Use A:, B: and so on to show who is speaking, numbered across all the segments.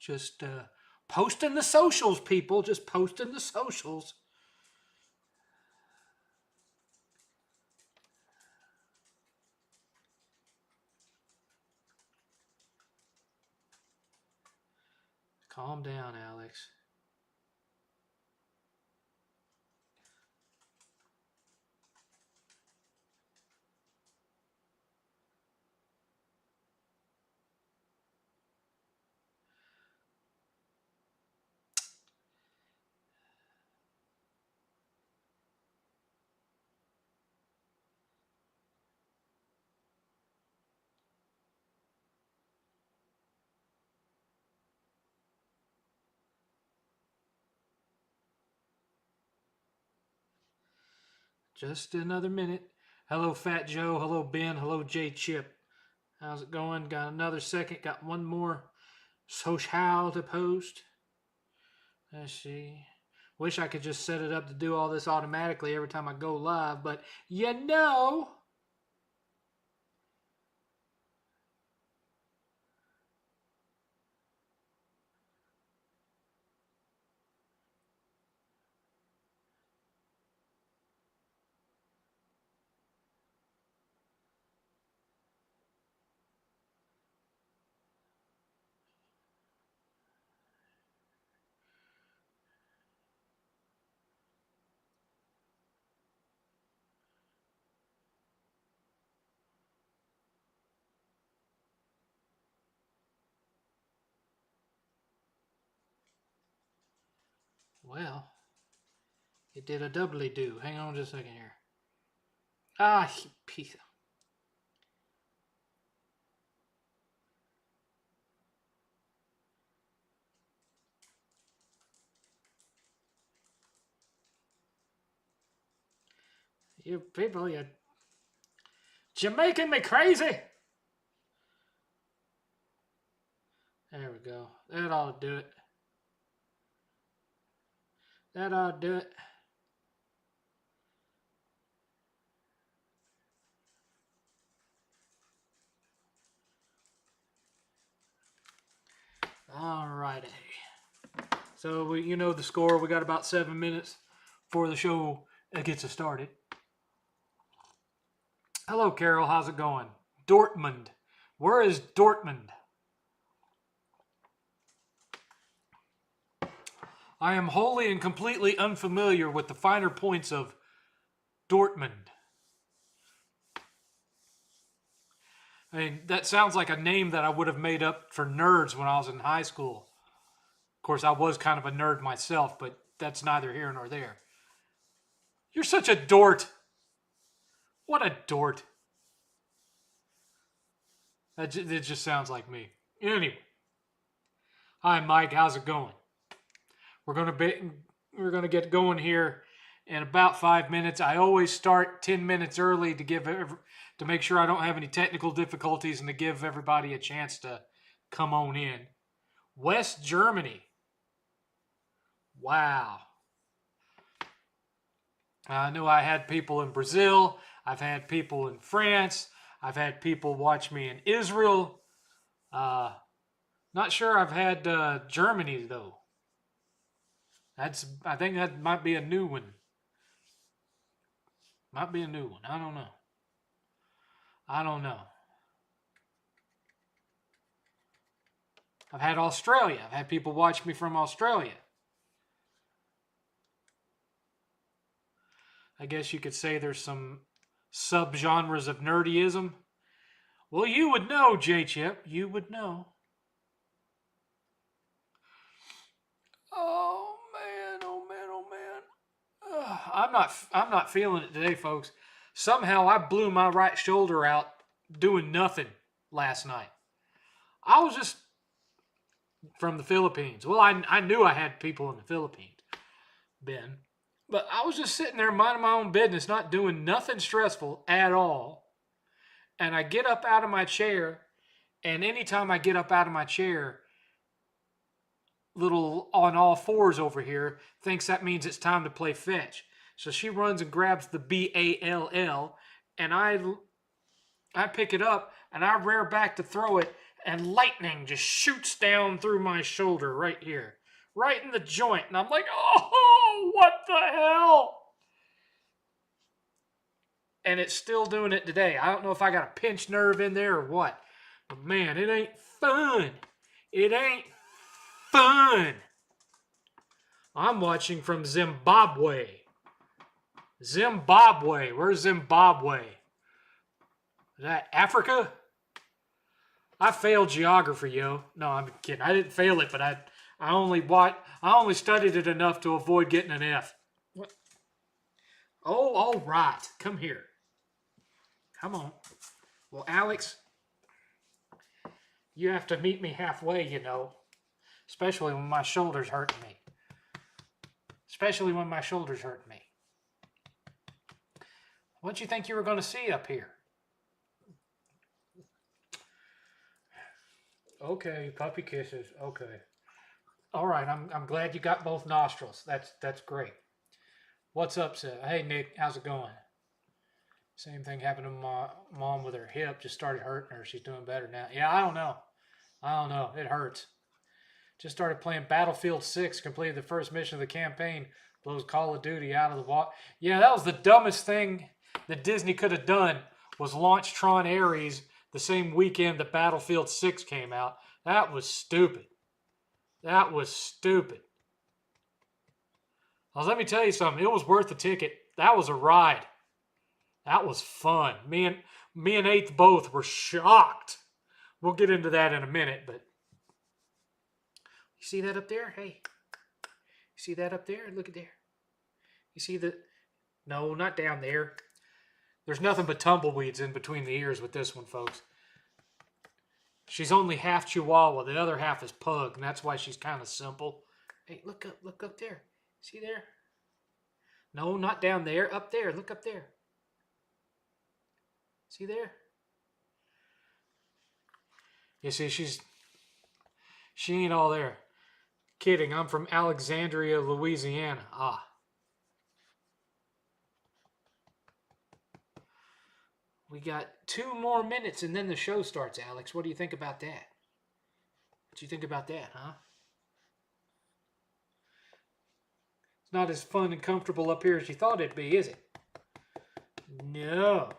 A: Just posting the socials, people. Just posting the socials. Calm down, Alex. Just another minute. Hello, Fat Joe. Hello, Ben. Hello, J Chip. How's it going? Got another second. Got one more social to post. Let's see. Wish I could just set it up to do all this automatically every time I go live, but you know. Well, it did a doubly do. Hang on just a second here. Ah, you piece of... You people, you're making me crazy. There we go. That ought to do it. That ought to do it. All righty. So, you know the score. We got about 7 minutes before the show gets us started. Hello, Carol. How's it going? Dortmund. Where is Dortmund? I am wholly and completely unfamiliar with the finer points of Dortmund. I mean, that sounds like a name that I would have made up for nerds when I was in high school. Of course, I was kind of a nerd myself, but that's neither here nor there. You're such a dort. What a dort. It just sounds like me. Anyway. Hi, Mike. How's it going? We're gonna get going here in about 5 minutes. I always start 10 minutes early to make sure I don't have any technical difficulties and to give everybody a chance to come on in. West Germany. Wow. I knew I had people in Brazil. I've had people in France. I've had people watch me in Israel. Not sure I've had Germany, though. I think that might be a new one. Might be a new one. I don't know. I've had Australia. I've had people watch me from Australia. I guess you could say there's some subgenres of nerdyism. Well, you would know, J-Chip. You would know. Oh man, oh man, oh man. I'm not feeling it today, folks. Somehow I blew my right shoulder out doing nothing last night. I was just from the Philippines. Well, I knew I had people in the Philippines, Ben. But I was just sitting there minding my own business, not doing nothing stressful at all. And I get up out of my chair, and anytime I get up out of my chair, little on all fours over here thinks that means it's time to play fetch. So she runs and grabs the BALL, and I pick it up, and I rear back to throw it, and lightning just shoots down through my shoulder right here, right in the joint. And I'm like, oh, what the hell? And it's still doing it today. I don't know if I got a pinched nerve in there or what. But man, it ain't fun. It ain't fun. I'm watching from Zimbabwe. Zimbabwe. Where's Zimbabwe? Is that Africa? I failed geography, yo. No, I'm kidding. I didn't fail it, but I only studied it enough to avoid getting an F. What? Oh, all right. Come here. Come on. Well, Alex, you have to meet me halfway, you know. Especially when my shoulder's hurting me. What'd you think you were going to see up here? Okay, puppy kisses. Okay. All right, I'm glad you got both nostrils. That's great. What's up, sir? Hey, Nick, how's it going? Same thing happened to my mom with her hip. Just started hurting her. She's doing better now. Yeah, I don't know. It hurts. Just started playing Battlefield 6. Completed the first mission of the campaign. Blows Call of Duty out of the water. Yeah, that was the dumbest thing that Disney could have done, was launch Tron Ares the same weekend that Battlefield 6 came out. That was stupid. Well, let me tell you something. It was worth the ticket. That was a ride. That was fun. Me and 8th both were shocked. We'll get into that in a minute, but you see that up there? Hey, you see that up there? Look at there. You see the... No, not down there. There's nothing but tumbleweeds in between the ears with this one, folks. She's only half Chihuahua. The other half is pug, and that's why she's kind of simple. Hey, look up there. See there? No, not down there. Up there. Look up there. See there? You see, she ain't all there. Kidding, I'm from Alexandria, Louisiana. Ah. We got 2 more minutes and then the show starts, Alex. What do you think about that? What do you think about that, huh? It's not as fun and comfortable up here as you thought it'd be, is it? No.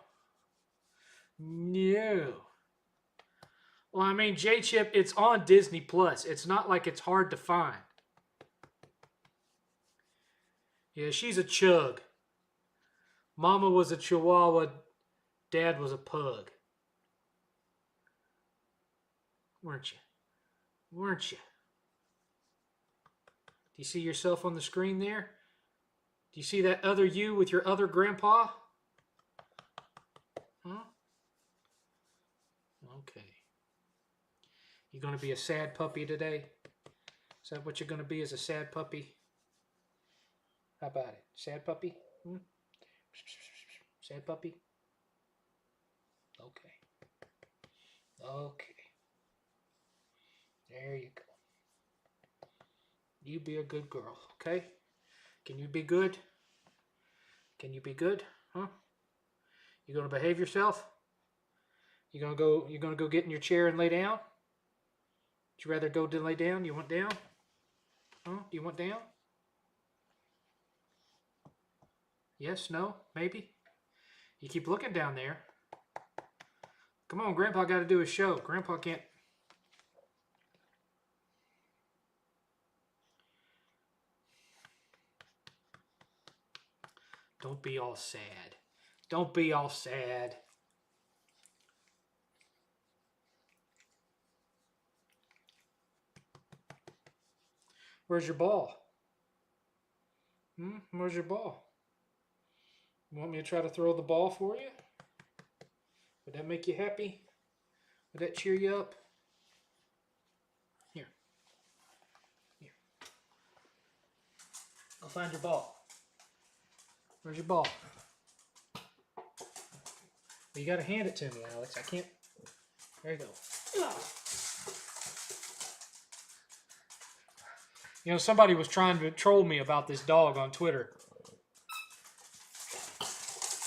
A: Well, I mean, J-Chip, it's on Disney Plus. It's not like it's hard to find. Yeah, she's a chug. Mama was a Chihuahua. Dad was a pug. Weren't you? Do you see yourself on the screen there? Do you see that other you with your other grandpa? Huh? Okay. You gonna be a sad puppy today? Is that what you're gonna be, as a sad puppy? How about it? Sad puppy? Hmm? Sad puppy? Okay. There you go. You be a good girl, okay? Can you be good? Huh? You gonna behave yourself? You gonna go get in your chair and lay down? Would you rather go to lay down? You want down? Huh? Do you want down? Yes, no, maybe? You keep looking down there. Come on, Grandpa got to do his show. Grandpa can't... Don't be all sad. Where's your ball? Where's your ball? You want me to try to throw the ball for you? Would that make you happy? Would that cheer you up? Here. Go find your ball. Where's your ball? Well, you got to hand it to me, Alex. I can't. There you go. You know, somebody was trying to troll me about this dog on Twitter.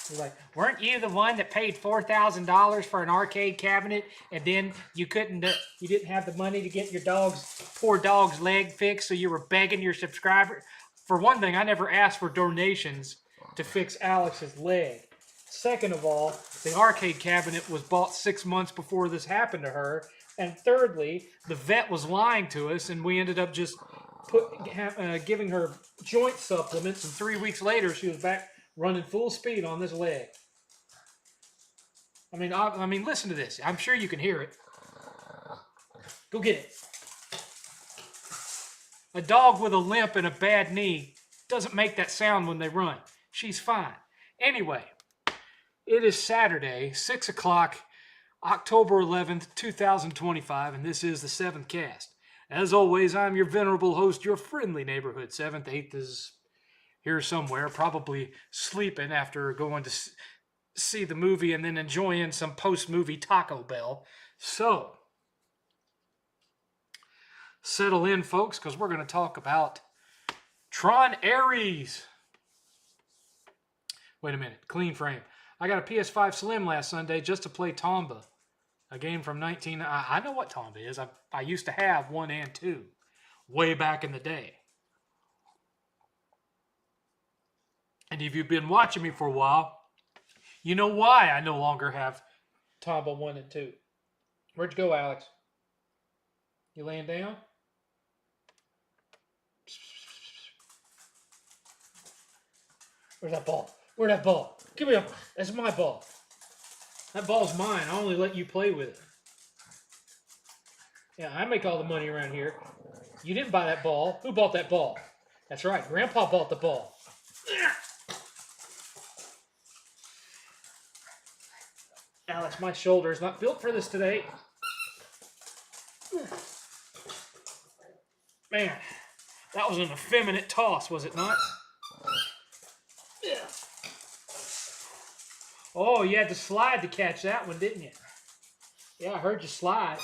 A: He's like, weren't you the one that paid $4,000 for an arcade cabinet, and then you didn't have the money to get your poor dog's leg fixed, so you were begging your subscriber? For one thing, I never asked for donations to fix Alex's leg. Second of all, the arcade cabinet was bought 6 months before this happened to her. And thirdly, the vet was lying to us, and we ended up just giving her joint supplements, and 3 weeks later, she was back running full speed on this leg. I mean, listen to this. I'm sure you can hear it. Go get it. A dog with a limp and a bad knee doesn't make that sound when they run. She's fine. Anyway, it is Saturday, 6 o'clock, October 11th, 2025, and this is the 7thCast. As always, I'm your venerable host, your friendly neighborhood 7th. 8th is here somewhere, probably sleeping after going to see the movie and then enjoying some post-movie Taco Bell. So, settle in, folks, because we're going to talk about Tron Ares. Wait a minute, clean frame. I got a PS5 Slim last Sunday just to play Tomba, a game from I know what Tomba is. I used to have 1 and 2 way back in the day. And if you've been watching me for a while, you know why I no longer have Tomba 1 and 2. Where'd you go, Alex? You laying down? Where's that ball? Where's that ball? Give me up. That's my ball. That ball's mine. I only let you play with it. Yeah, I make all the money around here. You didn't buy that ball. Who bought that ball? That's right. Grandpa bought the ball. Alex, my shoulder is not built for this today. Man, that was an effeminate toss, was it not? Yeah. Oh, you had to slide to catch that one, didn't you? Yeah, I heard you slide.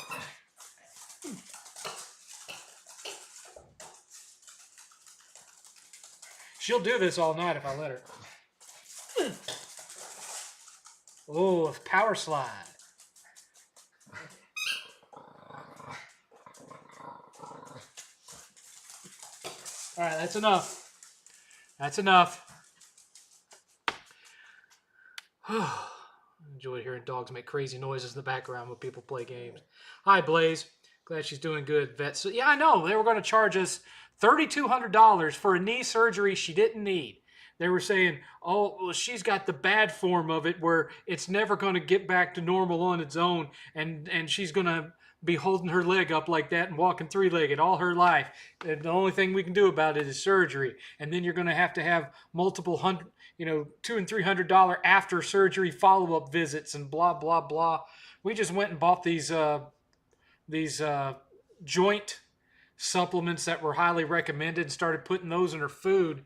A: She'll do this all night if I let her. Oh, it's power slide. All right, that's enough. That's enough. Enjoy hearing dogs make crazy noises in the background when people play games. Hi, Blaze. Glad she's doing good, vet. So, yeah, I know. They were going to charge us $3,200 for a knee surgery she didn't need. They were saying, oh, well, she's got the bad form of it where it's never going to get back to normal on its own, and she's going to be holding her leg up like that and walking three-legged all her life. And the only thing we can do about it is surgery. And then you're going to have multiple $200 and $300 after surgery follow-up visits and blah, blah, blah. We just went and bought these joint supplements that were highly recommended and started putting those in her food.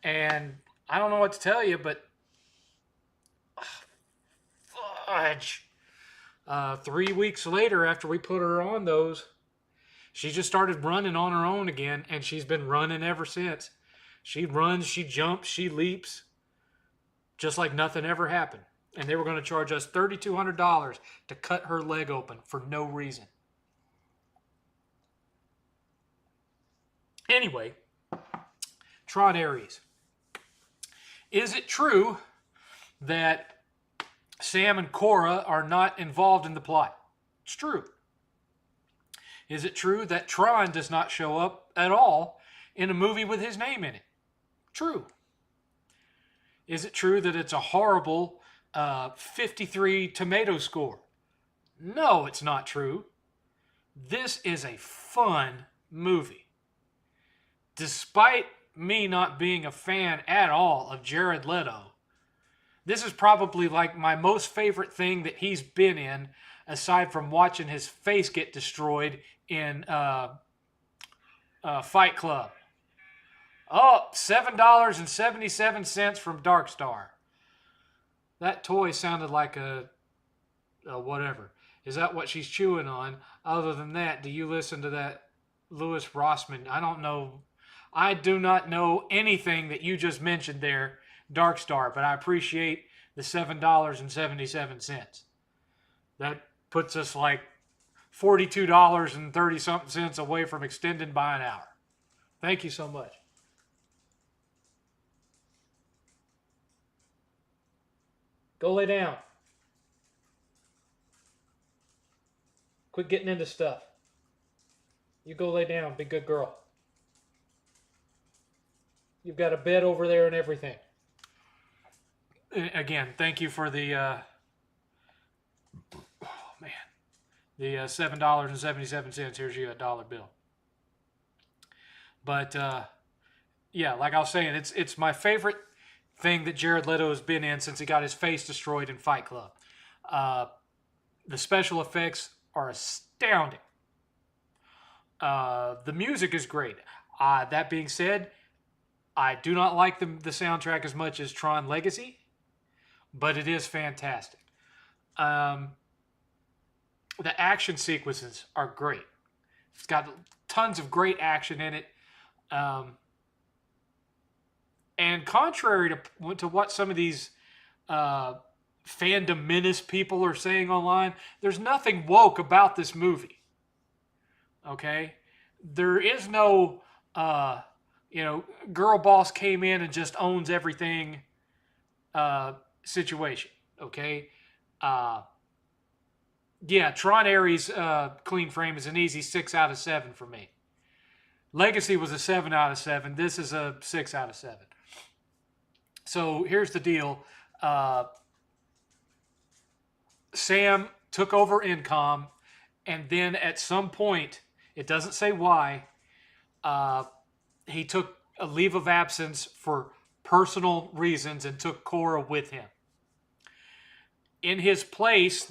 A: And I don't know what to tell you, but fudge. 3 weeks later, after we put her on those, she just started running on her own again, and she's been running ever since. She runs, she jumps, she leaps, just like nothing ever happened. And they were going to charge us $3,200 to cut her leg open for no reason. Anyway, Tron Ares. Is it true that Sam and Cora are not involved in the plot? It's true. Is it true that Tron does not show up at all in a movie with his name in it? True. Is it true that it's a horrible 53 tomato score? No, it's not true. This is a fun movie. Despite me not being a fan at all of Jared Leto, this is probably like my most favorite thing that he's been in, aside from watching his face get destroyed in Fight Club. Oh, $7.77 from Darkstar. That toy sounded like a whatever. Is that what she's chewing on? Other than that, do you listen to that Louis Rossman? I don't know. I do not know anything that you just mentioned there, Darkstar, but I appreciate the $7.77. That puts us like $42.30 away from extending by an hour. Thank you so much. Go lay down. Quit getting into stuff. You go lay down. Be a good girl. You've got a bed over there and everything. Again, thank you for the the $7.77. Here's you a dollar bill. But yeah, like I was saying, it's my favorite thing that Jared Leto has been in since he got his face destroyed in Fight Club. The special effects are astounding. The music is great. That being said, I do not like the soundtrack as much as Tron Legacy, but it is fantastic. The action sequences are great. It's got tons of great action in it. And contrary to what some of these fandom menace people are saying online, there's nothing woke about this movie. Okay? There is no, girl boss came in and just owns everything situation. Okay? Yeah, Tron Ares Clean Frame is an easy 6 out of 7 for me. Legacy was a 7 out of 7. This is a 6 out of 7. So here's the deal. Sam took over Incom, and then at some point, it doesn't say why, he took a leave of absence for personal reasons and took Cora with him. In his place,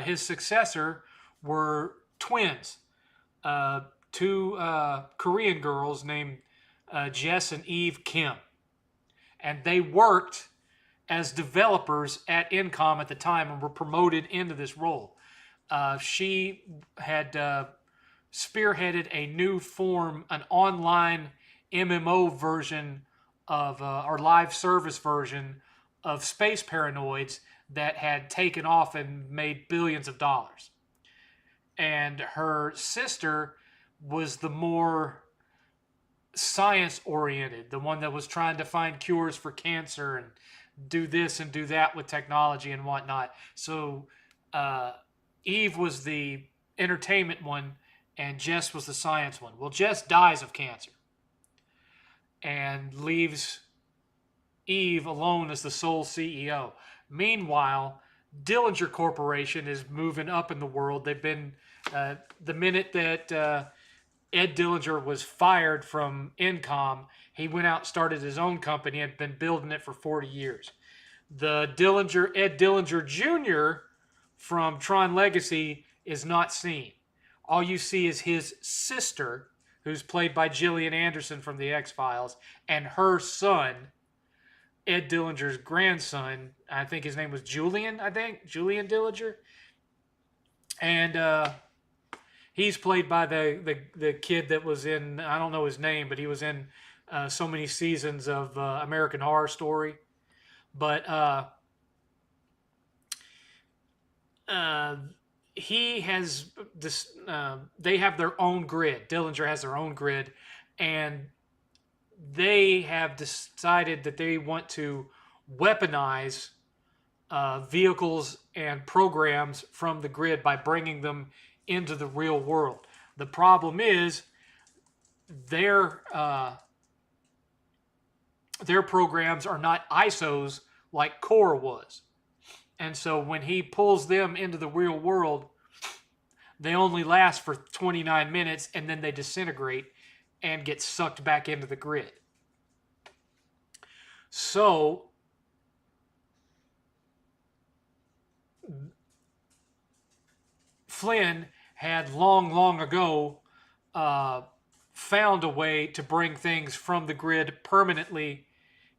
A: his successor were twins, two Korean girls named Jess and Eve Kim. And they worked as developers at Incom at the time and were promoted into this role. She had spearheaded a new form, an online MMO version of, or live service version of Space Paranoids that had taken off and made billions of dollars. And her sister was the more science-oriented, the one that was trying to find cures for cancer and do this and do that with technology and whatnot. So Eve was the entertainment one, and Jess was the science one. Well, Jess dies of cancer and leaves Eve alone as the sole CEO. Meanwhile, Dillinger Corporation is moving up in the world. They've been, the minute that Ed Dillinger was fired from Incom, he went out and started his own company and been building it for 40 years. The Ed Dillinger Jr. from Tron Legacy is not seen. All you see is his sister, who's played by Gillian Anderson from The X-Files, and her son, Ed Dillinger's grandson. I think his name was Julian Dillinger. And he's played by the kid that was in, I don't know his name, but he was in so many seasons of American Horror Story. But he has this, they have their own grid. Dillinger has their own grid, and they have decided that they want to weaponize vehicles and programs from the grid by bringing them into the real world. The problem is their programs are not ISOs like Core was. And so when he pulls them into the real world, they only last for 29 minutes and then they disintegrate and get sucked back into the grid. So Flynn had long ago found a way to bring things from the grid permanently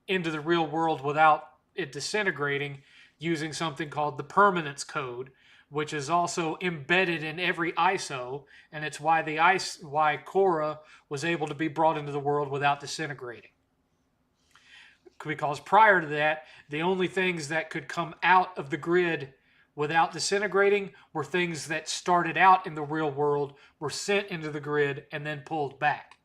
A: into the real world without it disintegrating, using something called the permanence code, which is also embedded in every ISO, and it's why Cora was able to be brought into the world without disintegrating. because prior to that, the only things that could come out of the grid without disintegrating were things that started out in the real world, were sent into the grid, and then pulled back.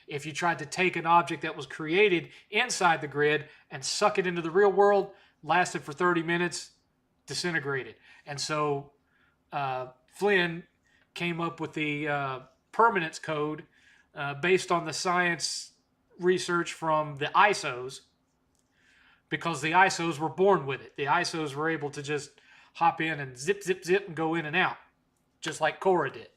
A: If you tried to take an object that was created inside the grid and suck it into the real world, lasted for 30 minutes, disintegrated. And so Flynn came up with the permanence code based on the science research from the ISOs, because the ISOs were born with it. The ISOs were able to just hop in and zip, zip, zip and go in and out, just like Cora did.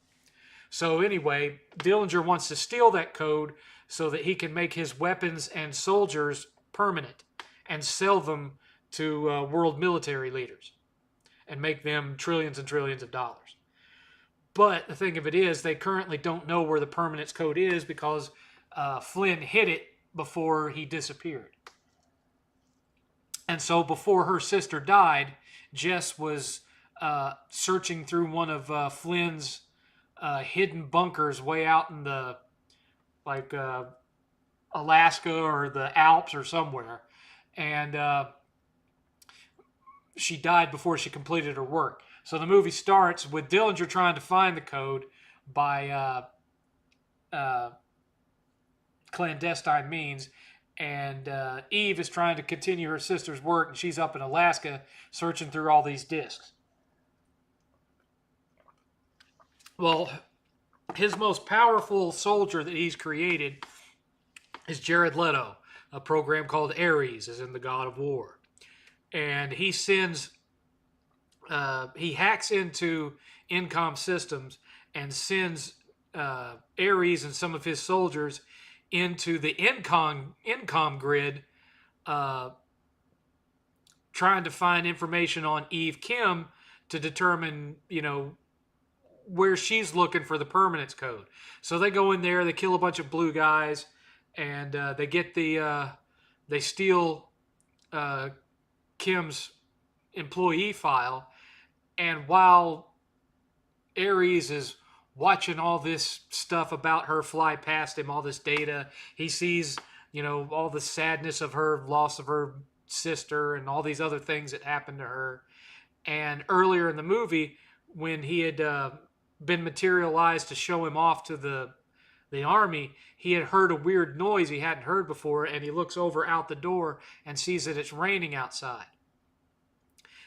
A: So anyway, Dillinger wants to steal that code so that he can make his weapons and soldiers permanent and sell them to world military leaders and make them trillions and trillions of dollars. But the thing of it is, they currently don't know where the permanence code is because Flynn hid it before he disappeared. And so before her sister died, Jess was searching through one of Flynn's hidden bunkers way out in the Alaska or the Alps or somewhere, and she died before she completed her work. So the movie starts with Dillinger trying to find the code by clandestine means, and Eve is trying to continue her sister's work, and she's up in Alaska searching through all these discs. Well, his most powerful soldier that he's created is Jared Leto, a program called Ares, as in the God of War. And he sends, he hacks into Incom systems and sends Ares and some of his soldiers into the Incom grid, trying to find information on Eve Kim to determine, where she's looking for the permanence code. So they go in there, they kill a bunch of blue guys, and they get they steal Kim's employee file. And while Ares is watching all this stuff about her fly past him, all this data, he sees, all the sadness of her loss of her sister and all these other things that happened to her. And earlier in the movie, when he had been materialized to show him off to the army, he had heard a weird noise he hadn't heard before, and he looks over out the door and sees that it's raining outside.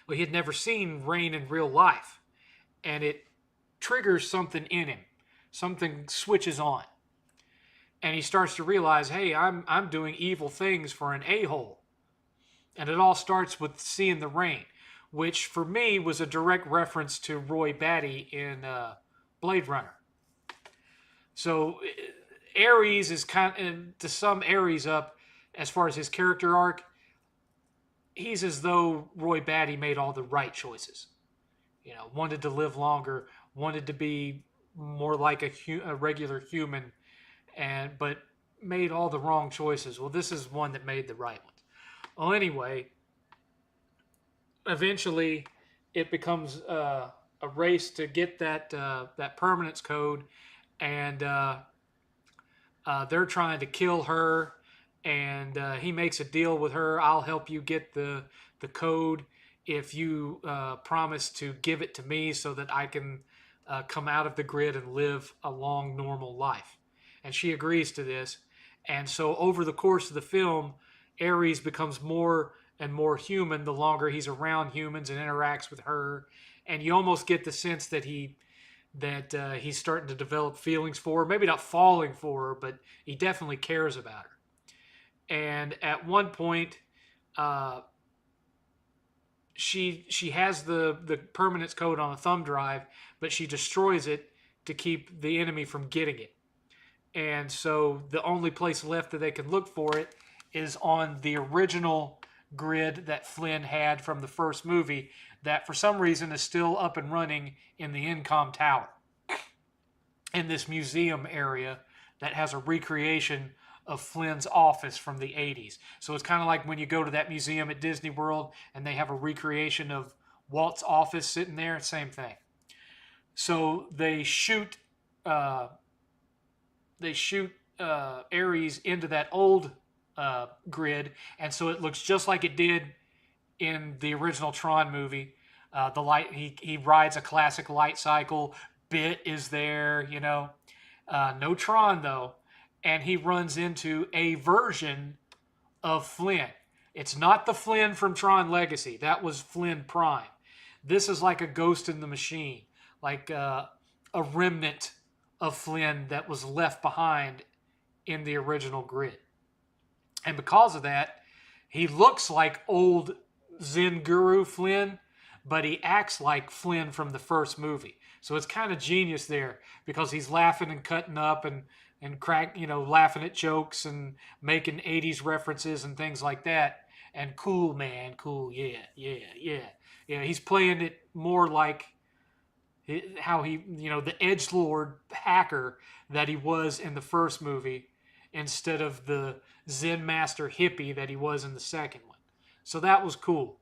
A: Well, he had never seen rain in real life, and it triggers something in him. Something switches on, and he starts to realize, hey, I'm doing evil things for an a-hole. And it all starts with seeing the rain, which for me was a direct reference to Roy Batty in Blade Runner. So Ares is to sum Ares up as far as his character arc, he's as though Roy Batty made all the right choices. Wanted to live longer, wanted to be more like a regular human, but made all the wrong choices. Well, this is one that made the right ones. Well, anyway, eventually it becomes a race to get that permanence code, and they're trying to kill her, and he makes a deal with her. I'll help you get the code if you promise to give it to me so that I can come out of the grid and live a long, normal life. And she agrees to this. And so over the course of the film, Ares becomes more and more human the longer he's around humans and interacts with her. And you almost get the sense that he's starting to develop feelings for her. Maybe not falling for her, but he definitely cares about her. And at one point, she has the permanence code on a thumb drive, but she destroys it to keep the enemy from getting it. And so the only place left that they can look for it is on the original grid that Flynn had from the first movie, that for some reason is still up and running in the Incom Tower, in this museum area that has a recreation of Flynn's office from the 80s. So it's kind of like when you go to that museum at Disney World and they have a recreation of Walt's office sitting there, same thing. So they shoot Ares into that old grid, and so it looks just like it did in the original Tron movie. The light he rides a classic light cycle. Bit is there, no Tron though, and he runs into a version of Flynn. It's not the Flynn from Tron Legacy. That was Flynn Prime. This is like a ghost in the machine, like a remnant of Flynn that was left behind in the original grid. And because of that, he looks like old Zen Guru Flynn, but he acts like Flynn from the first movie. So it's kind of genius there because he's laughing and cutting up and laughing at jokes and making 80s references and things like that. And cool, man, cool, yeah. He's playing it more like how he, the edgelord hacker that he was in the first movie instead of the Zen master hippie that he was in the second one. So that was cool.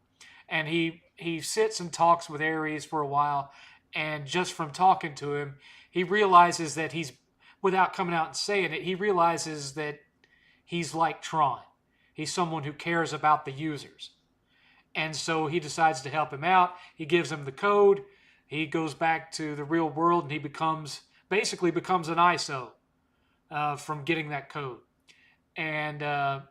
A: And he sits and talks with Ares for a while, and just from talking to him, he realizes that without coming out and saying it, he realizes that he's like Tron. He's someone who cares about the users. And so he decides to help him out. He gives him the code. He goes back to the real world, and he basically becomes an ISO from getting that code. And at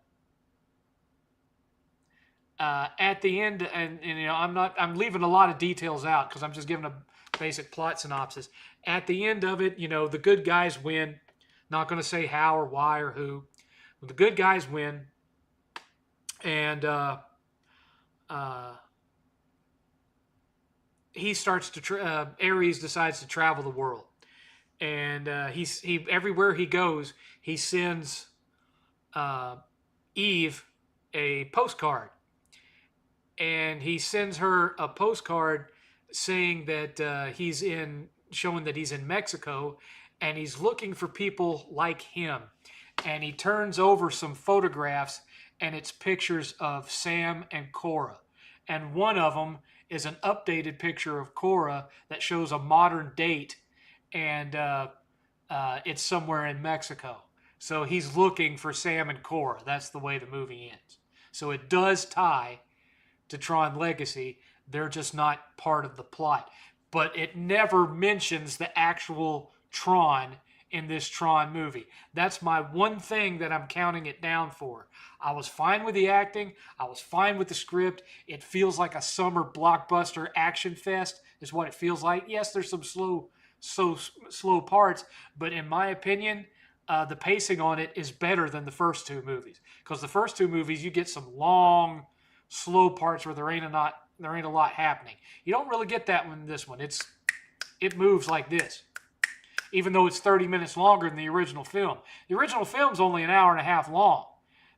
A: the end, and I'm leaving a lot of details out because I'm just giving a basic plot synopsis. At the end of it, the good guys win. Not going to say how or why or who. But the good guys win. And he starts to Ares decides to travel the world, and he everywhere he goes, he sends Eve a postcard, and he sends her a postcard saying that showing that he's in Mexico, and he's looking for people like him, and he turns over some photographs, and it's pictures of Sam and Cora, and one of them is an updated picture of Cora that shows a modern date, and it's somewhere in Mexico. So he's looking for Sam and Cora. That's the way the movie ends. So it does tie to Tron Legacy. They're just not part of the plot. But it never mentions the actual Tron in this Tron movie. That's my one thing that I'm counting it down for. I was fine with the acting. I was fine with the script. It feels like a summer blockbuster action fest is what it feels like. Yes, there's some slow parts, but in my opinion, the pacing on it is better than the first two movies. Because the first two movies, you get some long, slow parts where there ain't a lot happening. You don't really get that one in this one. It moves like this, even though it's 30 minutes longer than the original film. The original film's only an hour and a half long.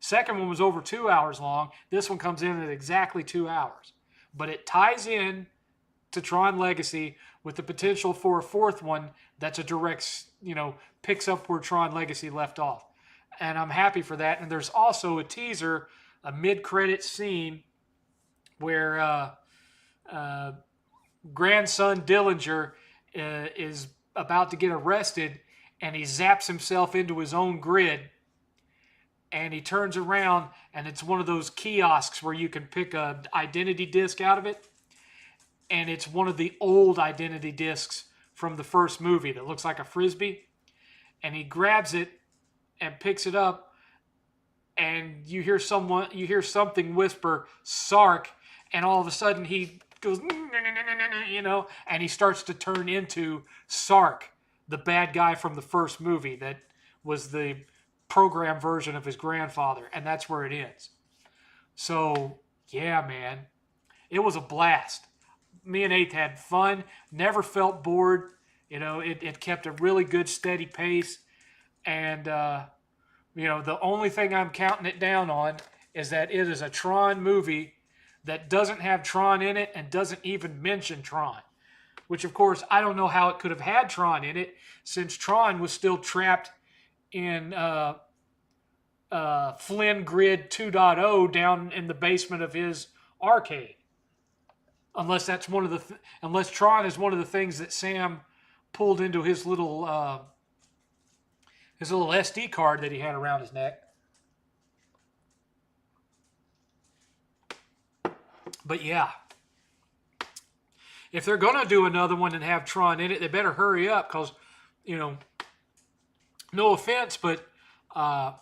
A: Second one was over 2 hours long. This one comes in at exactly 2 hours. But it ties in to Tron Legacy with the potential for a fourth one that's a direct, picks up where Tron Legacy left off. And I'm happy for that. And there's also a teaser, a mid-credit scene where grandson Dillinger is about to get arrested, and he zaps himself into his own grid, and he turns around, and it's one of those kiosks where you can pick an identity disc out of it, and it's one of the old identity discs from the first movie that looks like a Frisbee, and he grabs it and picks it up, and you hear something whisper Sark, and all of a sudden he goes, and he starts to turn into Sark, the bad guy from the first movie that was the program version of his grandfather, and that's where it ends. So, yeah, man, it was a blast. Me and Eighth had fun, never felt bored. It kept a really good, steady pace, and, the only thing I'm counting it down on is that it is a Tron movie that doesn't have Tron in it and doesn't even mention Tron. Which, of course, I don't know how it could have had Tron in it, since Tron was still trapped in Flynn Grid 2.0 down in the basement of his arcade. Unless that's unless Tron is one of the things that Sam pulled into his little SD card that he had around his neck. But yeah, if they're going to do another one and have Tron in it, they better hurry up because, you know, no offense, but, uh,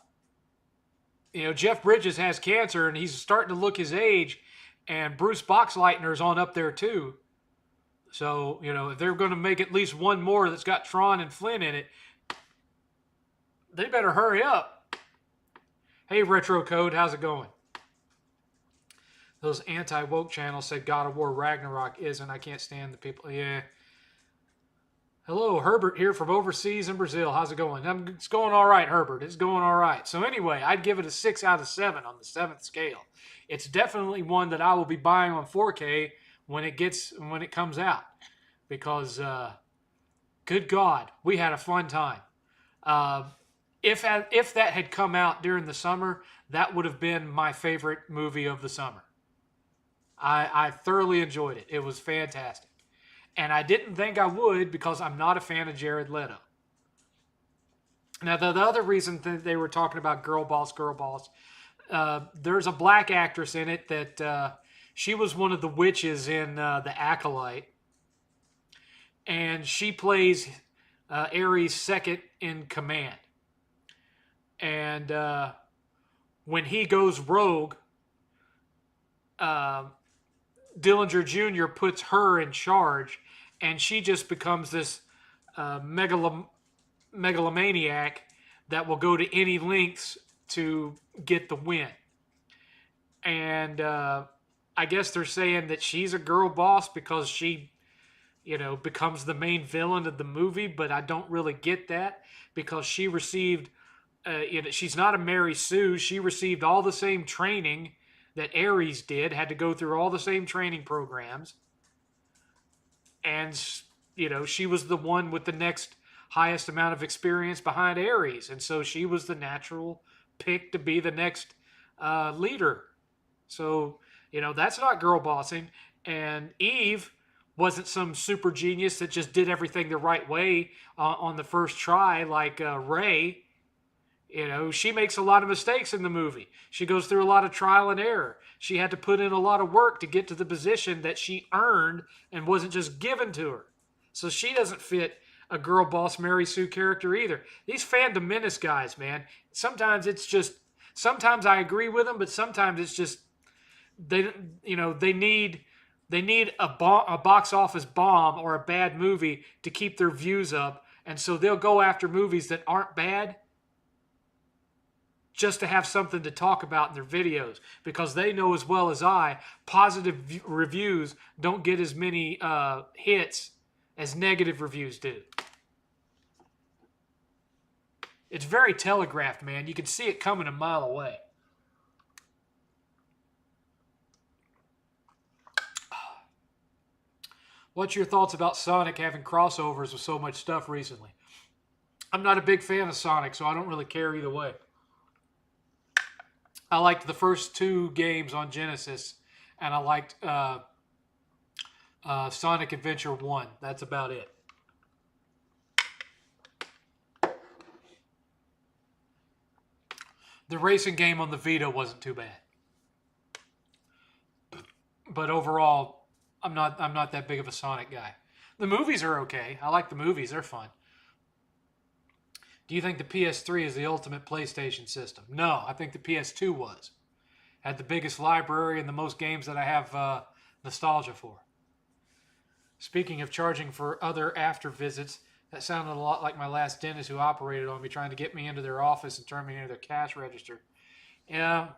A: Jeff Bridges has cancer and he's starting to look his age, and Bruce Boxleitner's on up there too. So, if they're going to make at least one more that's got Tron and Flynn in it, they better hurry up. Hey, Retro Code, how's it going? Those anti-woke channels said God of War Ragnarok isn't. I can't stand the people. Yeah. Hello, Herbert here from overseas in Brazil. How's it going? It's going all right, Herbert. It's going all right. So anyway, I'd give it a 6 out of 7 on the 7th scale. It's definitely one that I will be buying on 4K when it comes out, because good God, we had a fun time. If that had come out during the summer, that would have been my favorite movie of the summer. I thoroughly enjoyed it. It was fantastic. And I didn't think I would, because I'm not a fan of Jared Leto. Now, the other reason that they were talking about Girl Boss, there's a black actress in it that she was one of the witches in The Acolyte. And she plays Ares' second in command. And when he goes rogue, Dillinger Jr. puts her in charge, and she just becomes this megalomaniac that will go to any lengths to get the win. And I guess they're saying that she's a girl boss because she, becomes the main villain of the movie, but I don't really get that, because she received, she's not a Mary Sue. She received all the same training that Ares did, had to go through all the same training programs. And, she was the one with the next highest amount of experience behind Ares. And so she was the natural pick to be the next leader. So, that's not girl bossing. And Eve wasn't some super genius that just did everything the right way on the first try like Ray. She makes a lot of mistakes in the movie. She goes through a lot of trial and error. She had to put in a lot of work to get to the position that she earned and wasn't just given to her. So she doesn't fit a girl boss Mary Sue character either. These Phantom Menace guys, man, sometimes I agree with them, but sometimes it's just, they need a box office bomb or a bad movie to keep their views up. And so they'll go after movies that aren't bad just to have something to talk about in their videos, because they know as well as I, positive reviews don't get as many hits as negative reviews do. It's very telegraphed, man. You can see it coming a mile away. What's your thoughts about Sonic having crossovers with so much stuff recently? I'm not a big fan of Sonic, so I don't really care either way. I liked the first 2 games on Genesis, and I liked Sonic Adventure 1. That's about it. The racing game on the Vita wasn't too bad. But overall, I'm not that big of a Sonic guy. The movies are okay. I like the movies. They're fun. Do you think the PS3 is the ultimate PlayStation system? No, I think the PS2 was. Had the biggest library and the most games that I have nostalgia for. Speaking of charging for other after visits, that sounded a lot like my last dentist who operated on me, trying to get me into their office and turn me into their cash register. Yeah.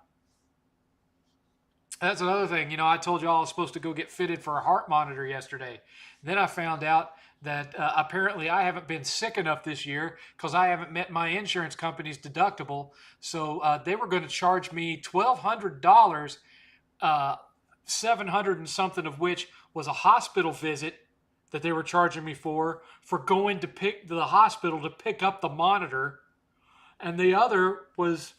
A: That's another thing. I told you all I was supposed to go get fitted for a heart monitor yesterday. Then I found out that apparently I haven't been sick enough this year because I haven't met my insurance company's deductible. So they were going to charge me $1,200, $700 and something of which was a hospital visit that they were charging me for going to the hospital to pick up the monitor. And the other was,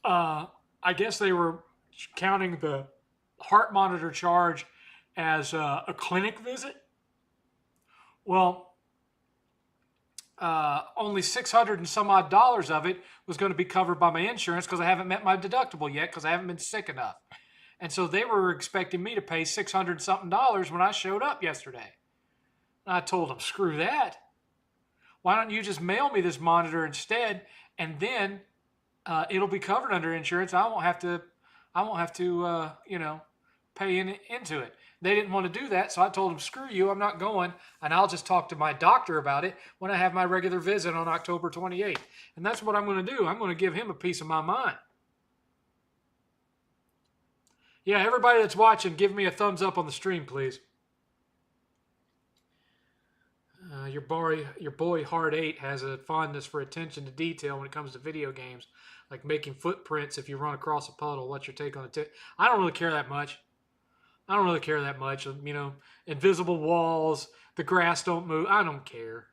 A: I guess they were counting the heart monitor charge as a clinic visit. Well, only $600 and some odd of it was going to be covered by my insurance because I haven't met my deductible yet because I haven't been sick enough. And so they were expecting me to pay $600 something when I showed up yesterday. And I told them, screw that. Why don't you just mail me this monitor instead, and then it'll be covered under insurance. I won't have to, pay into it. They didn't want to do that, so I told them, screw you, I'm not going, and I'll just talk to my doctor about it when I have my regular visit on October 28th. And that's what I'm going to do. I'm going to give him a piece of my mind. Yeah, everybody that's watching, give me a thumbs up on the stream, please. Your boy Hard 8 has a fondness for attention to detail when it comes to video games, like making footprints if you run across a puddle. What's your take on it? I don't really care that much. You know, invisible walls, the grass don't move. I don't care.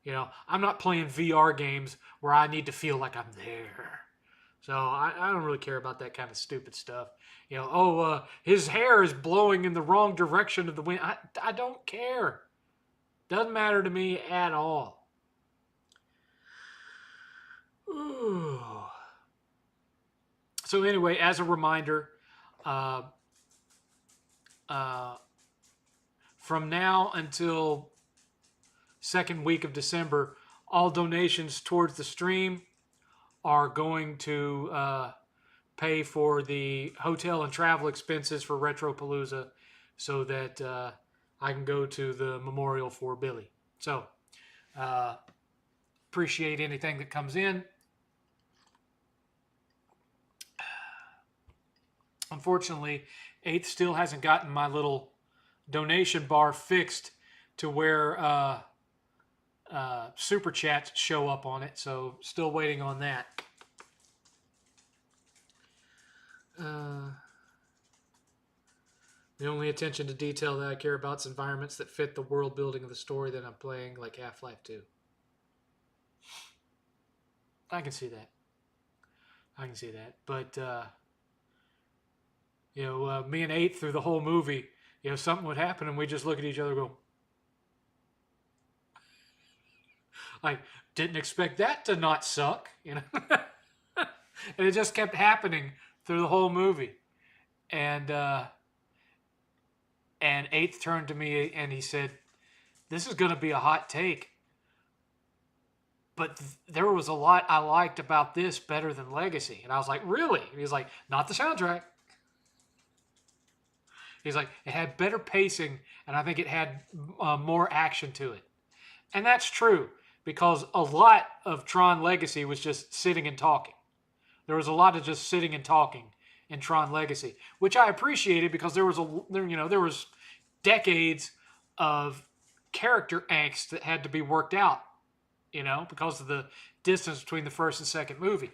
A: You know, I'm not playing VR games where I need to feel like I'm there. So I don't really care about that kind of stupid stuff. You know, his hair is blowing in the wrong direction of the wind. I don't care. Doesn't matter to me at all. Ooh. So anyway, as a reminder, from now until second week of December, all donations towards the stream are going to pay for the hotel and travel expenses for Retropalooza so that I can go to the memorial for Billy. So, appreciate anything that comes in. Unfortunately, 8th still hasn't gotten my little donation bar fixed to where super chats show up on it, so still waiting on that. The only attention to detail that I care about is environments that fit the world building of the story that I'm playing, like Half-Life 2. I can see that. But, you know, me and 8th through the whole movie, you know, something would happen and we just look at each other and go, I didn't expect that to not suck, you know. And it just kept happening through the whole movie. And 8th turned to me and he said, this is going to be a hot take, but there was a lot I liked about this better than Legacy. And I was like, really? And he's like, not the soundtrack. He's like, it had better pacing, and I think it had more action to it. And that's true, because a lot of Tron Legacy was just sitting and talking. There was a lot of just sitting and talking in Tron Legacy, which I appreciated because there was decades of character angst that had to be worked out, you know, because of the distance between the first and second movie.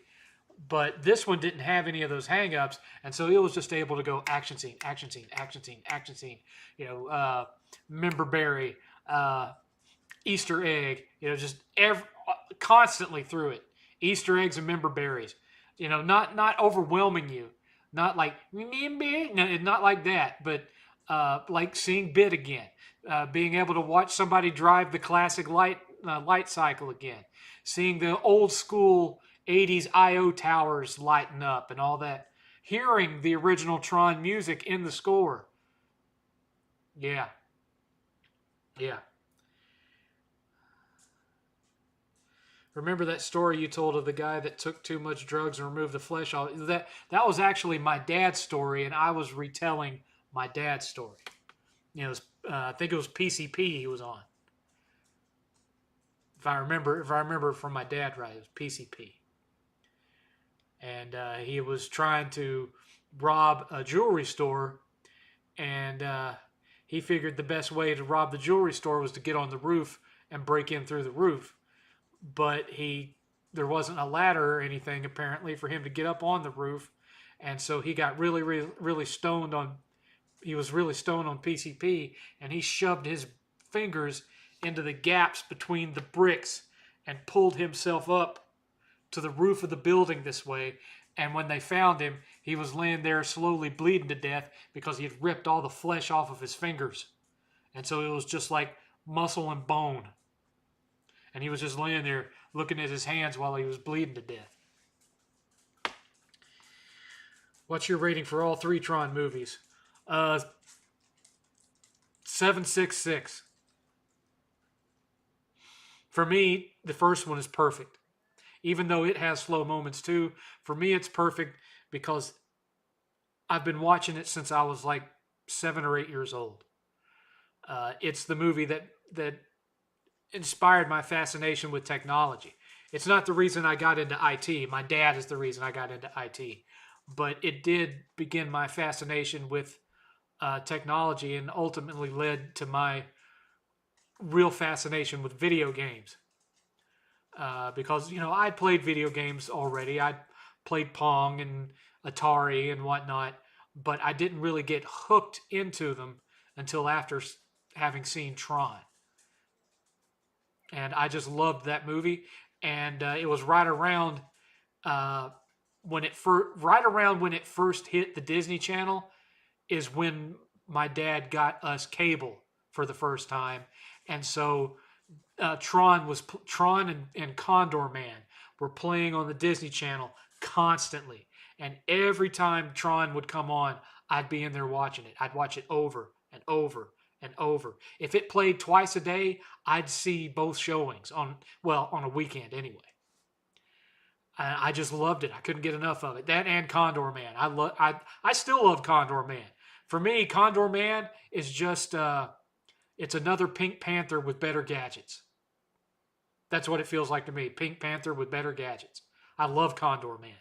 A: But this one didn't have any of those hang-ups, and so it was just able to go action scene, action scene, action scene, action scene. You know, member berry, Easter egg. You know, just constantly through it. Easter eggs and member berries. You know, not overwhelming you, not like not like that, but like seeing Bit again, being able to watch somebody drive the classic light cycle again, seeing the old school 80s I.O. towers lighten up and all that. Hearing the original Tron music in the score. Yeah. Remember that story you told of the guy that took too much drugs and removed the flesh off? That was actually my dad's story, and I was retelling my dad's story. You know, I think it was PCP he was on. If I remember from my dad right, it was PCP. And he was trying to rob a jewelry store, and he figured the best way to rob the jewelry store was to get on the roof and break in through the roof. But there wasn't a ladder or anything apparently for him to get up on the roof, and so he got really stoned on. He was really stoned on PCP, and he shoved his fingers into the gaps between the bricks and pulled himself up to the roof of the building this way. And when they found him, he was laying there slowly bleeding to death because he had ripped all the flesh off of his fingers. And so it was just like muscle and bone. And he was just laying there looking at his hands while he was bleeding to death. What's your rating for all three Tron movies? 7.66. For me, the first one is perfect. Even though it has slow moments too, for me it's perfect because I've been watching it since I was like 7 or 8 years old. It's the movie that inspired my fascination with technology. It's not the reason I got into IT. My dad is the reason I got into IT, but it did begin my fascination with technology and ultimately led to my real fascination with video games. Because I played video games already. I played Pong and Atari and whatnot, but I didn't really get hooked into them until after having seen Tron, and I just loved that movie. And it was uh, right around when it first hit the Disney Channel is when my dad got us cable for the first time, and so Tron and Condor Man were playing on the Disney Channel constantly, and every time Tron would come on, I'd be in there watching it. I'd watch it over and over and over. If it played twice a day, I'd see both showings on a weekend anyway. I just loved it. I couldn't get enough of it. That and Condor Man. I still love Condor Man. For me, Condor Man is just it's another Pink Panther with better gadgets. That's what it feels like to me. Pink Panther with better gadgets. I love Condor Man.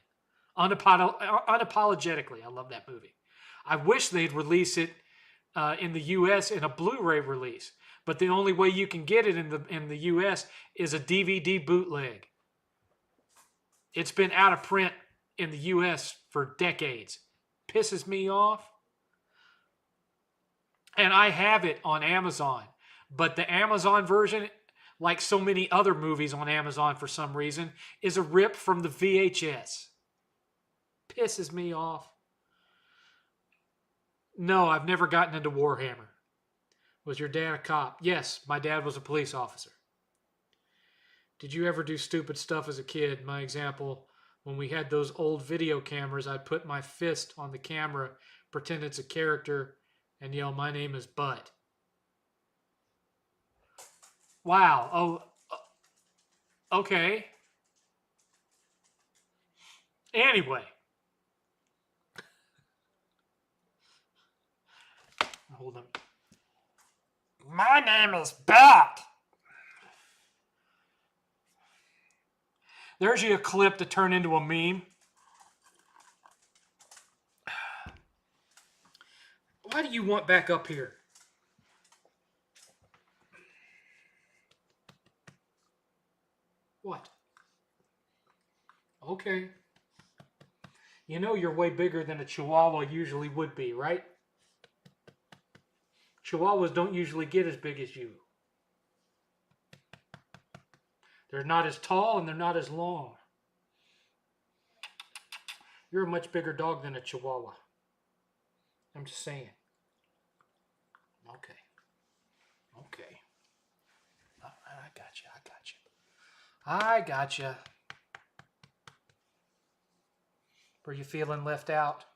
A: Unapologetically, I love that movie. I wish they'd release it in the U.S. in a Blu-ray release, but the only way you can get it in the U.S. is a DVD bootleg. It's been out of print in the U.S. for decades. Pisses me off. And I have it on Amazon, but the Amazon version, like so many other movies on Amazon for some reason, is a rip from the VHS. Pisses me off. No, I've never gotten into Warhammer. Was your dad a cop? Yes, my dad was a police officer. Did you ever do stupid stuff as a kid? My example, when we had those old video cameras, I'd put my fist on the camera, pretend it's a character, and yell, "My name is Bud." Wow. Oh, okay. Anyway. Hold on. My name is Bud. There's you a clip to turn into a meme. Why do you want back up here? What? Okay. You know you're way bigger than a Chihuahua usually would be, right? Chihuahuas don't usually get as big as you. They're not as tall and they're not as long. You're a much bigger dog than a Chihuahua. I'm just saying. Okay. Okay. I got you. I got you. Were you feeling left out?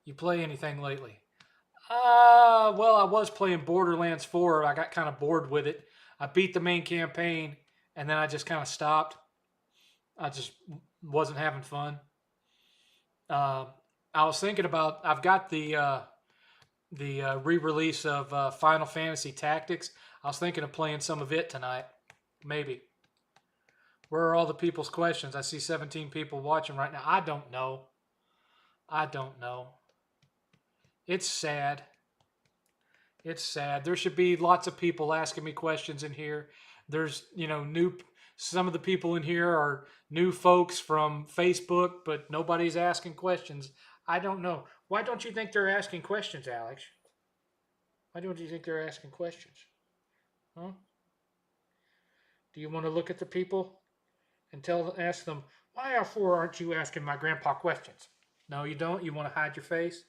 A: You play anything lately? Well, I was playing Borderlands 4. I got kind of bored with it. I beat the main campaign, and then I just kind of stopped. I just wasn't having fun. I was thinking about. I've got the re-release of Final Fantasy Tactics. I was thinking of playing some of it tonight. Maybe. Where are all the people's questions? I see 17 people watching right now. I don't know. It's sad. It's sad. There should be lots of people asking me questions in here. There's, some of the people in here are new folks from Facebook, but nobody's asking questions. I don't know. Why don't you think they're asking questions, Alex? Why don't you think they're asking questions? Huh? Do you want to look at the people and ask them, why aren't you asking my grandpa questions? No, you don't? You want to hide your face?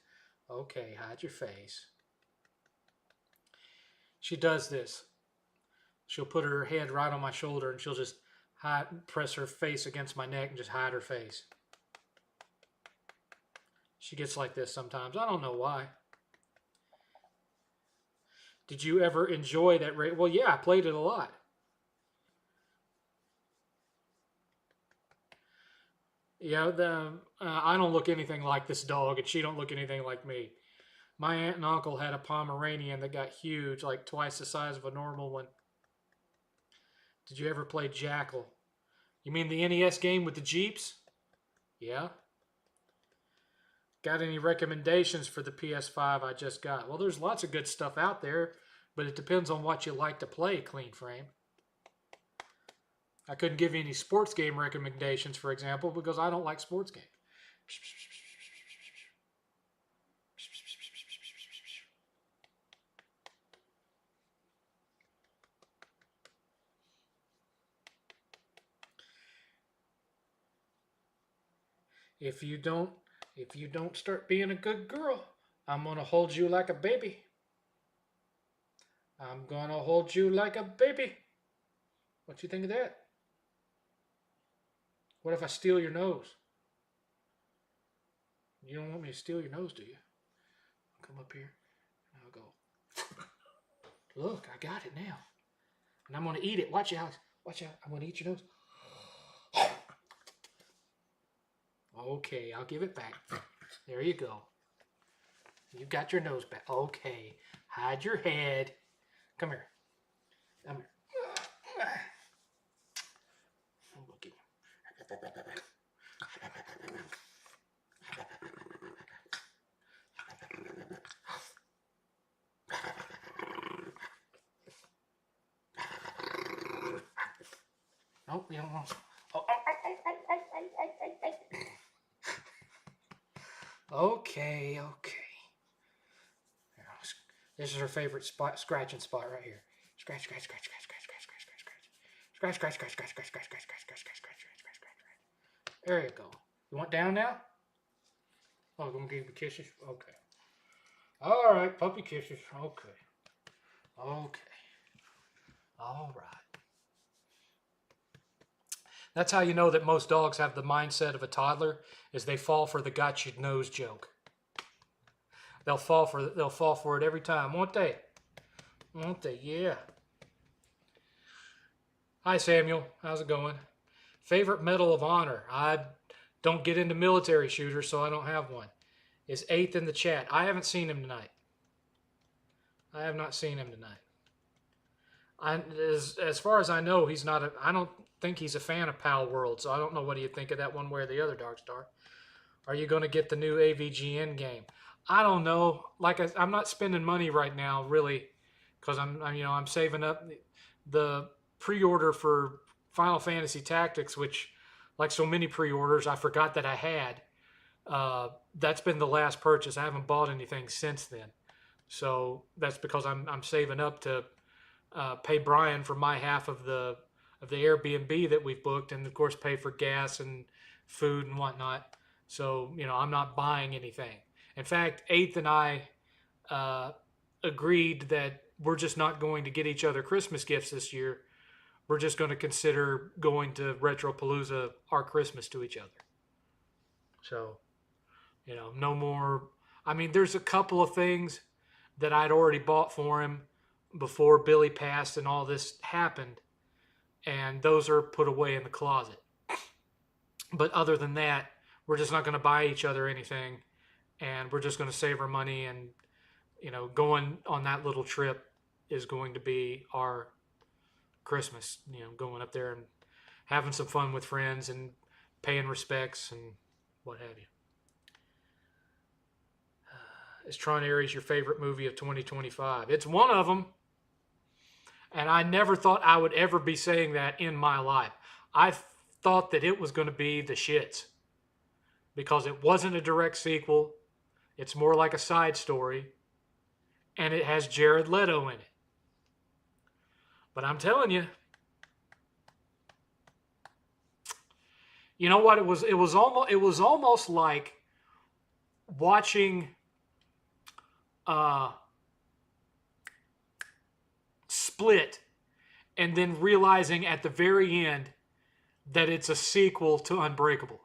A: Okay, hide your face. She does this. She'll put her head right on my shoulder and she'll just press her face against my neck and just hide her face. She gets like this sometimes. I don't know why. Did you ever enjoy that? Well, yeah, I played it a lot. Yeah, I don't look anything like this dog, and she don't look anything like me. My aunt and uncle had a Pomeranian that got huge, like twice the size of a normal one. Did you ever play Jackal? You mean the NES game with the Jeeps? Yeah. Got any recommendations for the PS5 I just got? Well, there's lots of good stuff out there, but it depends on what you like to play, Clean Frame. I couldn't give you any sports game recommendations, for example, because I don't like sports games. If you don't start being a good girl, I'm gonna hold you like a baby. I'm gonna hold you like a baby. What you think of that? What if I steal your nose? You don't want me to steal your nose, do you? I'll come up here and I'll go. Look, I got it now. And I'm gonna eat it. Watch out. Watch out. I'm gonna eat your nose. Okay, I'll give it back. There you go. You got your nose back. Okay. Hide your head. Come here. Come here. Nope, you don't want. Okay. This is her favorite spot, scratching spot right here. Scratch, scratch, scratch, scratch, scratch, scratch, scratch, scratch, scratch, scratch, scratch, scratch, scratch, scratch, scratch, scratch, scratch, scratch, scratch, scratch. There you go. You want down now? Oh, I'm gonna give you kisses. Okay. All right, puppy kisses. Okay. All right. That's how you know that most dogs have the mindset of a toddler, is they fall for the got your nose joke. They'll fall for it every time, won't they? Won't they? Yeah. Hi Samuel, how's it going? Favorite Medal of Honor? I don't get into military shooters, so I don't have one. Is 8th in the chat? I haven't seen him tonight. I have not seen him tonight. As far as I know, he's not. I don't think he's a fan of Pal World, so I don't know what you think of that one way or the other, Darkstar. Are you going to get the new AVGN game? I don't know. I'm not spending money right now, really, because I'm saving up the pre-order for Final Fantasy Tactics, which, like so many pre-orders, I forgot that I had. That's been the last purchase. I haven't bought anything since then, so that's because I'm saving up to pay Brian for my half of the Airbnb that we've booked, and of course pay for gas and food and whatnot. So I'm not buying anything. In fact, 8th and I agreed that we're just not going to get each other Christmas gifts this year. We're just going to consider going to Retropalooza our Christmas to each other. So, no more. I mean, there's a couple of things that I'd already bought for him before Billy passed and all this happened, and those are put away in the closet. But other than that, we're just not going to buy each other anything, and we're just going to save our money, and going on that little trip is going to be our Christmas, going up there and having some fun with friends and paying respects and what have you. Is Tron Ares your favorite movie of 2025? It's one of them. And I never thought I would ever be saying that in my life. I thought that it was going to be the shits, because it wasn't a direct sequel. It's more like a side story. And it has Jared Leto in it. But I'm telling you, you know what? It was almost like watching Split, and then realizing at the very end that it's a sequel to Unbreakable.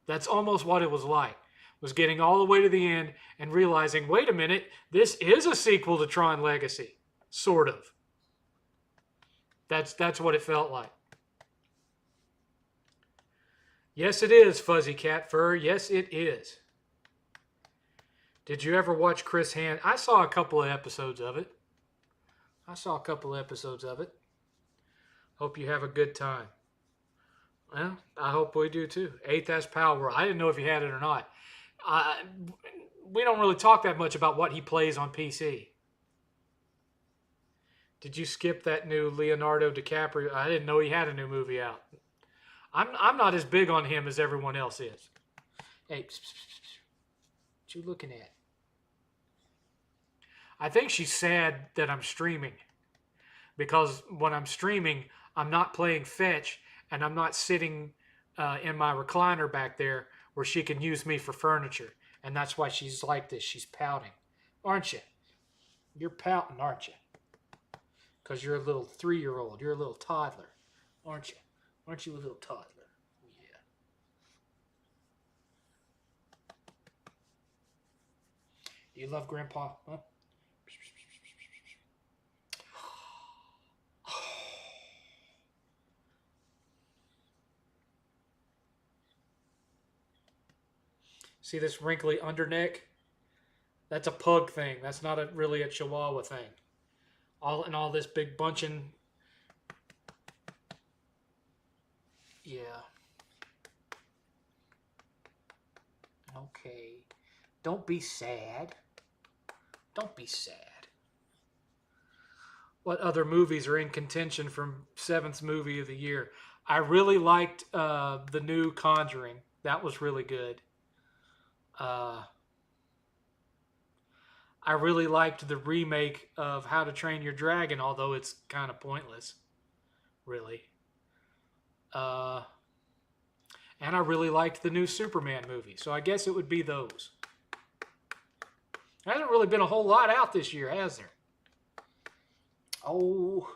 A: That's almost what it was like. Was getting all the way to the end and realizing, wait a minute, this is a sequel to Tron Legacy. Sort of. That's what it felt like. Yes, it is, Fuzzy Cat Fur. Yes, it is. Did you ever watch Chris Hand? I saw a couple of episodes of it. Hope you have a good time. Well, I hope we do too. 8th Power. I didn't know if you had it or not. We don't really talk that much about what he plays on PC. Did you skip that new Leonardo DiCaprio? I didn't know he had a new movie out. I'm not as big on him as everyone else is. Hey, what you looking at? I think she's sad that I'm streaming. Because when I'm streaming, I'm not playing fetch, and I'm not sitting in my recliner back there where she can use me for furniture. And that's why she's like this. She's pouting. Aren't you? You're pouting, aren't you? Because you're a little 3-year-old. You're a little toddler. Aren't you? Aren't you a little toddler? Yeah. Do you love Grandpa? Huh? See this wrinkly underneck? That's a pug thing. That's not really a Chihuahua thing. All this big bunching. Yeah. Okay. Don't be sad. Don't be sad. What other movies are in contention from 7th movie of the year? I really liked the new Conjuring. That was really good. I really liked the remake of How to Train Your Dragon, although it's kind of pointless, really. And I really liked the new Superman movie, so I guess it would be those. There hasn't really been a whole lot out this year, has there? Oh,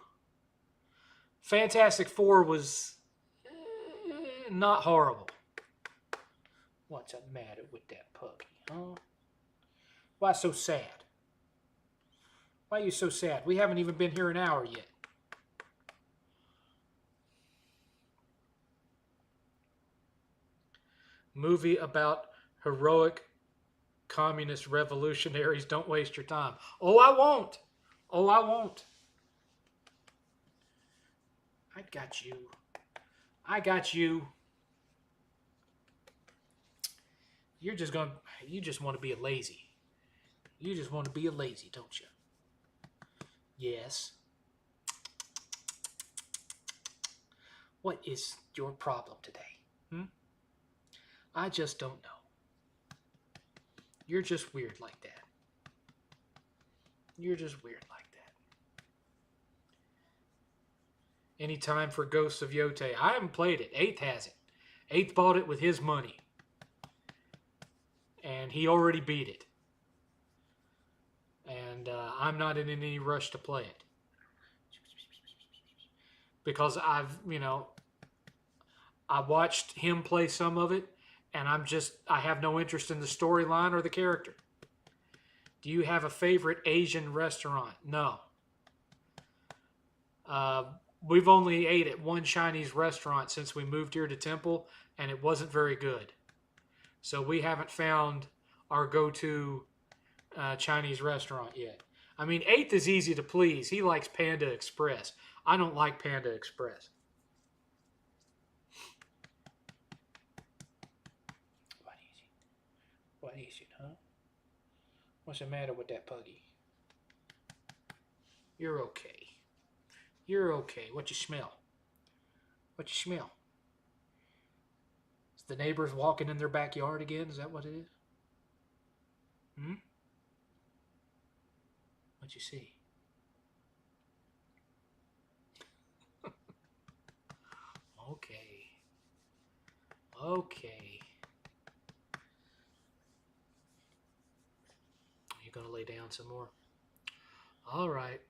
A: Fantastic Four was not horrible. What's the matter with that puggy, huh? Why so sad? Why are you so sad? We haven't even been here an hour yet. Movie about heroic communist revolutionaries. Don't waste your time. Oh, I won't. Oh, I won't. I got you. I got you. You just want to be a lazy. You just want to be a lazy, don't you? Yes. What is your problem today? I just don't know. You're just weird like that. You're just weird like that. Any time for Ghosts of Yote? I haven't played it. 8th has it. 8th bought it with his money. And he already beat it. And I'm not in any rush to play it. Because I watched him play some of it, and I have no interest in the storyline or the character. Do you have a favorite Asian restaurant? No. We've only ate at one Chinese restaurant since we moved here to Temple, and it wasn't very good. So we haven't found our go-to Chinese restaurant yet. I mean, 8th is easy to please. He likes Panda Express. I don't like Panda Express. What is it, huh? What's the matter with that puggy? You're okay. You're okay. What you smell? What you smell? Is the neighbors walking in their backyard again? Is that what it is? What you see? Okay. Okay. Are you going to lay down some more? All right.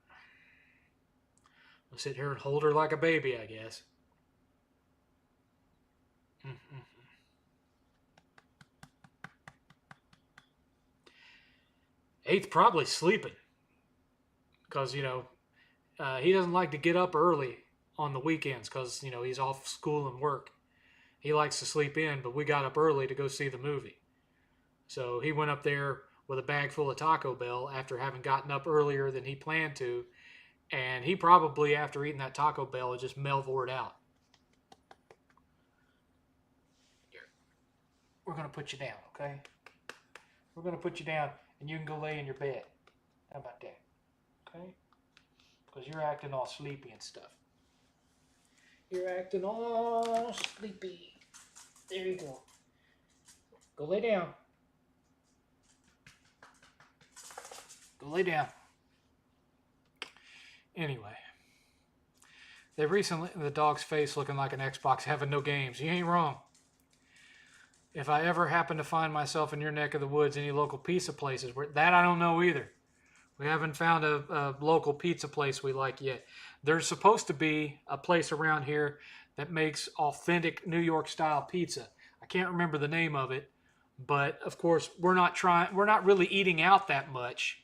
A: I'll sit here and hold her like a baby, I guess. Mm-mm. Eighth probably sleeping because he doesn't like to get up early on the weekends because he's off school and work. He likes to sleep in, but we got up early to go see the movie. So he went up there with a bag full of Taco Bell after having gotten up earlier than he planned to, and he probably, after eating that Taco Bell, just melvored out. Here, we're gonna put you down, okay? We're gonna put you down, and you can go lay in your bed. How about that? Okay? Because you're acting all sleepy and stuff. You're acting all sleepy. There you go. Go lay down. Go lay down. Anyway. The dog's face looking like an Xbox having no games. You ain't wrong. If I ever happen to find myself in your neck of the woods, any local pizza places, that I don't know either. We haven't found a local pizza place we like yet. There's supposed to be a place around here that makes authentic New York style pizza. I can't remember the name of it, but of course we're not really eating out that much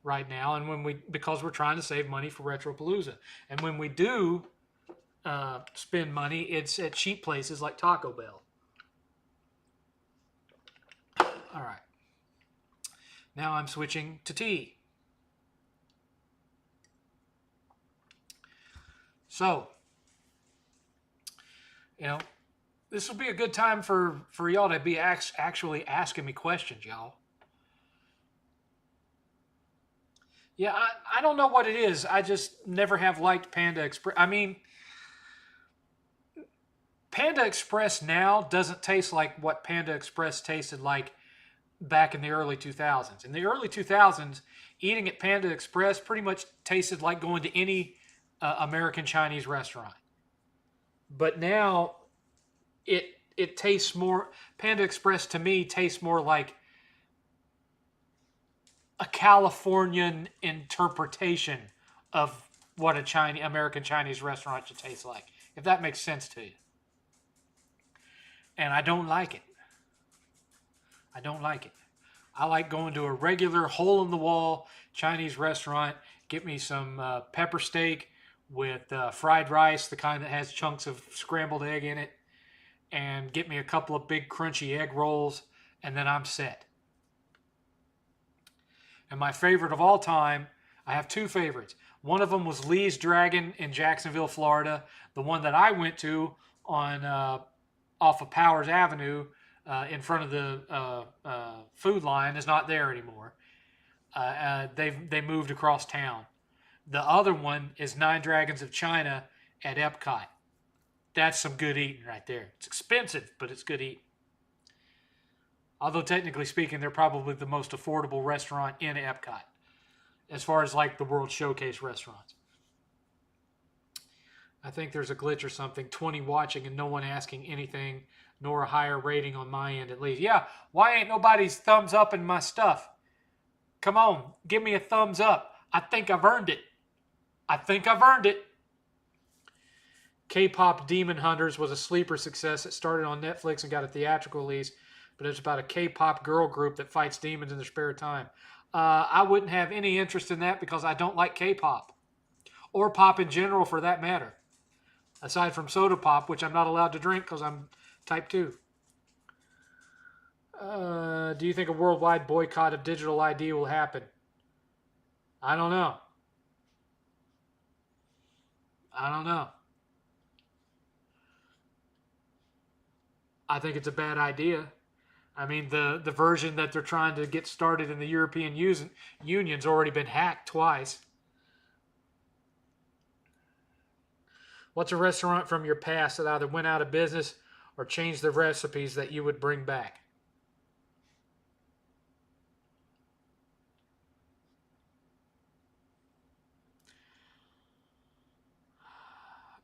A: right now, and because we're trying to save money for Retropalooza. And when we do spend money, it's at cheap places like Taco Bell. All right. Now I'm switching to tea. So, this will be a good time for y'all to be actually asking me questions, y'all. Yeah, I don't know what it is. I just never have liked Panda Express. I mean, Panda Express now doesn't taste like what Panda Express tasted like back in the early 2000s. In the early 2000s, eating at Panda Express pretty much tasted like going to any American Chinese restaurant. But now it tastes more. Panda Express to me tastes more like a Californian interpretation of what American Chinese restaurant should taste like, if that makes sense to you. And I don't like it. I don't like it. I like going to a regular hole-in-the-wall Chinese restaurant, get me some pepper steak with fried rice, the kind that has chunks of scrambled egg in it, and get me a couple of big crunchy egg rolls, and then I'm set. And my favorite of all time, I have two favorites. One of them was Lee's Dragon in Jacksonville, Florida. The one that I went to on off of Powers Avenue in front of the food line is not there anymore. They moved across town. The other one is Nine Dragons of China at Epcot. That's some good eating right there. It's expensive, but it's good eating. Although technically speaking, they're probably the most affordable restaurant in Epcot as far as like the World Showcase restaurants. I think there's a glitch or something. 20 watching and no one asking anything, nor a higher rating on my end at least. Yeah, why ain't nobody's thumbs up in my stuff? Come on, give me a thumbs up. I think I've earned it. I think I've earned it. K-pop Demon Hunters was a sleeper success. It started on Netflix and got a theatrical release, but it's about a K-pop girl group that fights demons in their spare time. I wouldn't have any interest in that because I don't like K-pop. Or pop in general for that matter. Aside from soda pop, which I'm not allowed to drink because I'm type 2. Do you think a worldwide boycott of digital ID will happen? I don't know. I don't know. I think it's a bad idea. I mean, the version that they're trying to get started in the European Union's already been hacked twice. What's a restaurant from your past that either went out of business or changed the recipes that you would bring back?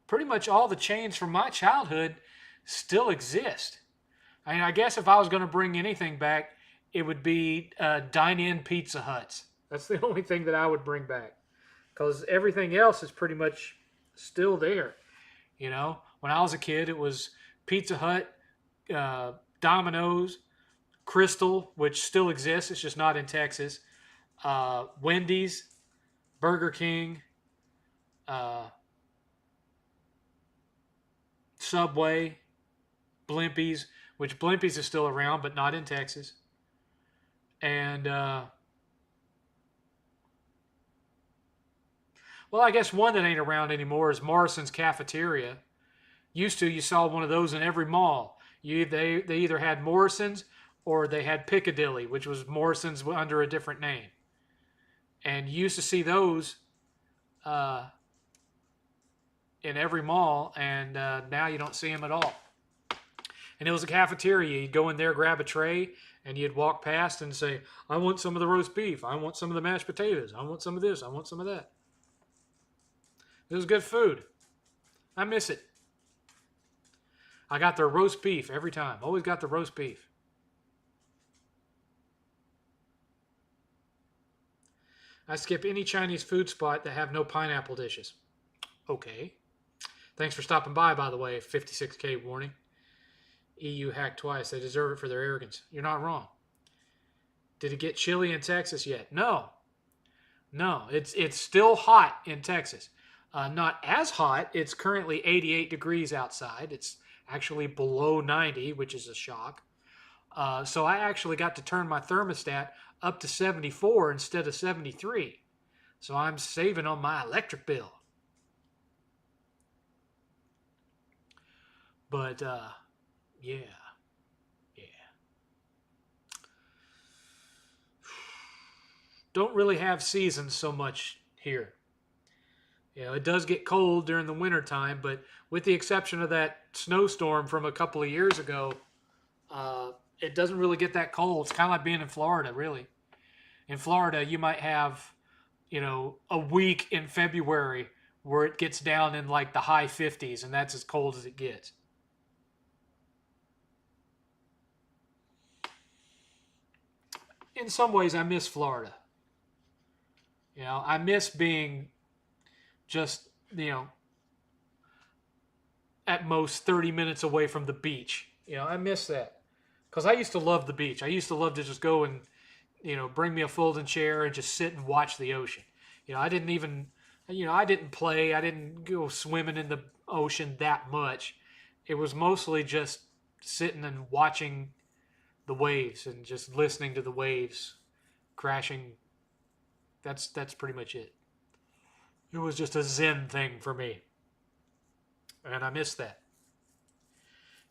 A: Pretty much all the chains from my childhood still exist. I mean, I guess if I was going to bring anything back, it would be dine-in Pizza Huts. That's the only thing that I would bring back. Because everything else is pretty much still there. You know, when I was a kid, it was Pizza Hut, Domino's, Crystal, which still exists, it's just not in Texas, Wendy's, Burger King, uh, Subway, Blimpies, which Blimpies is still around, but not in Texas. And, well, I guess one that ain't around anymore is Morrison's Cafeteria. Used to, you saw one of those in every mall. They either had Morrison's or they had Piccadilly, which was Morrison's under a different name. And you used to see those uh, in every mall, and now you don't see them at all. And it was a cafeteria. You'd go in there, grab a tray, and you'd walk past and say, I want some of the roast beef. I want some of the mashed potatoes. I want some of this. I want some of that. It was good food. I miss it. I got their roast beef every time. Always got the roast beef. I skip any Chinese food spot that have no pineapple dishes. Okay. Thanks for stopping by the way. 56K warning. EU hacked twice. They deserve it for their arrogance. You're not wrong. Did it get chilly in Texas yet? No. No. It's still hot in Texas. Not as hot. It's currently 88 degrees outside. It's actually below 90, which is a shock. So I actually got to turn my thermostat up to 74 instead of 73. So I'm saving on my electric bill. But, yeah. Don't really have seasons so much here. You know, it does get cold during the winter time, but with the exception of that snowstorm from a couple of years ago, it doesn't really get that cold. It's kind of like being in Florida, really. In Florida, you might have, a week in February where it gets down in like the high 50s, and that's as cold as it gets. In some ways, I miss Florida. I miss being just, at most 30 minutes away from the beach. I miss that. Because I used to love the beach. I used to love to just go and, bring me a folding chair and just sit and watch the ocean. I didn't even, I didn't play. I didn't go swimming in the ocean that much. It was mostly just sitting and watching the waves and just listening to the waves crashing. That's pretty much it. It was just a zen thing for me. And I miss that.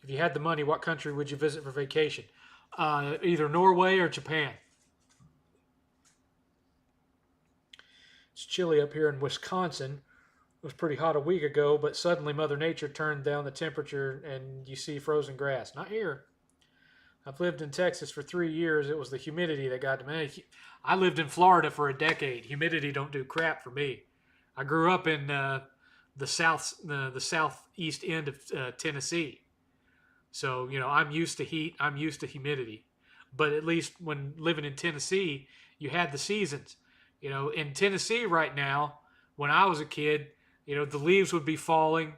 A: If you had the money, what country would you visit for vacation? Either Norway or Japan. It's chilly up here in Wisconsin. It was pretty hot a week ago, but suddenly Mother Nature turned down the temperature and you see frozen grass. Not here. I've lived in Texas for 3 years. It was the humidity that got to me. I lived in Florida for a decade. Humidity don't do crap for me. I grew up in the southeast end of Tennessee. So, I'm used to heat. I'm used to humidity. But at least when living in Tennessee, you had the seasons. In Tennessee right now, when I was a kid, the leaves would be falling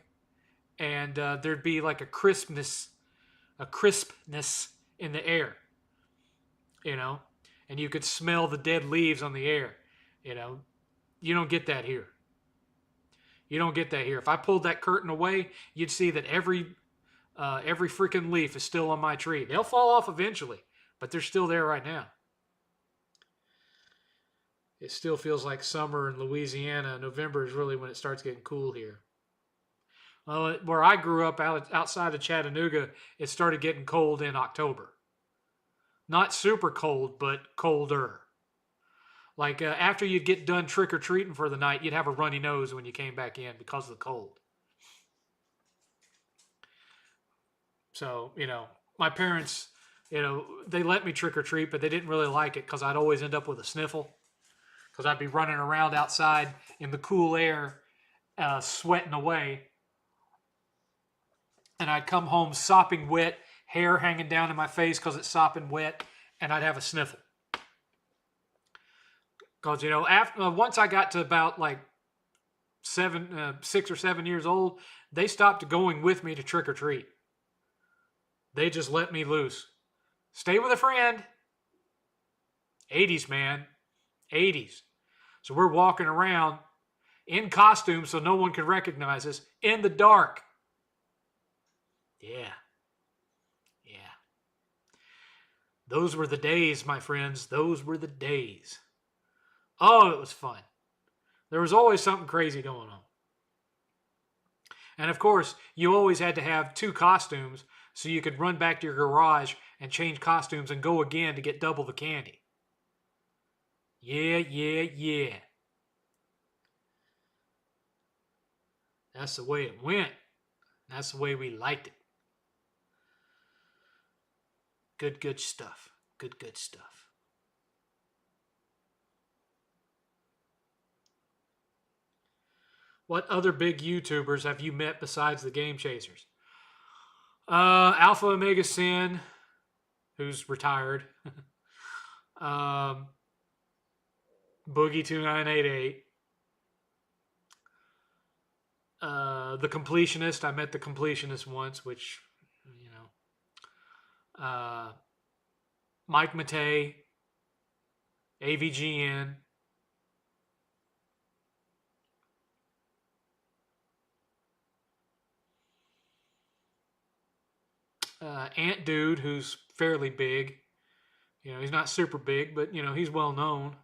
A: and there'd be like a crispness in the air, and you could smell the dead leaves on the air. You don't get that here. You don't get that here. If I pulled that curtain away, you'd see that every freaking leaf is still on my tree. They'll fall off eventually, but they're still there right now. It still feels like summer in Louisiana. November is really when it starts getting cool here. Well, where I grew up outside of Chattanooga, it started getting cold in October. Not super cold, but colder. Like after you'd get done trick-or-treating for the night, you'd have a runny nose when you came back in because of the cold. So, my parents, they let me trick-or-treat, but they didn't really like it because I'd always end up with a sniffle. Because I'd be running around outside in the cool air, sweating away. And I'd come home sopping wet, hair hanging down in my face because it's sopping wet, and I'd have a sniffle. Because, once I got to about like 6 or 7 years old, they stopped going with me to trick or treat. They just let me loose. Stay with a friend. 80s, man. 80s. So we're walking around in costume so no one could recognize us in the dark. Yeah. Yeah. Those were the days, my friends. Those were the days. Oh, it was fun. There was always something crazy going on. And of course, you always had to have 2 costumes so you could run back to your garage and change costumes and go again to get double the candy. Yeah, yeah, yeah. That's the way it went. That's the way we liked it. Good, good stuff. Good, good stuff. What other big YouTubers have you met besides the Game Chasers? Alpha Omega Sin, who's retired. Boogie2988. The Completionist. I met the Completionist once, which, you know. Mike Matei. AVGN. Ant Dude, who's fairly big. You know, he's not super big, but, you know, he's well known.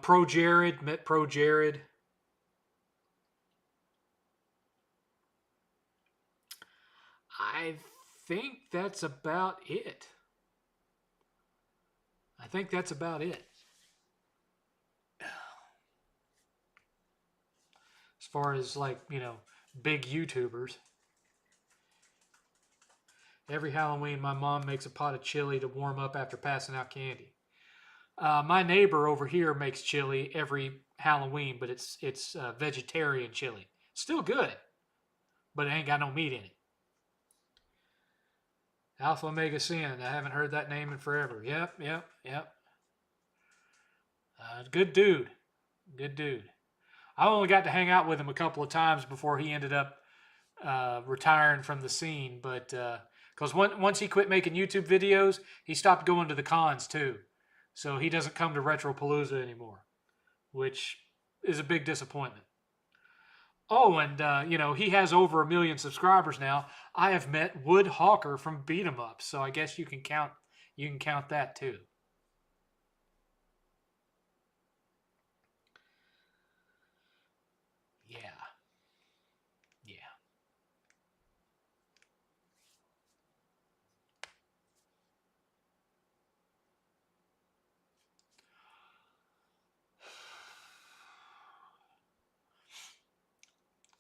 A: Pro Jared, met Pro Jared. I think that's about it. I think that's about it. As far as, like, you know, big YouTubers. Every Halloween, my mom makes a pot of chili to warm up after passing out candy. My neighbor over here makes chili every Halloween, but it's vegetarian chili. Still good, but it ain't got no meat in it. Alpha Omega Sin. I haven't heard that name in forever. Yep. Good dude. Good dude. I only got to hang out with him a couple of times before he ended up retiring from the scene. But because once he quit making YouTube videos, he stopped going to the cons too. So he doesn't come to Retropalooza anymore, which is a big disappointment. Oh, and you know, he has over 1 million subscribers now. I have met Wood Hawker from Beat 'em Up, so I guess you can count that too. Yeah. Yeah.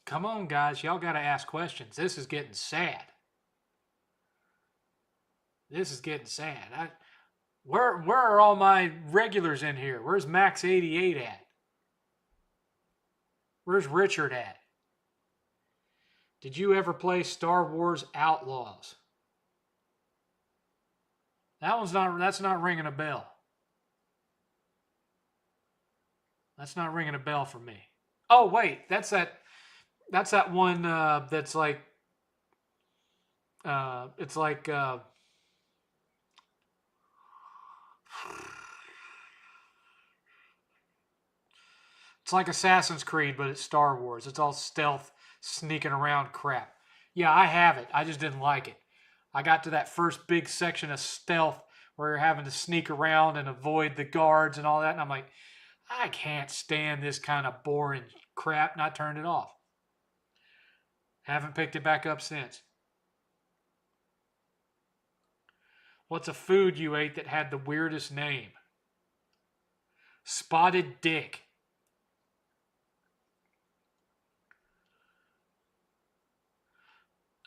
A: Come on, guys. Y'all got to ask questions. This is getting sad. This is getting sad. Where are all my regulars in here? Where's Max88 at? Where's Richard at? Did you ever play Star Wars Outlaws? That's not ringing a bell. That's not ringing a bell for me. Oh wait, that's that one that's like it's like it's like Assassin's Creed, but it's Star Wars. It's all stealth, sneaking around crap. Yeah, I have it. I just didn't like it. I got to that first big section of stealth where you're having to sneak around and avoid the guards and all that, and I'm like, I can't stand this kind of boring crap, and I turned it off. Haven't picked it back up since. What's a food you ate that had the weirdest name? Spotted Dick.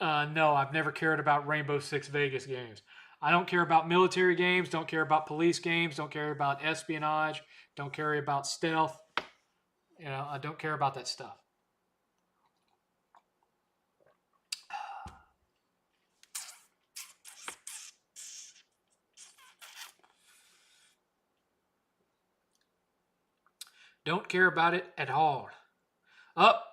A: No, I've never cared about Rainbow Six Vegas games. I don't care about military games, don't care about police games, don't care about espionage, don't care about stealth. You know, I don't care about that stuff. Don't care about it at all. Up.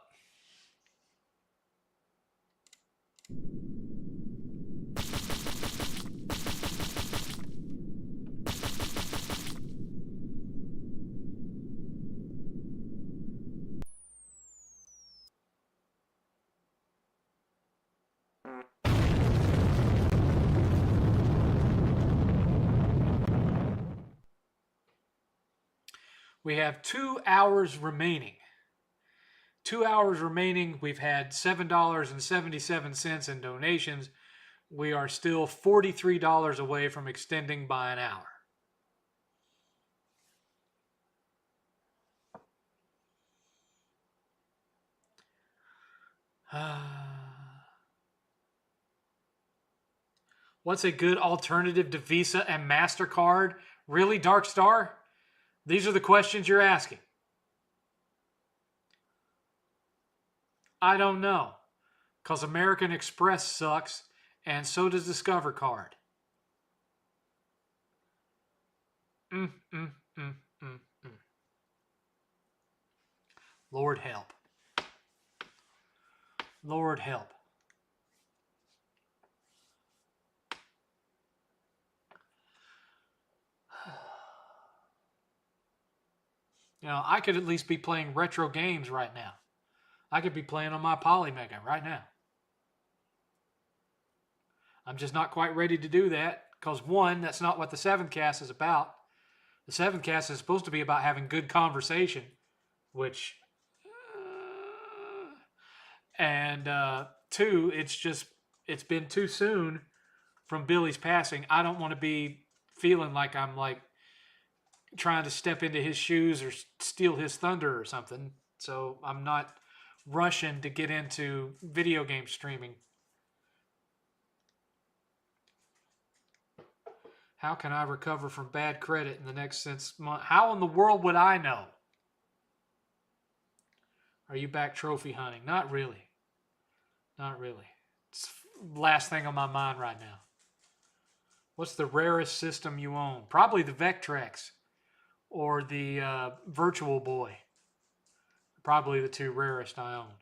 A: We have 2 hours remaining. 2 hours remaining. We've had $7.77 in donations. We are still $43 away from extending by an hour. What's a good alternative to Visa and MasterCard? Really, Dark Star? These are the questions you're asking. I don't know. Because American Express sucks, and so does Discover Card. Lord help. Lord help. I could at least be playing retro games right now. I could be playing on my Polymega right now. I'm just not quite ready to do that because, one, that's not what the 7thCast is about. The 7thCast is supposed to be about having good conversation, which... and two, it's been too soon from Billy's passing. I don't want to be feeling like I'm trying to step into his shoes or steal his thunder or something. So I'm not rushing to get into video game streaming. How can I recover from bad credit in the next 6 months? How in the world would I know? Are you back trophy hunting? Not really. Not really. It's the last thing on my mind right now. What's the rarest system you own? Probably the Vectrex or the Virtual Boy. Probably the two rarest I own.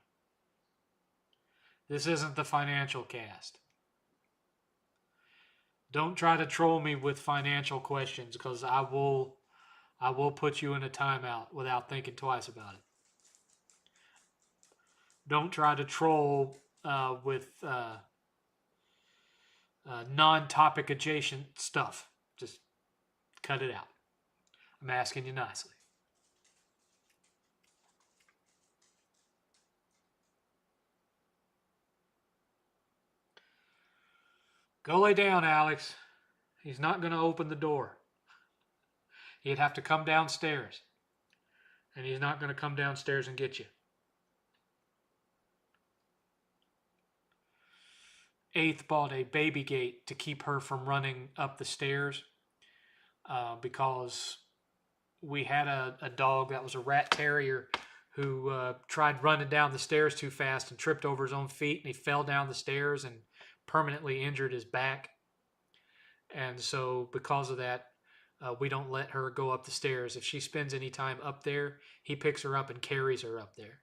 A: This isn't the financial cast. Don't try to troll me with financial questions because I will put you in a timeout without thinking twice about it. Don't try to troll with non-topic adjacent stuff. Just cut it out. I'm asking you nicely. Go lay down, Alex. He's not going to open the door. He'd have to come downstairs. And he's not going to come downstairs and get you. 8th bought a baby gate to keep her from running up the stairs because we had a dog that was a rat terrier who tried running down the stairs too fast and tripped over his own feet, and he fell down the stairs and permanently injured his back. And so because of that, we don't let her go up the stairs. If she spends any time up there, he picks her up and carries her up there.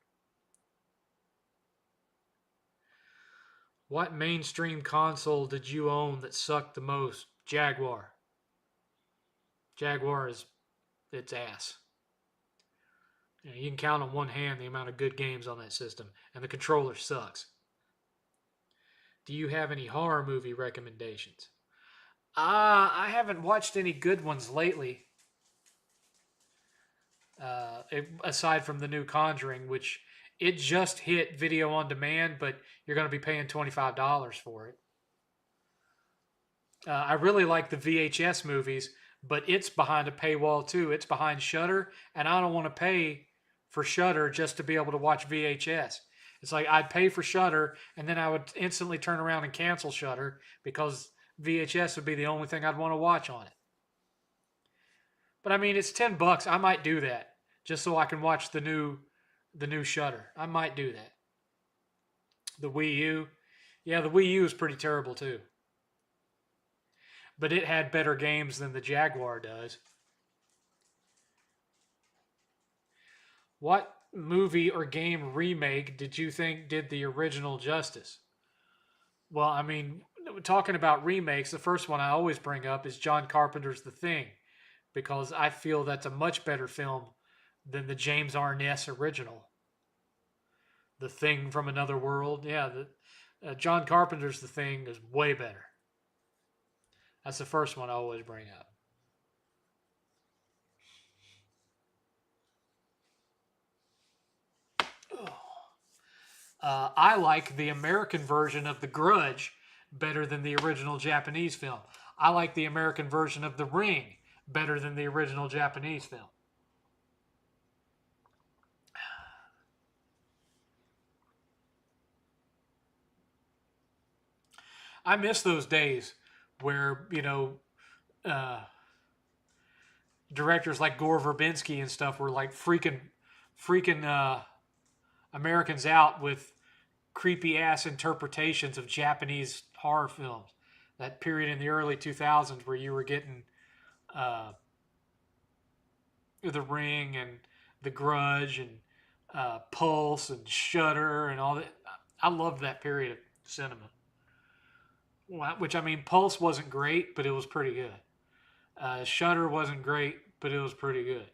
A: What mainstream console did you own that sucked the most? Jaguar. Jaguar is its ass. You can count on one hand the amount of good games on that system, and the controller sucks. Do you have any horror movie recommendations? I haven't watched any good ones lately. Aside from the new Conjuring, which it just hit video on demand, but you're going to be paying $25 for it. I really like the VHS movies, but it's behind a paywall too. It's behind Shudder, and I don't want to pay for Shudder just to be able to watch VHS. It's like I'd pay for Shudder, and then I would instantly turn around and cancel Shudder because VHS would be the only thing I'd want to watch on it. But I mean, it's $10. I might do that just so I can watch the new Shudder. I might do that. The Wii U. Yeah, the Wii U is pretty terrible too. But it had better games than the Jaguar does. What movie or game remake did you think did the original justice? Well, I mean, talking about remakes, the first one I always bring up is John Carpenter's The Thing, because I feel that's a much better film than the James Arness original. The Thing from Another World. Yeah, John Carpenter's The Thing is way better. That's the first one I always bring up. I like the American version of The Grudge better than the original Japanese film. I like the American version of The Ring better than the original Japanese film. I miss those days where, directors like Gore Verbinski and stuff were like freaking Americans out with creepy ass interpretations of Japanese horror films. That period in the early 2000s where you were getting uh, The Ring and The Grudge and Pulse and Shudder and all that. I loved that period of cinema. Which, I mean, Pulse wasn't great, but it was pretty good. Shudder wasn't great, but it was pretty good.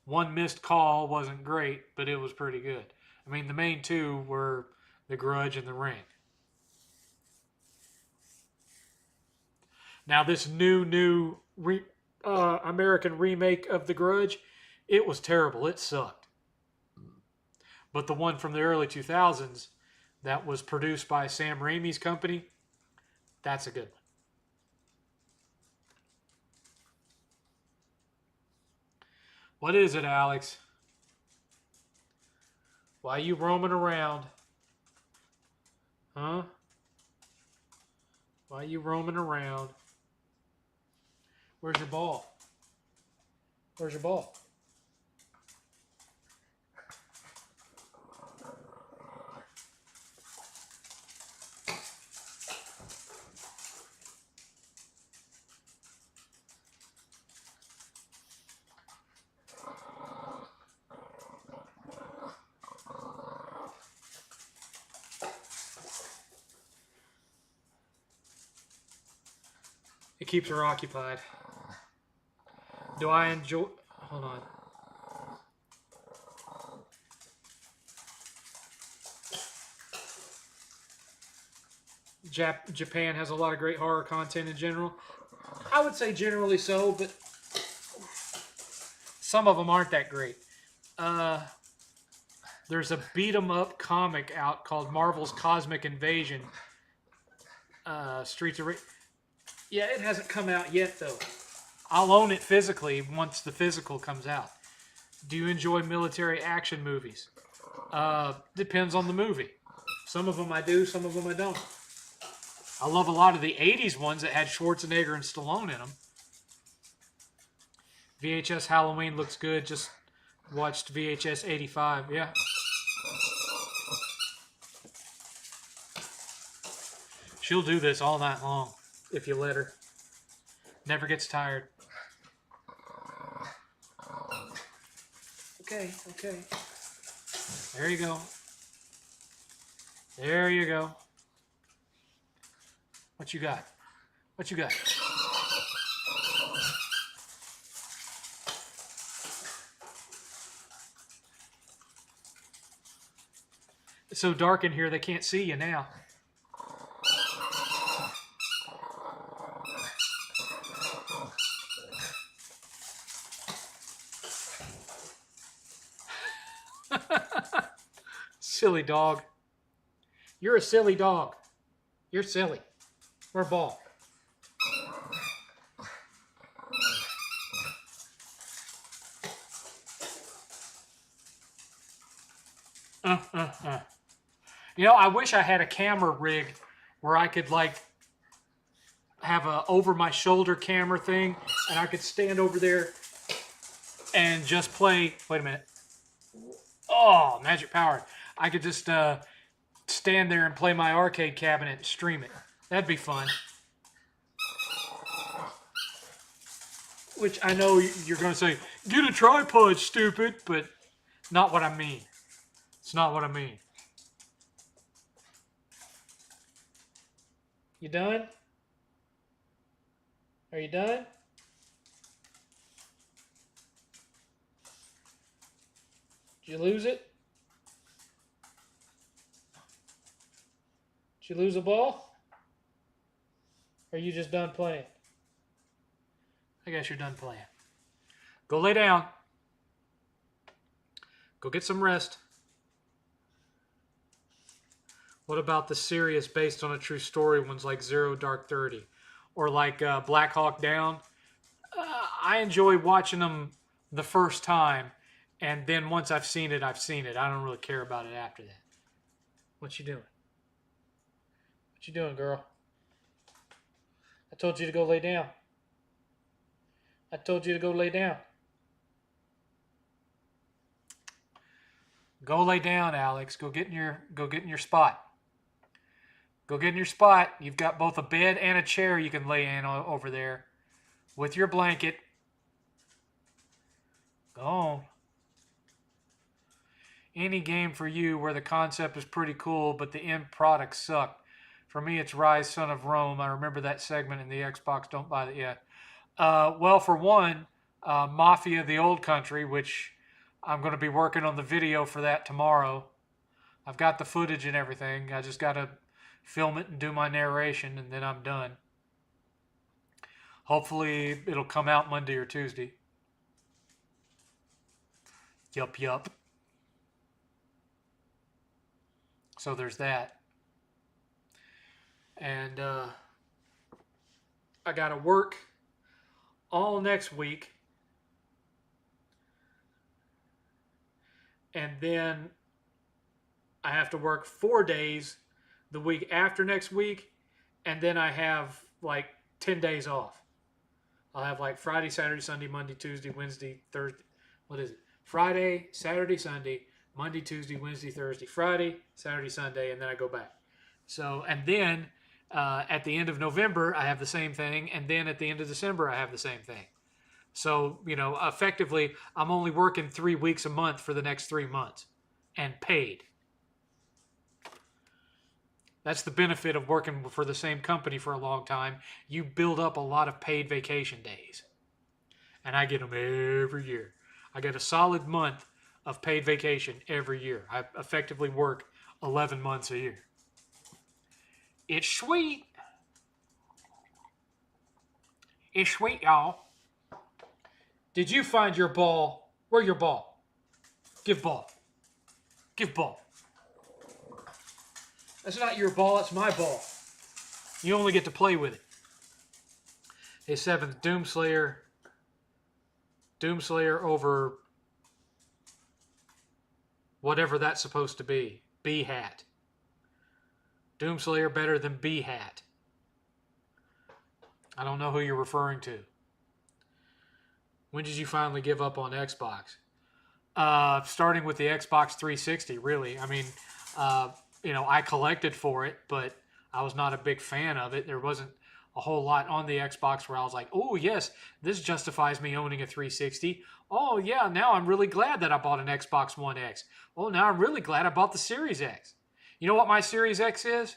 A: One Missed Call wasn't great, but it was pretty good. I mean, the main two were The Grudge and The Ring. Now, this new American remake of The Grudge, it was terrible. It sucked. But the one from the early 2000s that was produced by Sam Raimi's company, that's a good one. What is it, Alex? Why are you roaming around? Huh? Why are you roaming around? Where's your ball? Where's your ball? It keeps her occupied. Do I enjoy... Hold on. Japan has a lot of great horror content in general. I would say generally so, but some of them aren't that great. There's a beat-em-up comic out called Marvel's Cosmic Invasion. Streets of Rage. Yeah, it hasn't come out yet, though. I'll own it physically once the physical comes out. Do you enjoy military action movies? Depends on the movie. Some of them I do, some of them I don't. I love a lot of the 80s ones that had Schwarzenegger and Stallone in them. VHS Halloween looks good. Just watched VHS 85. Yeah. She'll do this all night long if you let her. Never gets tired. Okay. There you go. There you go. What you got? What you got? It's so dark in here they can't see you now. Silly dog. You're a silly dog. You're silly. Where's ball? You know, I wish I had a camera rig where I could like have a over my shoulder camera thing and I could stand over there and just play. Wait a minute. Oh, magic power. I could just stand there and play my arcade cabinet and stream it. That'd be fun. Which I know you're going to say, get a tripod, stupid, but not what I mean. It's not what I mean. You done? Are you done? Did you lose it? Did you lose a ball? Or are you just done playing? I guess you're done playing. Go lay down. Go get some rest. What about the serious based on a true story ones like Zero Dark 30 or like Black Hawk Down? I enjoy watching them the first time, and then once I've seen it, I've seen it. I don't really care about it after that. What you doing? What you doing, girl? I told you to go lay down. I told you to go lay down. Go lay down, Alex. Go get in your spot. Go get in your spot. You've got both a bed and a chair you can lay in over there with your blanket. Go on. Any game for you where the concept is pretty cool, but the end product sucked. For me, it's Rise, Son of Rome. I remember that segment in the Xbox. Don't buy it yet. Well, for one, Mafia: The Old Country, which I'm going to be working on the video for that tomorrow. I've got the footage and everything. I just got to film it and do my narration, and then I'm done. Hopefully, it'll come out Monday or Tuesday. Yup. So there's that. And I got to work all next week. And then I have to work 4 days the week after next week. And then I have like 10 days off. I'll have like Friday, Saturday, Sunday, Monday, Tuesday, Wednesday, Thursday. What is it? Friday, Saturday, Sunday, Monday, Tuesday, Wednesday, Thursday, Friday, Saturday, Sunday, and then I go back. So, and then at the end of November, I have the same thing. And then at the end of December, I have the same thing. So, effectively, I'm only working 3 weeks a month for the next 3 months and paid. That's the benefit of working for the same company for a long time. You build up a lot of paid vacation days. And I get them every year. I get a solid month of paid vacation every year. I effectively work 11 months a year. It's sweet. It's sweet, y'all. Did you find your ball? Where's your ball? Give ball. Give ball. That's not your ball, that's my ball. You only get to play with it. Hey, 7th, Doomslayer. Doomslayer over whatever that's supposed to be. B-Hat. Doomslayer better than B-Hat. I don't know who you're referring to. When did you finally give up on Xbox? Starting with the Xbox 360, really. I mean, I collected for it, but I was not a big fan of it. There wasn't a whole lot on the Xbox where I was like, oh, yes, this justifies me owning a 360. Oh, yeah, now I'm really glad that I bought an Xbox One X. Oh, now I'm really glad I bought the Series X. You know what my Series X is?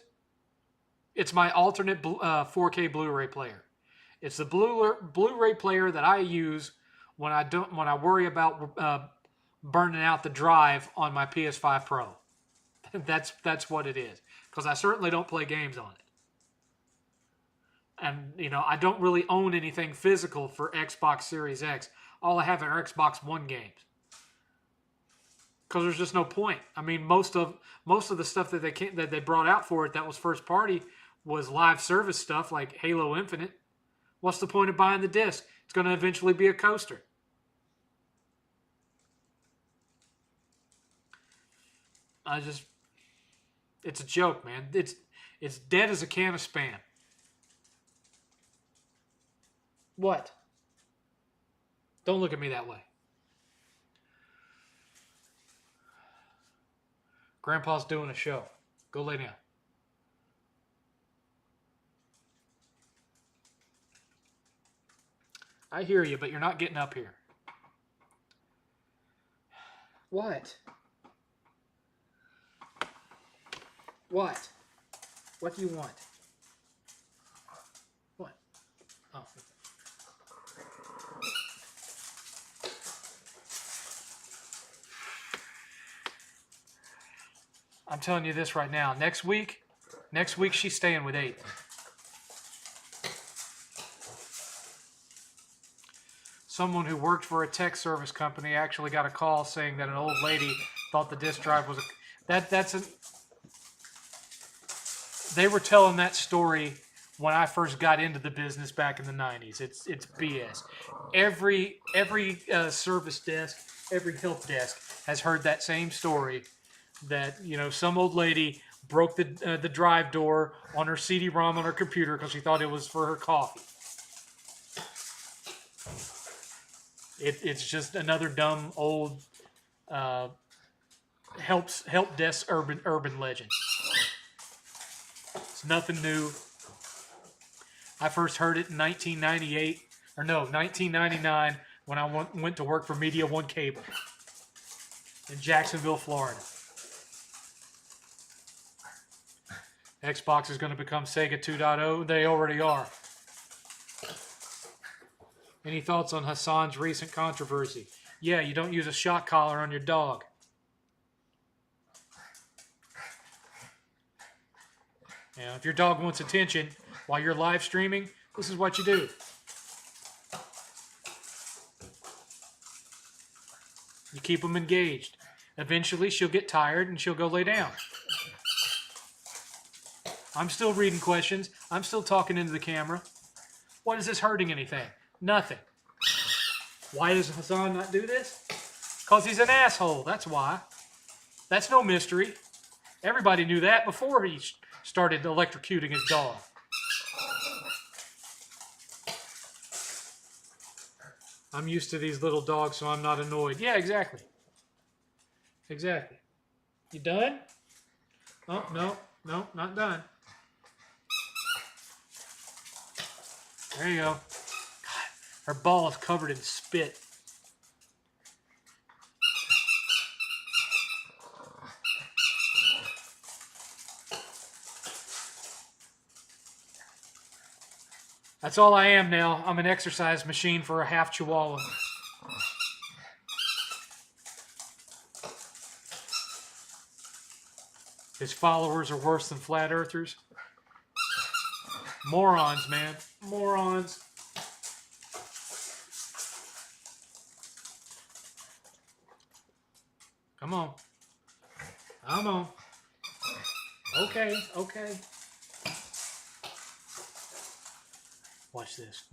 A: It's my alternate 4K Blu-ray player. It's the Blu-ray player that I use when I worry about burning out the drive on my PS5 Pro. That's what it is. Because I certainly don't play games on it. And, I don't really own anything physical for Xbox Series X. All I have are Xbox One games. Because there's just no point. I mean, most of the stuff that they brought out for it that was first party was live service stuff like Halo Infinite. What's the point of buying the disc? It's going to eventually be a coaster. It's a joke, man. It's dead as a can of Spam. What? Don't look at me that way. Grandpa's doing a show. Go lay down. I hear you, but you're not getting up here. What? What? What do you want? What? Oh. I'm telling you this right now. Next week she's staying with 8. Someone who worked for a tech service company actually got a call saying that an old lady thought the disk drive was They were telling that story when I first got into the business back in the 90s. It's BS. Every service desk, every help desk has heard that same story. That some old lady broke the drive door on her CD-ROM on her computer because she thought it was for her coffee. It's just another dumb old help desk urban legend. It's nothing new. I first heard it in 1999 when I went to work for Media One Cable in Jacksonville, Florida. Xbox is going to become Sega 2.0. They already are. Any thoughts on Hassan's recent controversy? Yeah, you don't use a shock collar on your dog. If your dog wants attention while you're live streaming, this is what you do. You keep them engaged. Eventually, she'll get tired and she'll go lay down. I'm still reading questions. I'm still talking into the camera. What is this hurting anything? Nothing. Why does Hassan not do this? Because he's an asshole. That's why. That's no mystery. Everybody knew that before he started electrocuting his dog. I'm used to these little dogs, so I'm not annoyed. Yeah, exactly. Exactly. You done? Oh, no, not done. There you go. God, her ball is covered in spit. That's all I am now. I'm an exercise machine for a half Chihuahua. His followers are worse than flat earthers. Morons, man. Morons. Come on. Come on. Okay. Watch this.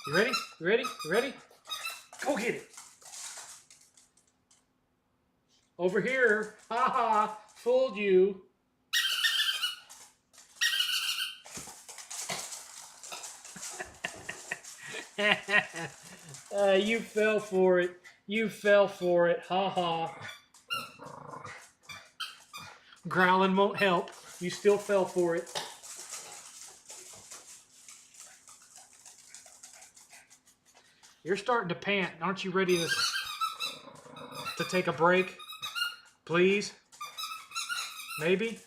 A: You ready? You ready? Go get it. Over here. Ha ha. Fooled you. You fell for it. Ha ha. Growling won't help. You still fell for it. You're starting to pant. Aren't you ready to take a break? Please? Maybe?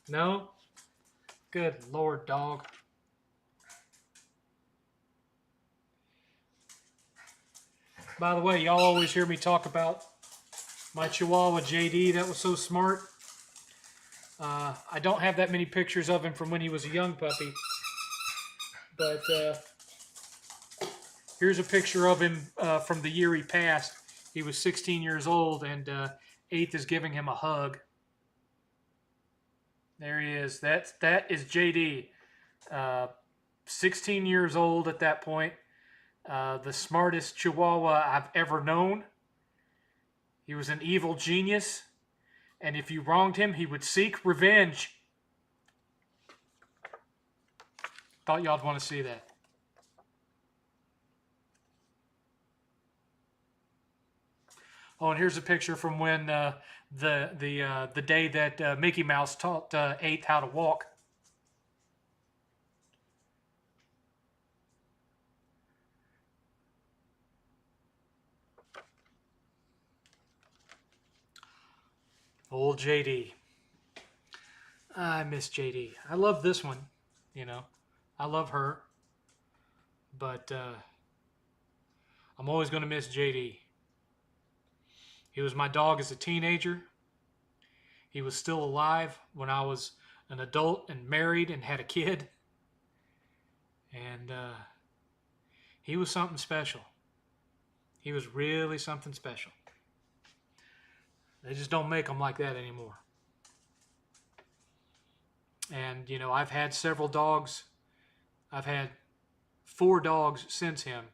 A: No? Good Lord, dog. By the way, y'all always hear me talk about my Chihuahua JD. That was so smart. I don't have that many pictures of him from when he was a young puppy. But here's a picture of him from the year he passed. He was 16 years old, and 8th is giving him a hug. There he is. That is JD. 16 years old at that point. The smartest Chihuahua I've ever known. He was an evil genius, and if you wronged him, he would seek revenge. Thought y'all'd want to see that. Oh, and here's a picture from when the day that Mickey Mouse taught 8th how to walk. Old JD. I miss JD. I love this one, I love her. But I'm always going to miss JD. He was my dog as a teenager. He was still alive when I was an adult and married and had a kid. And he was something special. He was really something special. They just don't make them like that anymore. And, I've had several dogs. I've had 4 dogs since him.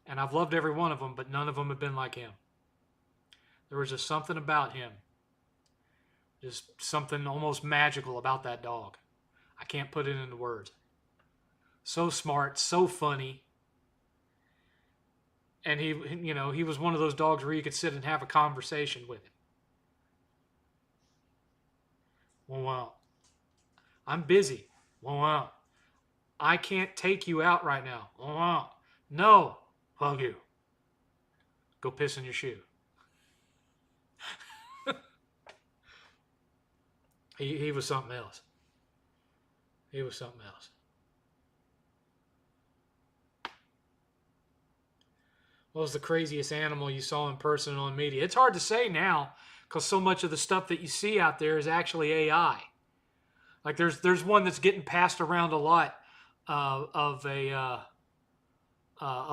A: And I've loved every one of them, but none of them have been like him. There was just something about him. Just something almost magical about that dog. I can't put it into words. So smart, so funny. And he was one of those dogs where you could sit and have a conversation with him. Well, I'm busy. Well, I can't take you out right now. Well, no, hug you. Go piss in your shoe. He was something else. He was something else. What was the craziest animal you saw in person on media? It's hard to say now because so much of the stuff that you see out there is actually AI. Like there's one that's getting passed around a lot of a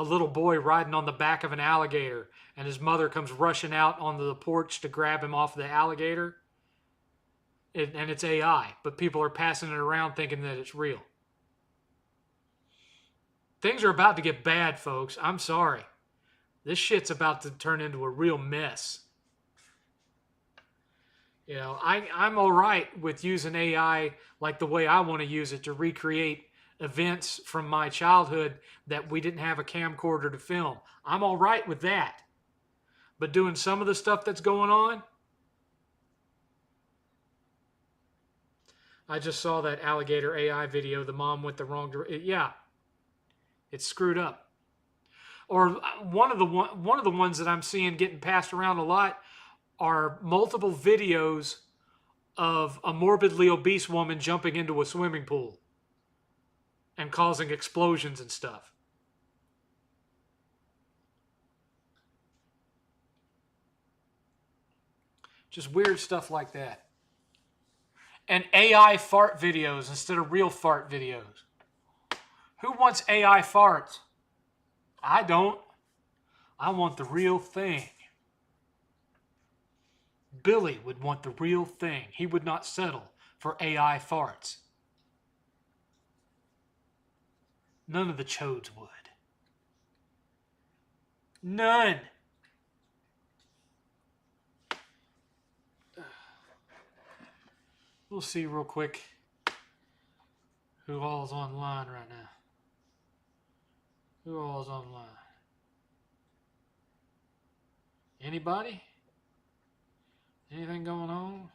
A: little boy riding on the back of an alligator, and his mother comes rushing out onto the porch to grab him off the alligator. And it's AI, but people are passing it around thinking that it's real. Things are about to get bad, folks. I'm sorry. This shit's about to turn into a real mess. I'm all right with using AI like the way I want to use it to recreate events from my childhood that we didn't have a camcorder to film. I'm all right with that. But doing some of the stuff that's going on, I just saw that alligator AI video. The mom went the wrong direction. Yeah, it's screwed up. Or one of the ones that I'm seeing getting passed around a lot are multiple videos of a morbidly obese woman jumping into a swimming pool and causing explosions and stuff. Just weird stuff like that. And AI fart videos instead of real fart videos. Who wants AI farts? I don't. I want the real thing. Billy would want the real thing. He would not settle for AI farts. None of the chodes would. None. We'll see real quick who all is online right now. Who all is online? Anybody? Anything going on?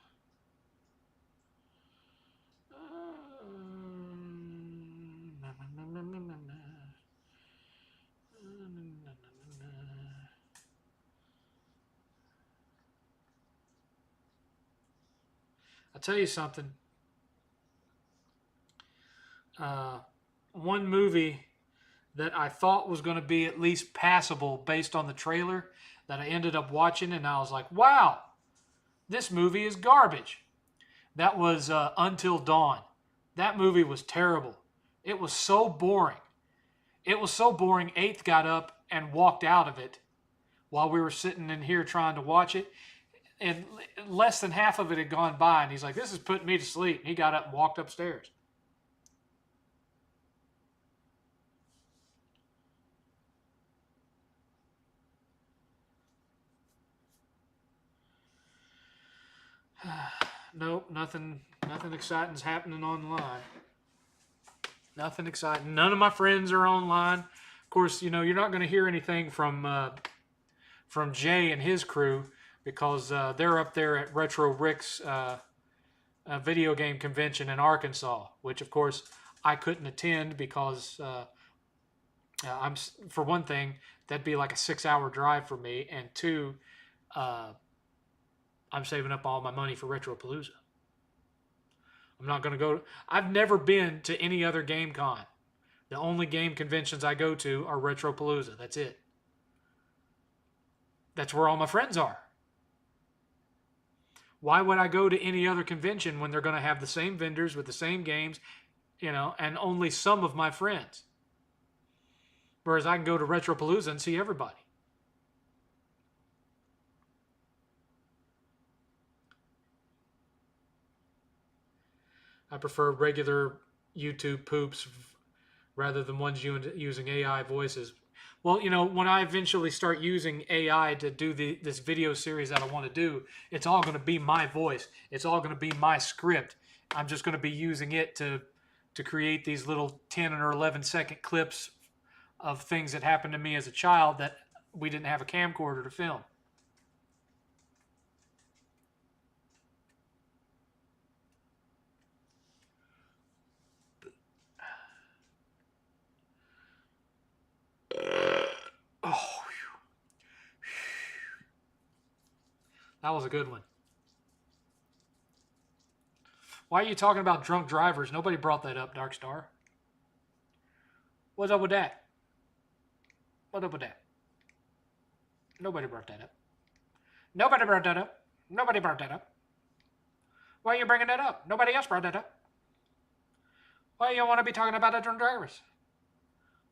A: I'll tell you something. One movie that I thought was going to be at least passable based on the trailer that I ended up watching, and I was like, wow, this movie is garbage. That was Until Dawn. That movie was terrible. It was so boring. It was so boring, Eighth got up and walked out of it while we were sitting in here trying to watch it. And less than half of it had gone by, and he's like, this is putting me to sleep. And he got up and walked upstairs. Nope, nothing exciting's happening online. Nothing exciting. None of my friends are online. Of course, you're not going to hear anything from Jay and his crew because they're up there at Retro Rick's video game convention in Arkansas, which of course I couldn't attend because I'm, for one thing, that'd be like a 6-hour drive for me, and 2, I'm saving up all my money for Retropalooza. I'm not going to go. I've never been to any other game con. The only game conventions I go to are Retropalooza. That's it. That's where all my friends are. Why would I go to any other convention when they're going to have the same vendors with the same games, and only some of my friends? Whereas I can go to Retropalooza and see everybody. I prefer regular YouTube poops rather than ones using AI voices. Well, when I eventually start using AI to do this video series that I want to do, it's all going to be my voice. It's all going to be my script. I'm just going to be using it to create these little 10 or 11-second clips of things that happened to me as a child that we didn't have a camcorder to film. Oh, that was a good one. Why are you talking about drunk drivers? Nobody brought that up, Darkstar. What's up with that? What's up with that? Nobody brought that up. Nobody brought that up. Nobody brought that up. Why are you bringing that up? Nobody else brought that up. Why do you want to be talking about the drunk drivers?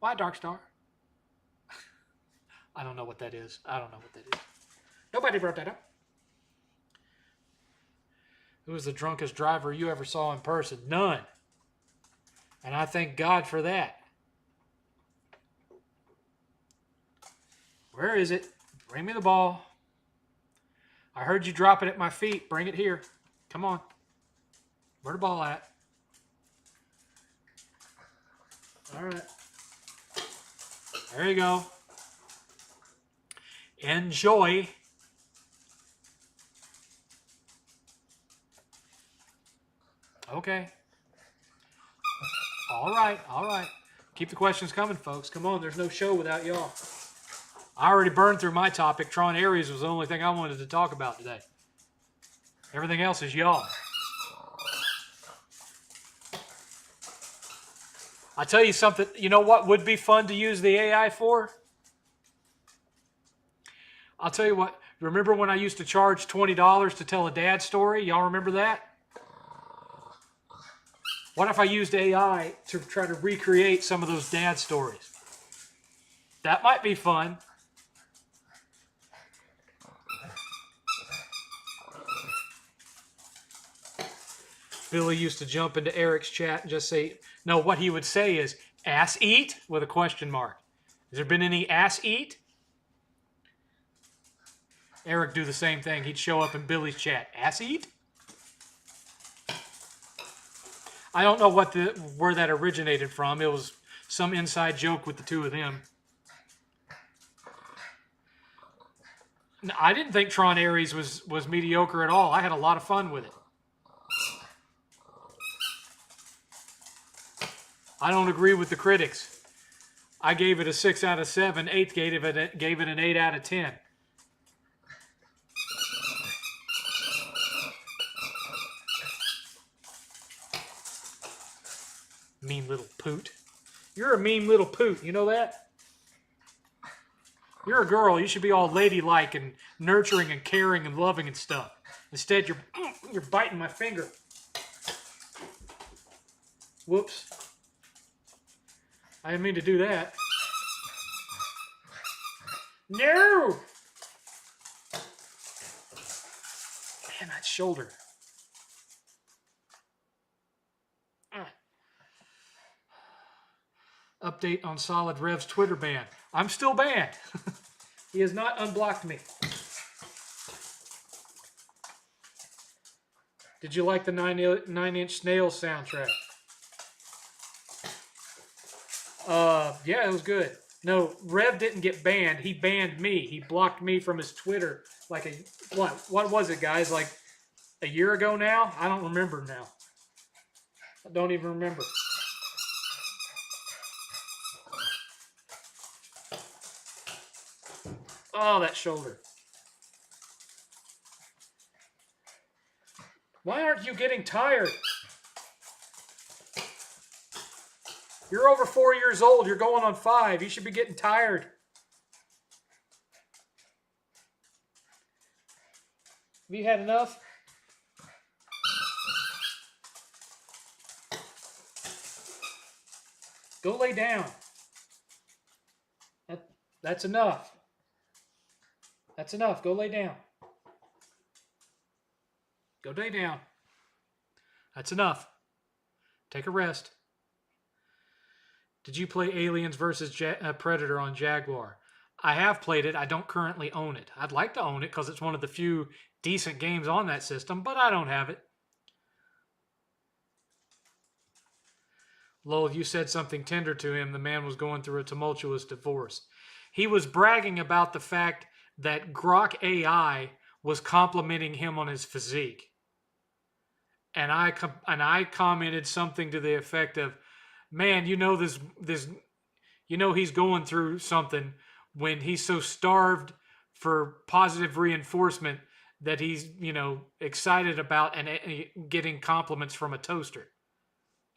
A: Why, Darkstar? I don't know what that is. I don't know what that is. Nobody brought that up. Who was the drunkest driver you ever saw in person? None. And I thank God for that. Where is it? Bring me the ball. I heard you drop it at my feet. Bring it here. Come on. Where the ball at? All right. There you go. Enjoy. Okay. All right. All right. Keep the questions coming, folks. Come on. There's no show without y'all. I already burned through my topic. Tron Ares was the only thing I wanted to talk about today. Everything else is y'all. I tell you something. You know what would be fun to use the AI for? I'll tell you what. Remember when I used to charge $20 to tell a dad story? Y'all remember that? What if I used AI to try to recreate some of those dad stories? That might be fun. Billy used to jump into Eric's chat and just say, no, what he would say is, ass eat? With a question mark. Has there been any ass eat? Eric do the same thing. He'd show up in Billy's chat. Ass eat? I don't know where that originated from. It was some inside joke with the two of them. I didn't think Tron Ares was mediocre at all. I had a lot of fun with it. I don't agree with the critics. I gave it a 6 out of 7. 8th gave it an 8 out of 10. Mean little poot. You're a mean little poot. You know that? You're a girl. You should be all ladylike and nurturing and caring and loving and stuff. Instead, you're biting my finger. Whoops. I didn't mean to do that. No! Man, that shoulder. Update on Solid Rev's Twitter ban. I'm still banned. He has not unblocked me. Did you like the 9-inch Nails soundtrack? Yeah, it was good. No, Rev didn't get banned. He banned me. He blocked me from his Twitter like what was it, guys? Like a year ago now? I don't remember now. I don't even remember. Oh, that shoulder. Why aren't you getting tired? You're over 4 years old. You're going on 5. You should be getting tired. Have you had enough? Go lay down. That's enough. That's enough. Go lay down. Go lay down. That's enough. Take a rest. Did you play Aliens versus Predator on Jaguar? I have played it. I don't currently own it. I'd like to own it because it's one of the few decent games on that system, but I don't have it. Lowell, you said something tender to him. The man was going through a tumultuous divorce. He was bragging about the fact that Grok AI was complimenting him on his physique. And I commented something to the effect of, "Man, he's going through something when he's so starved for positive reinforcement that he's, excited about and getting compliments from a toaster."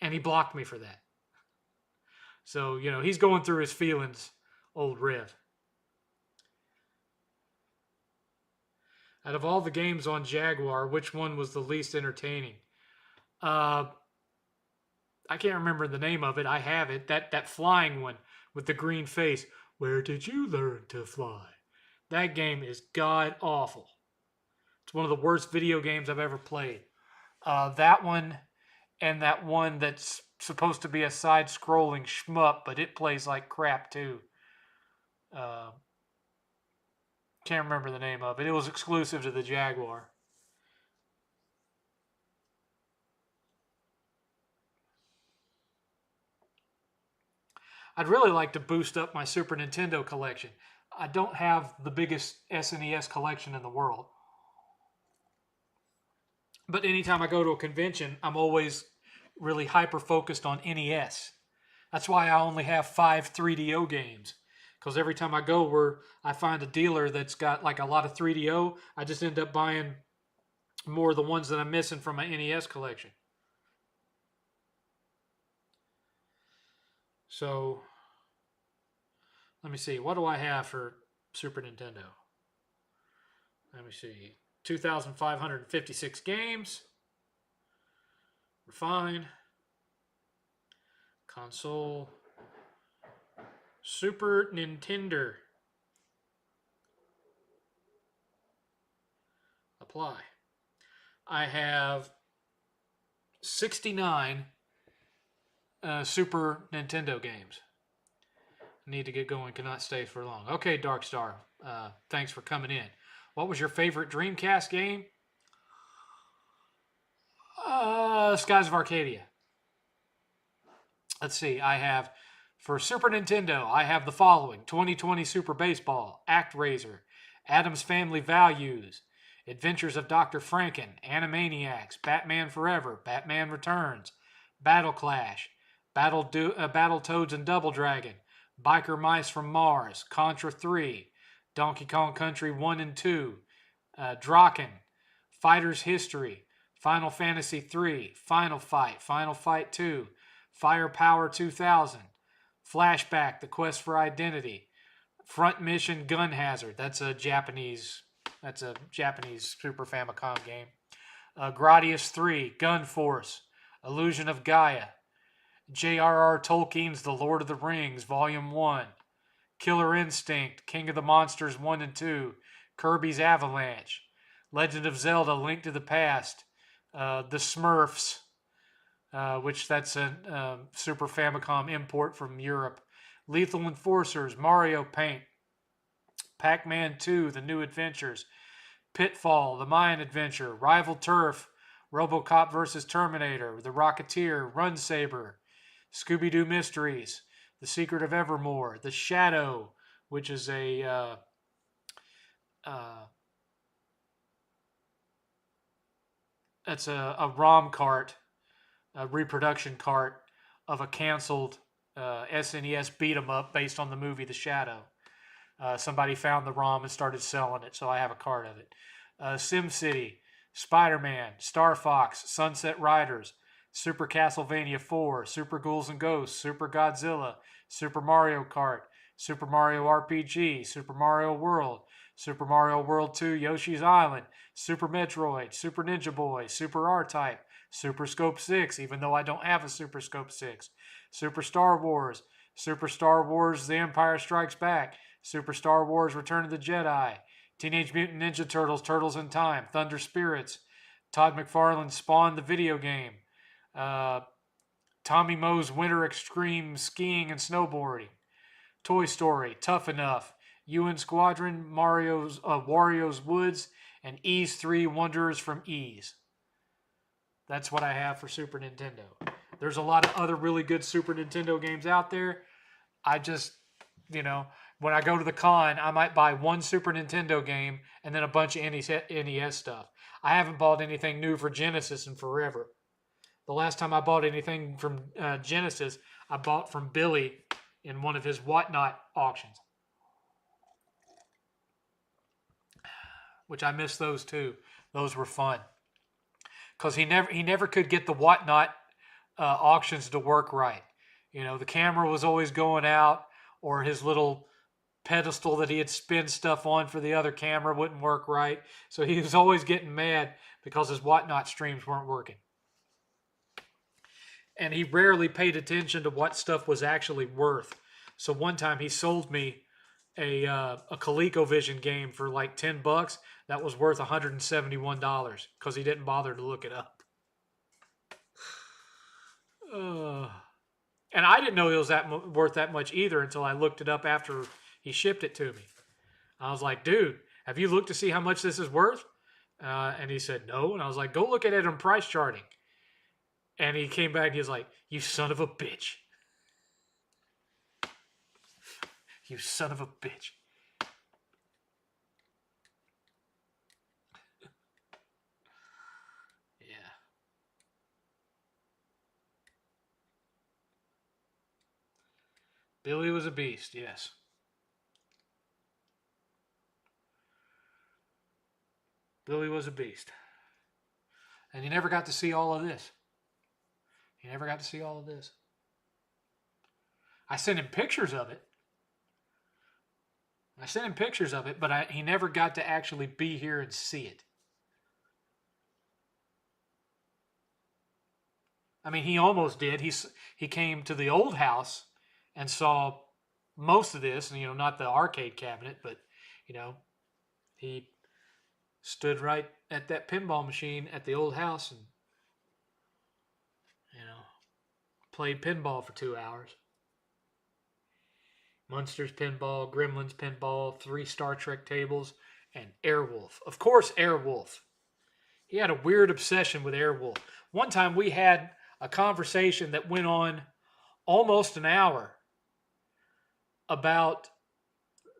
A: And he blocked me for that. So, he's going through his feelings, old Riv. Out of all the games on Jaguar, which one was the least entertaining? I can't remember the name of it. I have it. That flying one with the green face. Where did you learn to fly? That game is god awful. It's one of the worst video games I've ever played. That one and that one that's supposed to be a side-scrolling shmup, but it plays like crap too. Can't remember the name of it. It was exclusive to the Jaguar. I'd really like to boost up my Super Nintendo collection. I don't have the biggest SNES collection in the world. But anytime I go to a convention, I'm always really hyper-focused on NES. That's why I only have 5 3DO games. Because every time I go where I find a dealer that's got like a lot of 3DO, I just end up buying more of the ones that I'm missing from my NES collection. So, let me see. What do I have for Super Nintendo? Let me see. 2,556 games. We're fine. Console. Super Nintendo. Apply. I have 69 Super Nintendo games. Need to get going. Cannot stay for long. Okay, Darkstar. Thanks for coming in. What was your favorite Dreamcast game? Skies of Arcadia. Let's see. I have, for Super Nintendo, I have the following: 2020 Super Baseball, ActRaiser, Addams Family Values, Adventures of Dr. Franken, Animaniacs, Batman Forever, Batman Returns, Battle Clash, Battletoads and Double Dragon, Biker Mice from Mars, Contra 3, Donkey Kong Country 1 and 2, Draken, Fighter's History, Final Fantasy 3, Final Fight 2, Firepower 2000, Flashback, The Quest for Identity, Front Mission Gun Hazard. That's a Japanese Super Famicom game. Gradius 3, Gun Force, Illusion of Gaia, J.R.R. Tolkien's The Lord of the Rings, Volume 1, Killer Instinct, King of the Monsters 1 and 2, Kirby's Avalanche, Legend of Zelda, Link to the Past, The Smurfs, which that's a Super Famicom import from Europe, Lethal Enforcers, Mario Paint, Pac-Man 2, The New Adventures, Pitfall, The Mayan Adventure, Rival Turf, RoboCop vs. Terminator, The Rocketeer, Run Saber, Scooby-Doo Mysteries, The Secret of Evermore, The Shadow, which is a that's a ROM cart, a reproduction cart of a canceled SNES beat 'em up based on the movie The Shadow. Somebody found the ROM and started selling it, so I have a cart of it. SimCity, Spider-Man, Star Fox, Sunset Riders, Super Castlevania 4, Super Ghouls and Ghosts, Super Godzilla, Super Mario Kart, Super Mario RPG, Super Mario World, Super Mario World 2, Yoshi's Island, Super Metroid, Super Ninja Boy, Super R-Type, Super Scope 6, even though I don't have a Super Scope 6, Super Star Wars, The Empire Strikes Back, Super Star Wars Return of the Jedi, Teenage Mutant Ninja Turtles, Turtles in Time, Thunder Spirits, Todd McFarlane's Spawn the video game, Tommy Moe's Winter Extreme Skiing and Snowboarding, Toy Story, Tough Enough, UN Squadron, Mario's Wario's Woods, and Ease 3 Wanderers from Ease. That's what I have for Super Nintendo. There's a lot of other really good Super Nintendo games out there. I just, when I go to the con, I might buy one Super Nintendo game and then a bunch of NES stuff. I haven't bought anything new for Genesis in forever. The last time I bought anything from Genesis, I bought from Billy in one of his Whatnot auctions, which I miss those too. Those were fun because he never could get the Whatnot auctions to work right. The camera was always going out, or his little pedestal that he had spin stuff on for the other camera wouldn't work right. So he was always getting mad because his Whatnot streams weren't working. And he rarely paid attention to what stuff was actually worth. So one time he sold me a ColecoVision game for like $10 that was worth $171 because he didn't bother to look it up. And I didn't know it was worth that much either until I looked it up after he shipped it to me. I was like, dude, have you looked to see how much this is worth? And he said, no. And I was like, go look at it on price charting. And he came back and he was like, you son of a bitch. You son of a bitch. Yeah. Billy was a beast, yes. Billy was a beast. And he never got to see all of this. He never got to see all of this. I sent him pictures of it. But he never got to actually be here and see it. I mean, he almost did. He came to the old house and saw most of this, and not the arcade cabinet, but he stood right at that pinball machine at the old house and played pinball for 2 hours. Munsters pinball, Gremlins pinball, 3 Star Trek tables, and Airwolf. Of course, Airwolf. He had a weird obsession with Airwolf. One time we had a conversation that went on almost an hour about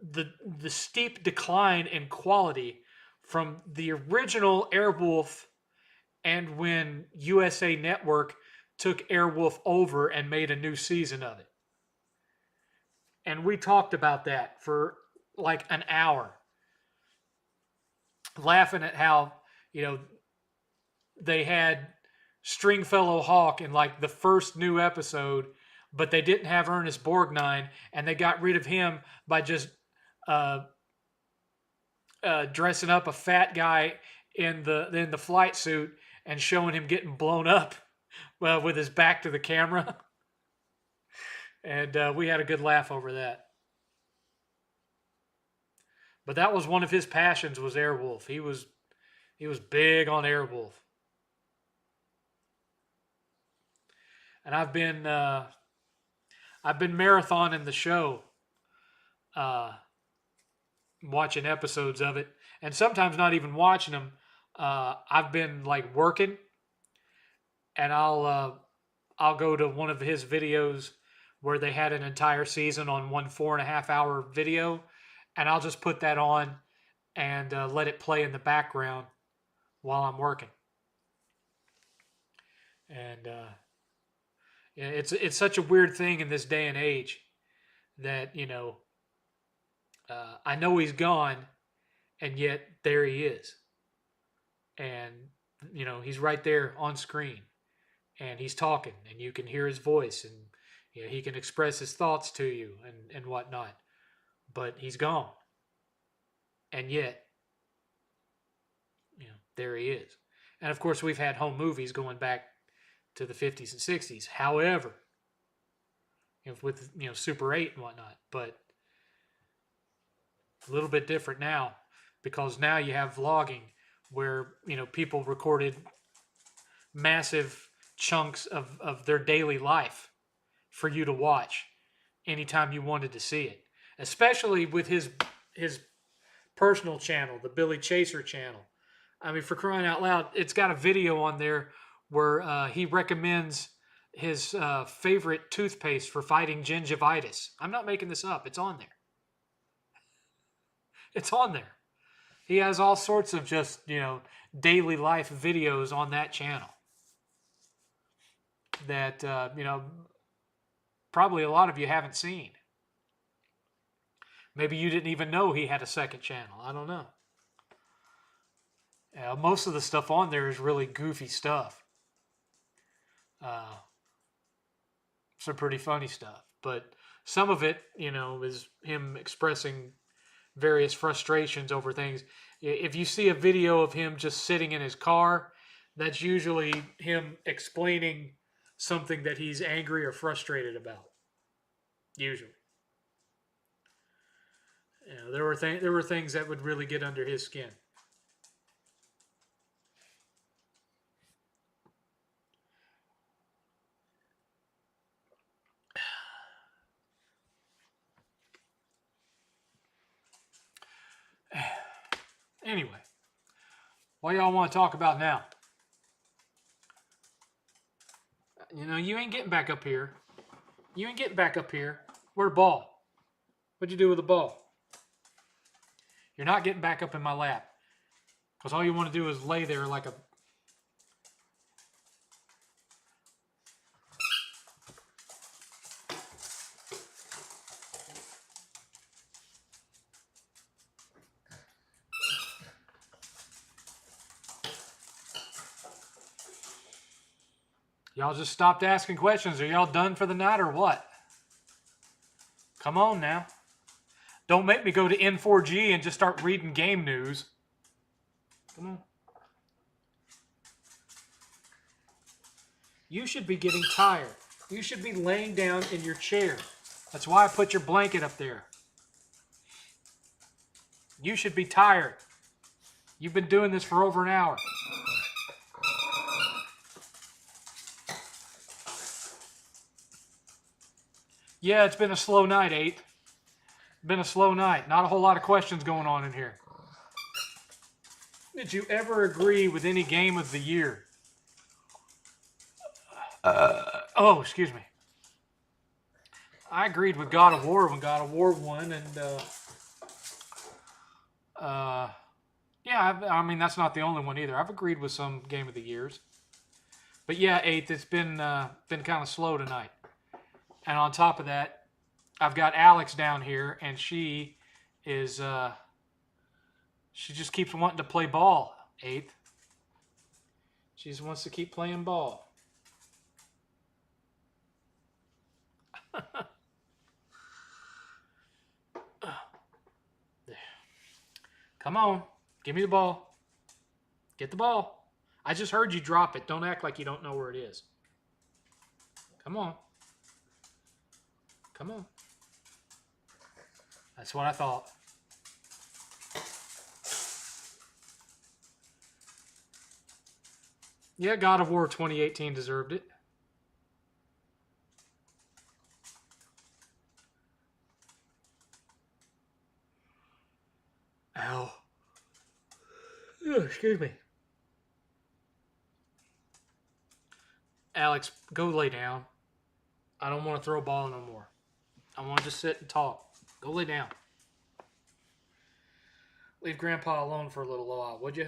A: the steep decline in quality from the original Airwolf and when USA Network took Airwolf over and made a new season of it. And we talked about that for like an hour, laughing at how, they had Stringfellow Hawk in like the first new episode, but they didn't have Ernest Borgnine, and they got rid of him by just dressing up a fat guy in the flight suit and showing him getting blown up with his back to the camera. And we had a good laugh over that. But that was one of his passions, was Airwolf. He was big on Airwolf. And I've been marathoning the show, watching episodes of it, and sometimes not even watching them. I've been like working, and I'll go to one of his videos where they had an entire season on one 4.5 hour video, and I'll just put that on and let it play in the background while I'm working. And it's such a weird thing in this day and age that I know he's gone, and yet there he is, and he's right there on screen, and he's talking, and you can hear his voice, and he can express his thoughts to you and whatnot, but he's gone. And yet, there he is. And of course, we've had home movies going back to the 50s and 60s. However, with Super 8 and whatnot, but a little bit different now, because now you have vlogging where people recorded massive chunks of their daily life for you to watch anytime you wanted to see it. Especially with his personal channel, the Billy Chaser channel. I mean, for crying out loud, it's got a video on there where he recommends his favorite toothpaste for fighting gingivitis. I'm not making this up. It's on there. It's on there. He has all sorts of just, daily life videos on that channel that, probably a lot of you haven't seen. Maybe you didn't even know he had a second channel. I don't know. Most of the stuff on there is really goofy stuff. Some pretty funny stuff. But some of it, is him expressing various frustrations over things. If you see a video of him just sitting in his car, that's usually him explaining something that he's angry or frustrated about. Usually. There were things that would really get under his skin. Anyway, what y'all want to talk about now? You ain't getting back up here. You ain't getting back up here. Where's the ball? What'd you do with the ball? You're not getting back up in my lap. Because all you want to do is lay there like a... Y'all just stopped asking questions. Are y'all done for the night or what? Come on now. Don't make me go to N4G and just start reading game news. Come on. You should be getting tired. You should be laying down in your chair. That's why I put your blanket up there. You should be tired. You've been doing this for over an hour. Yeah, it's been a slow night, 8. Been a slow night. Not a whole lot of questions going on in here. Did you ever agree with any game of the year? Excuse me. I agreed with God of War when God of War won, and yeah, I mean that's not the only one either. I've agreed with some game of the years, but yeah, 8th. It's been kind of slow tonight, and on top of that, I've got Alex down here, and she is she just keeps wanting to play ball. 8th. She just wants to keep playing ball. Come on. Give me the ball. Get the ball. I just heard you drop it. Don't act like you don't know where it is. Come on. Come on. That's what I thought. Yeah, God of War 2018 deserved it. Ow. Oh, excuse me. Alex, go lay down. I don't want to throw a ball no more. I want to just sit and talk. Go lay down. Leave Grandpa alone for a little while, would you?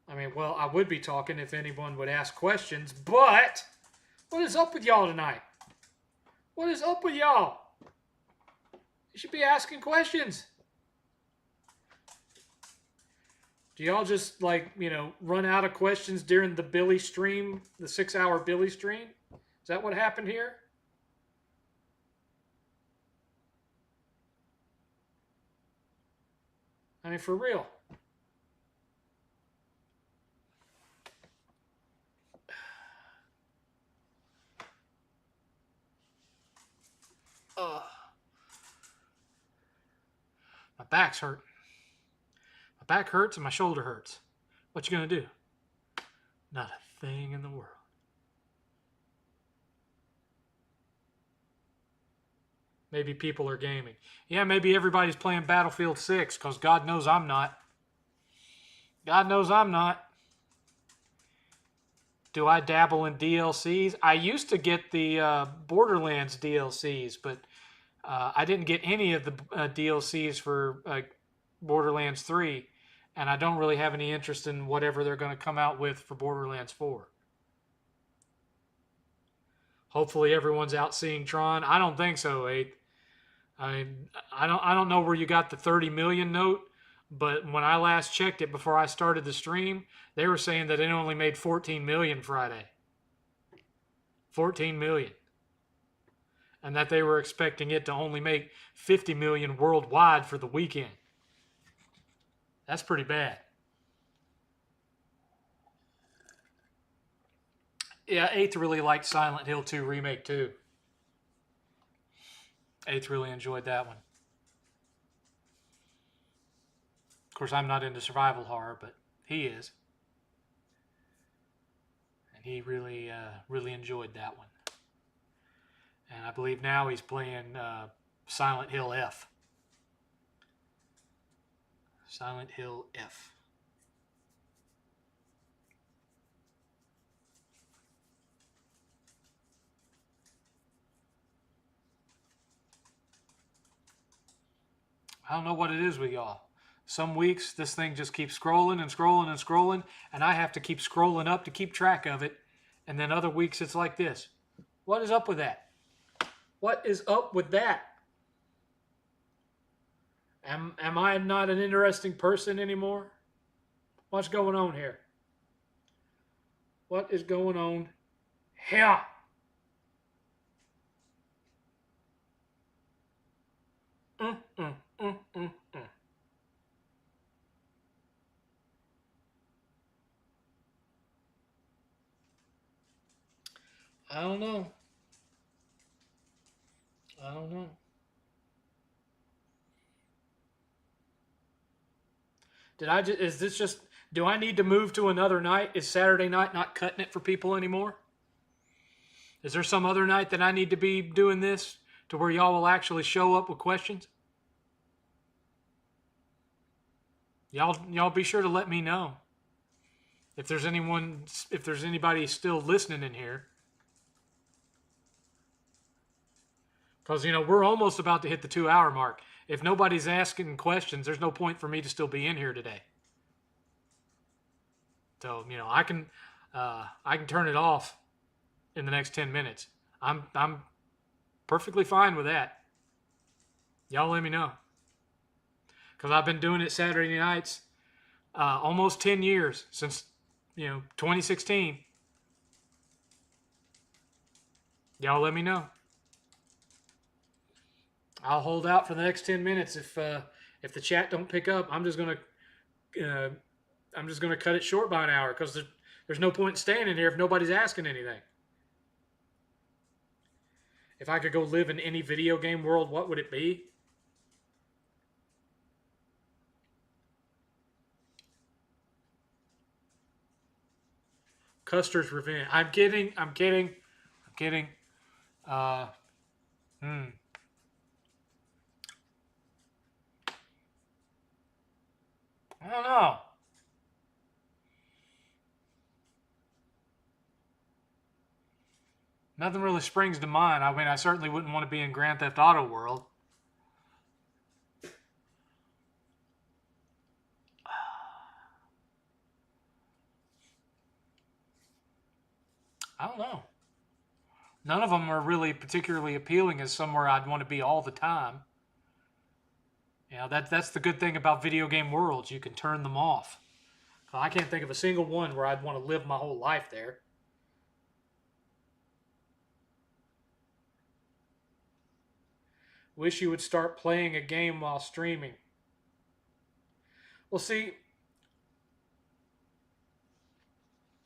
A: I mean, well, I would be talking if anyone would ask questions, but what is up with y'all tonight? What is up with y'all? You should be asking questions. Do y'all just, run out of questions during the Billy stream, the 6-hour Billy stream? Is that what happened here? I mean, for real. My back's hurt. My back hurts and my shoulder hurts. What you gonna do? Not a thing in the world. Maybe people are gaming. Yeah, maybe everybody's playing Battlefield 6, because God knows I'm not. God knows I'm not. Do I dabble in DLCs? I used to get the Borderlands DLCs, but I didn't get any of the DLCs for Borderlands 3, and I don't really have any interest in whatever they're going to come out with for Borderlands 4. Hopefully everyone's out seeing Tron. I don't think so, 8th. I don't know where you got the 30 million note, but when I last checked it before I started the stream, they were saying that it only made 14 million Friday. 14 million. And that they were expecting it to only make 50 million worldwide for the weekend. That's pretty bad. Yeah, 8th really liked Silent Hill 2 Remake too. 8th really enjoyed that one. Of course, I'm not into survival horror, but he is. And he really enjoyed that one. And I believe now he's playing Silent Hill F. Silent Hill F. I don't know what it is with y'all. Some weeks, this thing just keeps scrolling and scrolling and scrolling, and I have to keep scrolling up to keep track of it. And then other weeks, it's like this. What is up with that? What is up with that? Am I not an interesting person anymore? What's going on here? What is going on here? I don't know. I don't know. Is this just, do I need to move to another night? Is Saturday night not cutting it for people anymore? Is there some other night that I need to be doing this to where y'all will actually show up with questions? Y'all be sure to let me know. If there's anybody still listening in here. Because, we're almost about to hit the 2-hour mark. If nobody's asking questions, there's no point for me to still be in here today. So, I can turn it off in the next 10 minutes. I'm perfectly fine with that. Y'all let me know. Because I've been doing it Saturday nights almost 10 years, since 2016. Y'all let me know. I'll hold out for the next 10 minutes. If the chat don't pick up, I'm just gonna cut it short by an hour, because there's no point in staying in here if nobody's asking anything. If I could go live in any video game world, what would it be? Custer's Revenge. I'm kidding. I don't know. Nothing really springs to mind. I mean, I certainly wouldn't want to be in Grand Theft Auto world. I don't know. None of them are really particularly appealing as somewhere I'd want to be all the time. That's the good thing about video game worlds. You can turn them off. I can't think of a single one where I'd want to live my whole life there. Wish you would start playing a game while streaming. Well, see,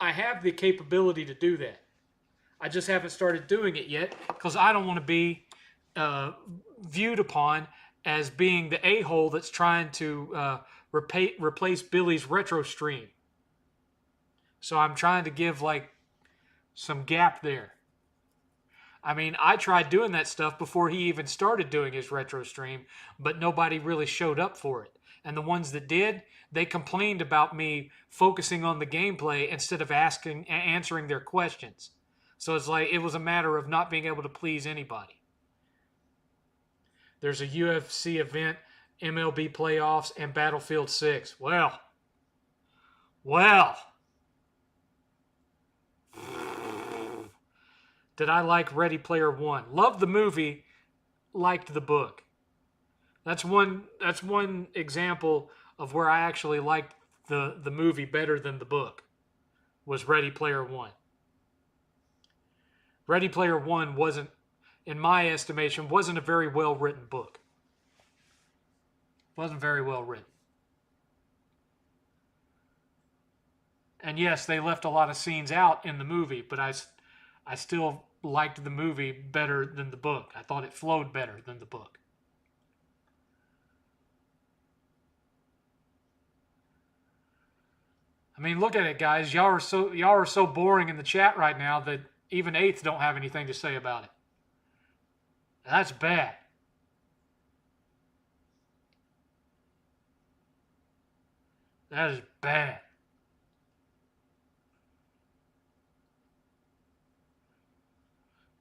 A: I have the capability to do that. I just haven't started doing it yet, because I don't want to be viewed upon as being the a-hole that's trying to replace Billy's retro stream. So I'm trying to give like some gap there. I mean, I tried doing that stuff before he even started doing his retro stream, but nobody really showed up for it. And the ones that did, they complained about me focusing on the gameplay instead of answering their questions. So it's like it was a matter of not being able to please anybody. There's a UFC event, MLB playoffs, and Battlefield 6. Well. Did I like Ready Player One? Loved the movie, liked the book. That's one example of where I actually liked the movie better than the book. Was Ready Player One. Ready Player One wasn't, in my estimation, wasn't a very well written book. Wasn't very well written. And yes, they left a lot of scenes out in the movie, but I still liked the movie better than the book. I thought it flowed better than the book. I mean, look at it, guys. Y'all are so boring in the chat right now that even 8th don't have anything to say about it. That's bad. That is bad.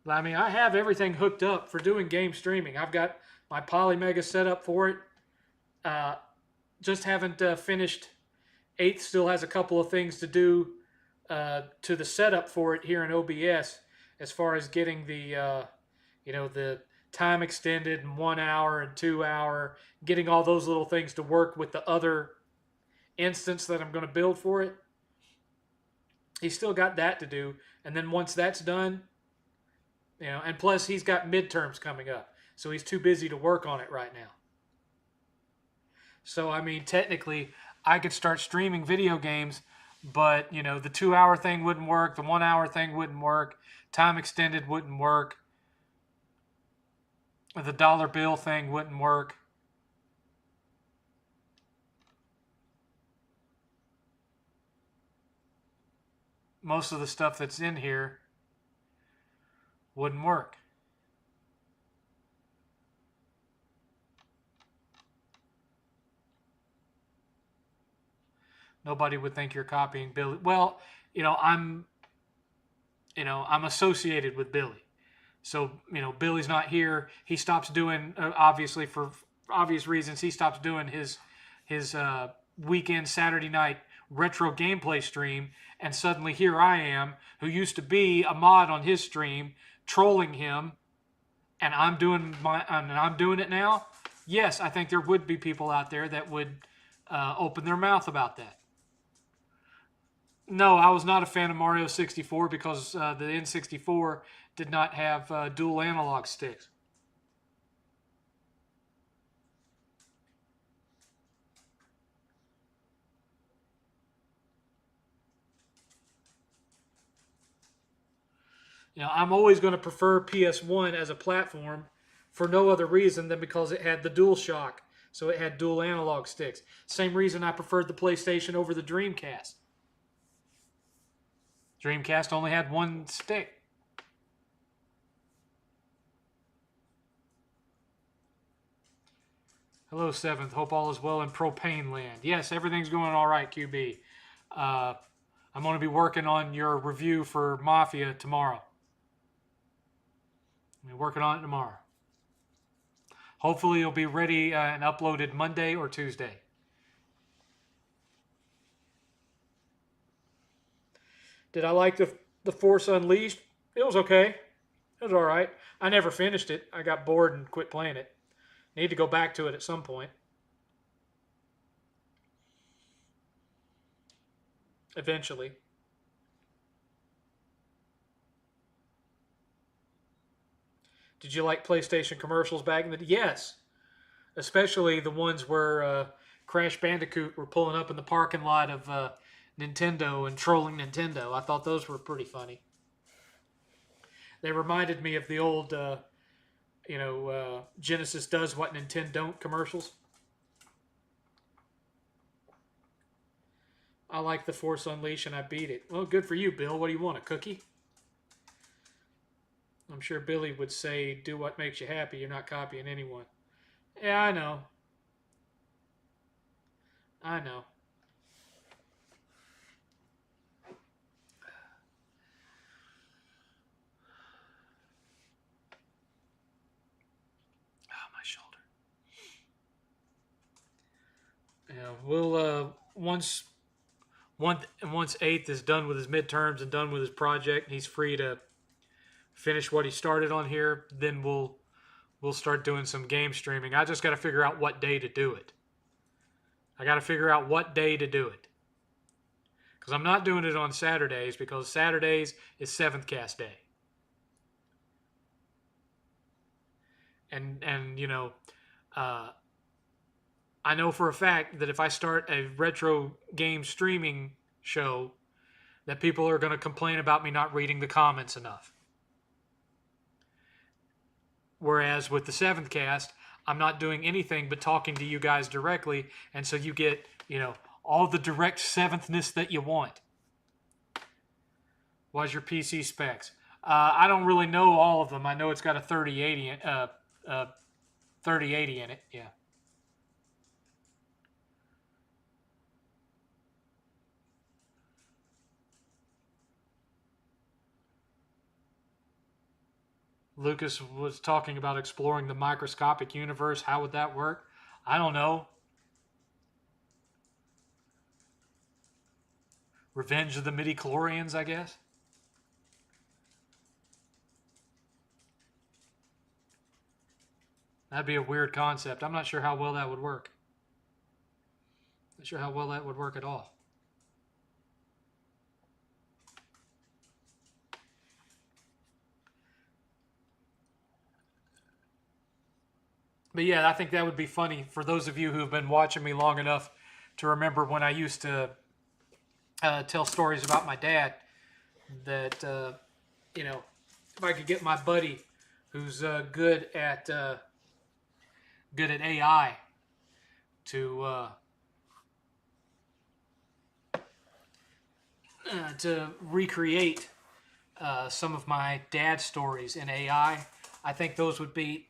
A: I mean, I have everything hooked up for doing game streaming. I've got my Polymega set up for it. Just haven't finished. 8th still has a couple of things to do to the setup for it here in OBS, as far as getting the the time extended and 1 hour and 2 hour, getting all those little things to work with the other instance that I'm going to build for it. He's still got that to do, and then once that's done, and plus he's got midterms coming up, so he's too busy to work on it right now. So I mean, technically, I could start streaming video games, but the 2 hour thing wouldn't work, the 1 hour thing wouldn't work, time extended wouldn't work, the dollar bill thing wouldn't work. Most of the stuff that's in here wouldn't work. Nobody would think you're copying Billy. Well, I'm associated with Billy. So, Billy's not here. He stops doing, obviously for obvious reasons, he stops doing his weekend Saturday night retro gameplay stream, and suddenly here I am, who used to be a mod on his stream, trolling him, and I'm doing it now. Yes, I think there would be people out there that would open their mouth about that. No, I was not a fan of Mario 64 because the N64 did not have dual analog sticks. I'm always going to prefer PS1 as a platform for no other reason than because it had the DualShock, so it had dual analog sticks. Same reason I preferred the PlayStation over the Dreamcast. Dreamcast only had one stick. Hello, 7th. Hope all is well in Propane Land. Yes, everything's going all right, QB. I'm going to be working on your review for Mafia tomorrow. I'm working on it tomorrow. Hopefully it'll be ready and uploaded Monday or Tuesday. Did I like the Force Unleashed? It was okay. It was all right. I never finished it. I got bored and quit playing it. Need to go back to it at some point. Eventually. Did you like PlayStation commercials back in the day? Yes. Especially the ones where Crash Bandicoot were pulling up in the parking lot of Nintendo and trolling Nintendo. I thought those were pretty funny. They reminded me of the old Genesis does what Nintendo don't commercials. I like the Force Unleashed and I beat it. Well, good for you, Bill. What do you want, a cookie? I'm sure Billy would say, do what makes you happy. You're not copying anyone. Yeah, I know. I know. Oh, my shoulder. Yeah, we'll once 8th is done with his midterms and done with his project, and he's free to finish what he started on here, then we'll start doing some game streaming. I just got to figure out what day to do it. Because I'm not doing it on Saturdays, because Saturdays is 7thCast day. And I know for a fact that if I start a retro game streaming show, that people are going to complain about me not reading the comments enough. Whereas with the 7thCast, I'm not doing anything but talking to you guys directly, and so you get, all the direct 7thness that you want. What's your PC specs? I don't really know all of them. I know it's got a 3080 in it, yeah. Lucas was talking about exploring the microscopic universe. How would that work? I don't know. Revenge of the Midi-chlorians, I guess. That'd be a weird concept. I'm not sure how well that would work. Not sure how well that would work at all. But yeah, I think that would be funny for those of you who have been watching me long enough to remember when I used to tell stories about my dad. That if I could get my buddy who's good at AI to recreate some of my dad's stories in AI, I think those would be.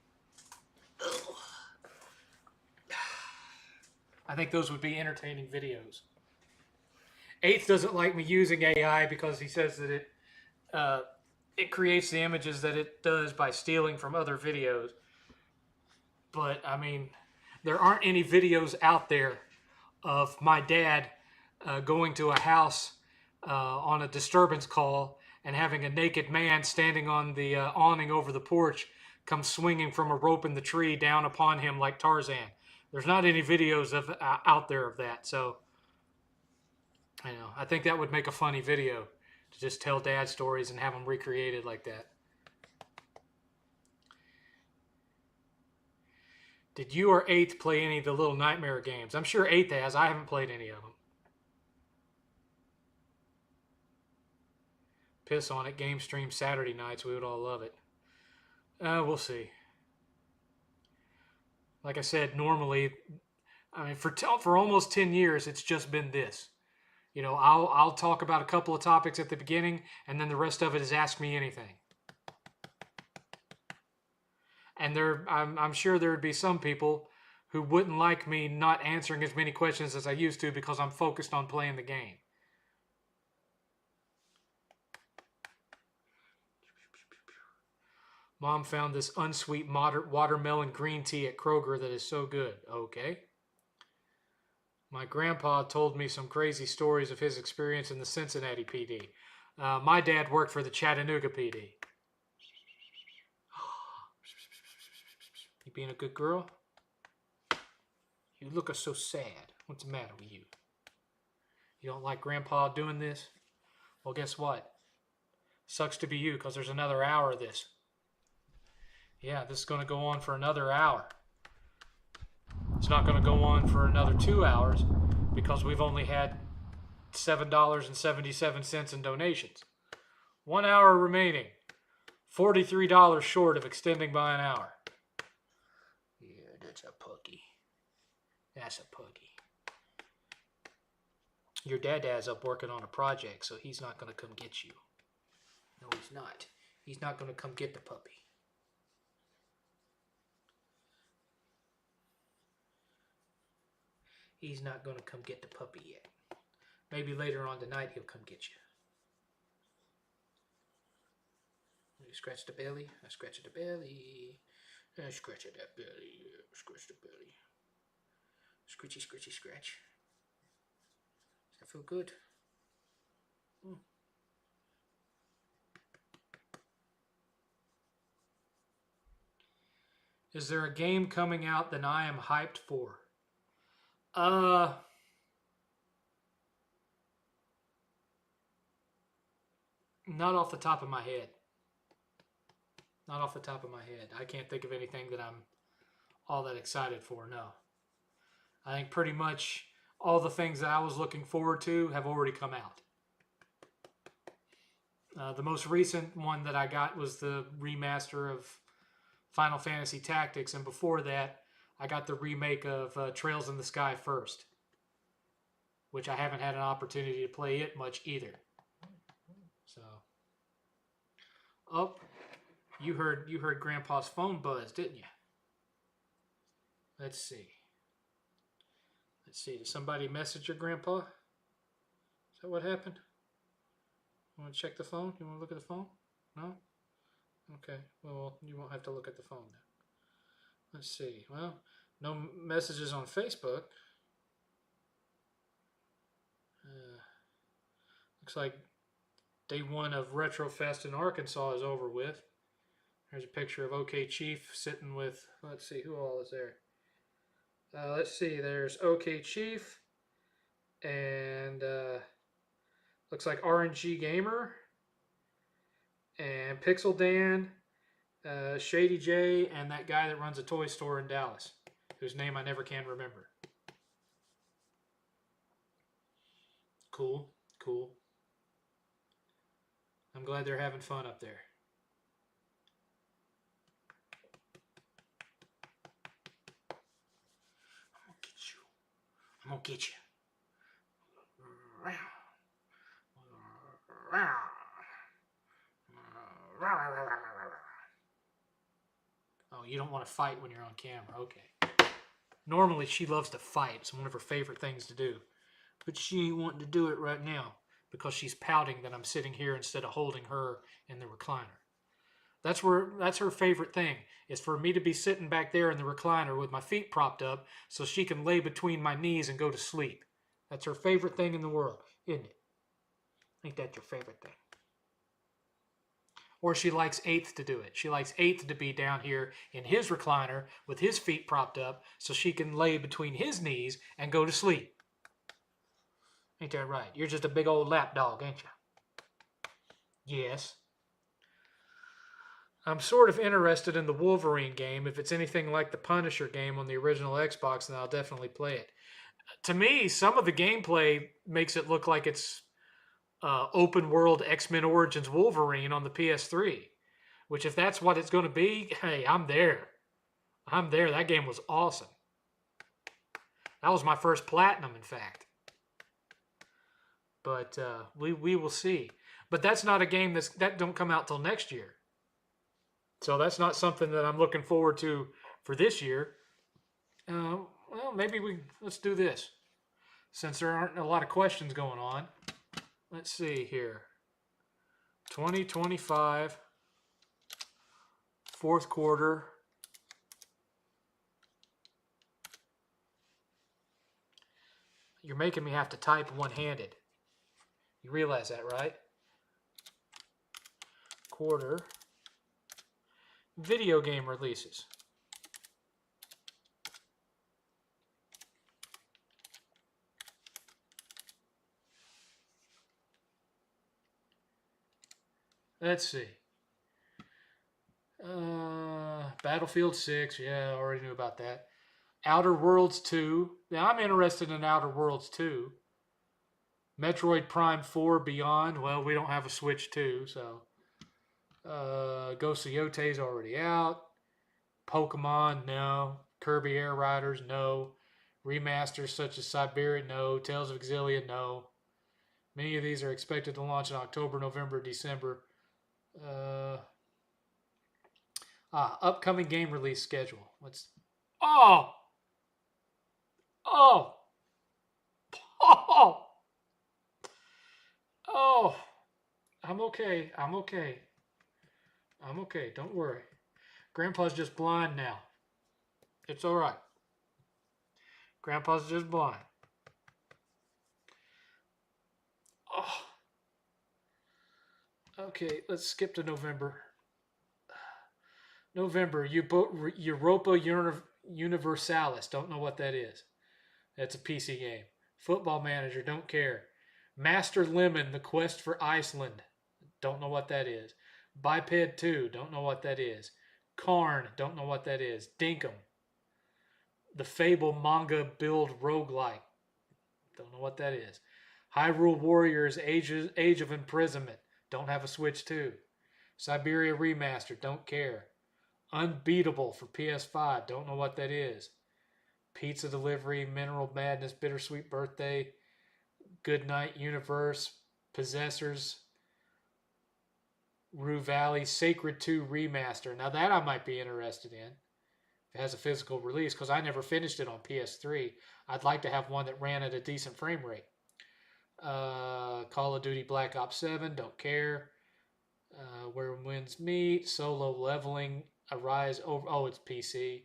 A: I think those would be entertaining videos. 8th doesn't like me using AI because he says that it creates the images that it does by stealing from other videos. But I mean, there aren't any videos out there of my dad going to a house on a disturbance call and having a naked man standing on the awning over the porch come swinging from a rope in the tree down upon him like Tarzan. There's not any videos out there of that, so I think that would make a funny video to just tell dad stories and have them recreated like that. Did you or 8th play any of the Little Nightmare games? I'm sure 8th has. I haven't played any of them. Piss on it. Game stream Saturday nights. We would all love it. We'll see. Like I said, normally, for almost 10 years, it's just been this. I'll talk about a couple of topics at the beginning, and then the rest of it is Ask Me Anything. And I'm sure there would be some people who wouldn't like me not answering as many questions as I used to because I'm focused on playing the game. Mom found this unsweet watermelon green tea at Kroger that is so good. Okay. My grandpa told me some crazy stories of his experience in the Cincinnati PD. My dad worked for the Chattanooga PD. You being a good girl? You look so sad. What's the matter with you? You don't like Grandpa doing this? Well, guess what? Sucks to be you, because there's another hour of this. Yeah, this is going to go on for another hour. It's not going to go on for another 2 hours because we've only had $7.77 in donations. 1 hour remaining. $43 short of extending by an hour. Yeah, that's a puggy. That's a puggy. Your dad's up working on a project, so he's not going to come get you. No, he's not. He's not going to come get the puppy. He's not going to come get the puppy yet. Maybe later on tonight he'll come get you. You scratch the belly. I scratch the belly. I scratch that belly. Scratch the belly. Scratchy, scratchy, scratch. Does that feel good? Is there a game coming out that I am hyped for? Not off the top of my head. Not off the top of my head. I can't think of anything that I'm all that excited for, no. I think pretty much all the things that I was looking forward to have already come out. The most recent one that I got was the remaster of Final Fantasy Tactics, and before that, I got the remake of Trails in the Sky first, which I haven't had an opportunity to play it much either. So, you heard Grandpa's phone buzz, didn't you? Let's see. Did somebody message your grandpa? Is that what happened? You want to check the phone? You want to look at the phone? No? Okay. Well, you won't have to look at the phone then. Let's see. Well, no messages on Facebook. Looks like day one of Retrofest in Arkansas is over with. There's a picture of OK Chief sitting with, let's see, who all is there? Let's see, there's OK Chief, and looks like RNG Gamer, and Pixel Dan, Shady J, and that guy that runs a toy store in Dallas, whose name I never can remember. Cool, cool. I'm glad they're having fun up there. I'm gonna get you. Oh, you don't want to fight when you're on camera. Okay. Normally she loves to fight. It's one of her favorite things to do. But she ain't wanting to do it right now because she's pouting that I'm sitting here instead of holding her in the recliner. That's her favorite thing, is for me to be sitting back there in the recliner with my feet propped up so she can lay between my knees and go to sleep. That's her favorite thing in the world, isn't it? Ain't that your favorite thing? Or she likes 8th to do it. She likes 8th to be down here in his recliner with his feet propped up so she can lay between his knees and go to sleep. Ain't that right? You're just a big old lap dog, ain't you? Yes. I'm sort of interested in the Wolverine game. If it's anything like the Punisher game on the original Xbox, then I'll definitely play it. To me, some of the gameplay makes it look like it's open world X-Men Origins Wolverine on the PS3, which if that's what it's going to be, hey, I'm there. I'm there. That game was awesome. That was my first platinum, in fact. But we will see. But that's not a game that don't come out till next year. So that's not something that I'm looking forward to for this year. Well, maybe let's do this. Since there aren't a lot of questions going on. Let's see here. 2025, fourth quarter. You're making me have to type one-handed. You realize that, right? Quarter. Video game releases. Let's see. Battlefield 6. Yeah, I already knew about that. Outer Worlds 2. Now, I'm interested in Outer Worlds 2. Metroid Prime 4 Beyond. Well, we don't have a Switch 2, so... Ghost of Yote's already out. Pokemon, no. Kirby Air Riders, no. Remasters such as Siberia, no. Tales of Exilia, no. Many of these are expected to launch in October, November, December. Upcoming game release schedule. Oh! Oh! Oh! Oh! I'm okay. I'm okay. I'm okay. Don't worry. Grandpa's just blind now. It's all right. Grandpa's just blind. Oh. Okay, let's skip to November. November, Europa Universalis. Don't know what that is. That's a PC game. Football Manager. Don't care. Master Lemon, The Quest for Iceland. Don't know what that is. Biped 2. Don't know what that is. Karn. Don't know what that is. Dinkum. The Fable manga build roguelike. Don't know what that is. Hyrule Warriors Age of Imprisonment. Don't have a Switch 2. Siberia Remastered. Don't care. Unbeatable for PS5. Don't know what that is. Pizza Delivery, Mineral Madness, Bittersweet Birthday, Goodnight Universe, Possessors, Rue Valley, Sacred 2 Remaster. Now that I might be interested in. If it has a physical release, because I never finished it on PS3. I'd like to have one that ran at a decent frame rate. Call of Duty Black Ops 7, don't care. Where Winds Meet, Solo Leveling, Arise Over. Oh, it's PC.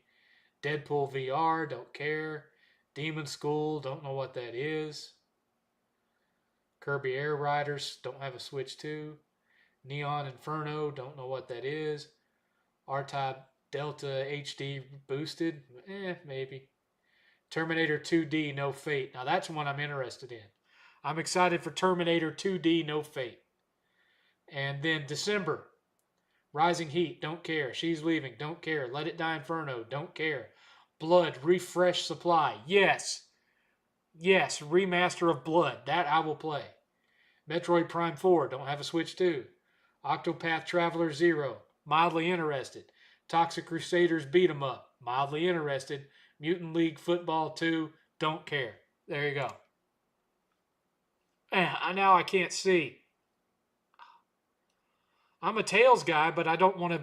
A: Deadpool VR, don't care. Demon School, don't know what that is. Kirby Air Riders, don't have a Switch 2. Neon Inferno, don't know what that is. R-Type Delta HD Boosted, maybe. Terminator 2D No Fate. Now that's one I'm interested in. I'm excited for Terminator 2D No Fate. And then December, Rising Heat, don't care. She's Leaving, don't care. Let It Die Inferno, don't care. Blood, Refresh Supply, yes. Yes, remaster of Blood, that I will play. Metroid Prime 4, don't have a Switch 2. Octopath Traveler 0, mildly interested. Toxic Crusaders Beat 'em Up, mildly interested. Mutant League Football 2, don't care. There you go. Now I can't see. I'm a Tales guy, but I don't want to.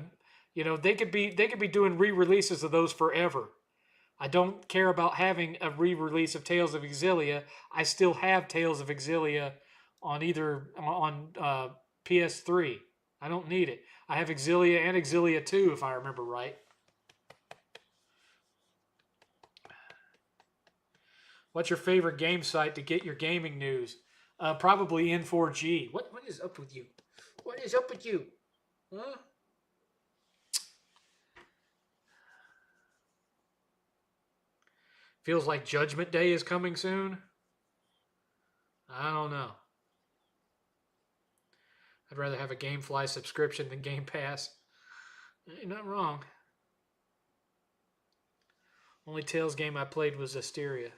A: They could be doing re-releases of those forever. I don't care about having a re-release of Tales of Exilia. I still have Tales of Exilia on PS3. I don't need it. I have Exilia and Exilia 2, if I remember right. What's your favorite game site to get your gaming news? Probably N4G. What is up with you? What is up with you? Huh? Feels like Judgment Day is coming soon. I don't know. I'd rather have a GameFly subscription than Game Pass. You're not wrong. Only Tales game I played was Zestiria.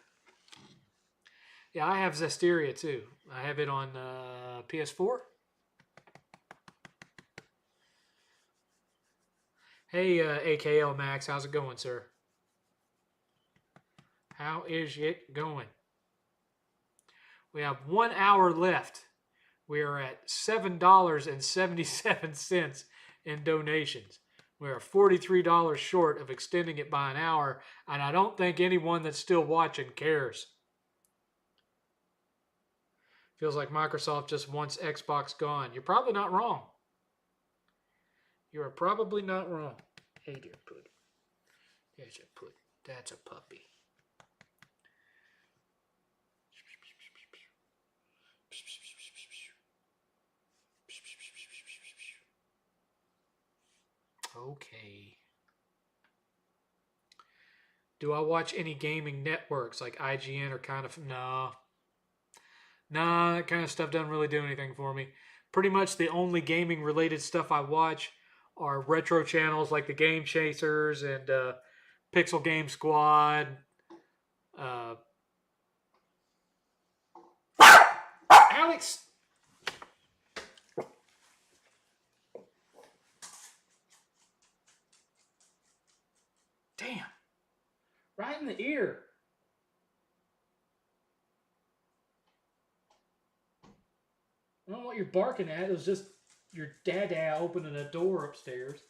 A: Yeah, I have Zestiria too. I have it on PS4. Hey, AKL Max, how's it going, sir? How is it going? We have 1 hour left. We are at $7.77 in donations. We are $43 short of extending it by an hour, and I don't think anyone that's still watching cares. Feels like Microsoft just wants Xbox gone. You're probably not wrong. You are probably not wrong. Hey there, pudding. There's a pudding. That's a puppy. Okay. Do I watch any gaming networks like IGN or kind of... No. Nah, that kind of stuff doesn't really do anything for me. Pretty much the only gaming related stuff I watch are retro channels like the Game Chasers and Pixel Game Squad. Alex! the ear. I don't know what you're barking at. It was just your dada opening a door upstairs.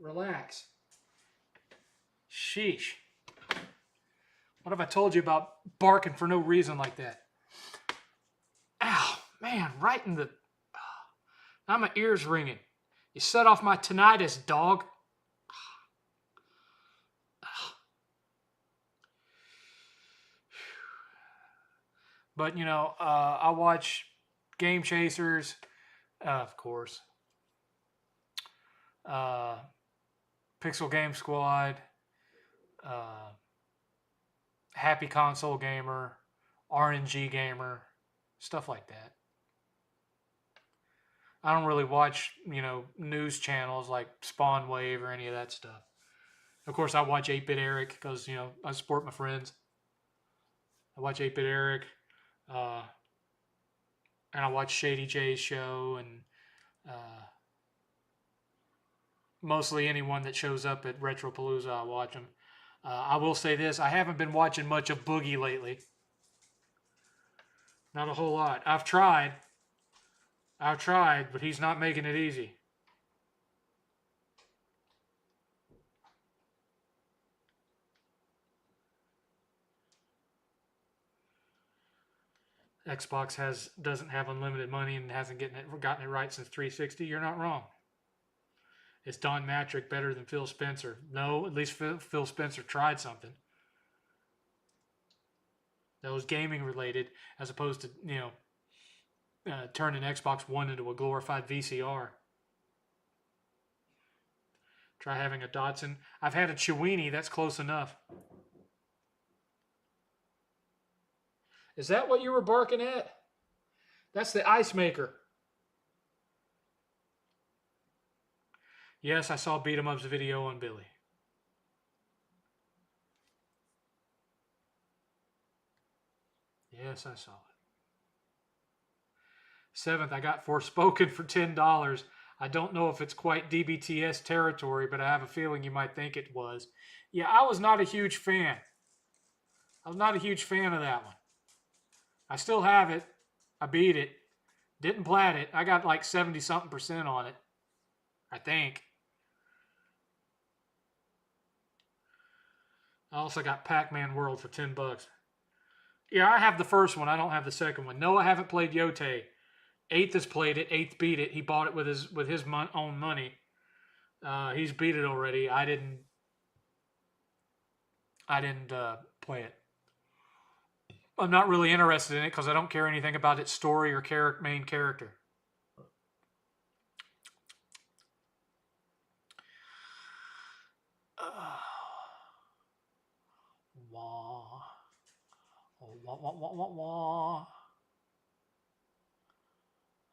A: Relax. Sheesh. What have I told you about barking for no reason like that? Ow, man, right in the... Now my ear's ringing. You set off my tinnitus, dog. But, you know, I watch Game Chasers, of course. Pixel Game Squad. Happy Console Gamer. RNG Gamer. Stuff like that. I don't really watch, you know, news channels like Spawn Wave or any of that stuff. Of course, I watch 8-Bit Eric because, you know, I support my friends. I watch 8-Bit Eric. And I watch Shady J's show and mostly anyone that shows up at Retropalooza, I watch them. I will say this, I haven't been watching much of Boogie lately. Not a whole lot. I've tried, but he's not making it easy. Xbox doesn't have unlimited money and hasn't gotten it right since 360. You're not wrong. Is Don Matrick better than Phil Spencer? No, at least Phil Spencer tried something that was gaming related, as opposed to, you know, turning Xbox One into a glorified VCR. Try having a Datsun. I've had a Chiweenie. That's close enough. Is that what you were barking at? That's the ice maker. Yes, I saw Beat 'em Up's video on Billy. Yes, I saw it. 7th, I got Forspoken for $10. I don't know if it's quite DBTS territory, but I have a feeling you might think it was. Yeah, I was not a huge fan. I was not a huge fan of that one. I still have it. I beat it. Didn't plat it. I got like 70-something% on it. I think. I also got Pac-Man World for $10. Yeah, I have the first one. I don't have the second one. No, I haven't played Yote. 8th has played it. 8th beat it. He bought it with his own money. He's beat it already. I didn't play it. I'm not really interested in it because I don't care anything about its story or main character. Wah. Wah, wah, wah, wah, wah.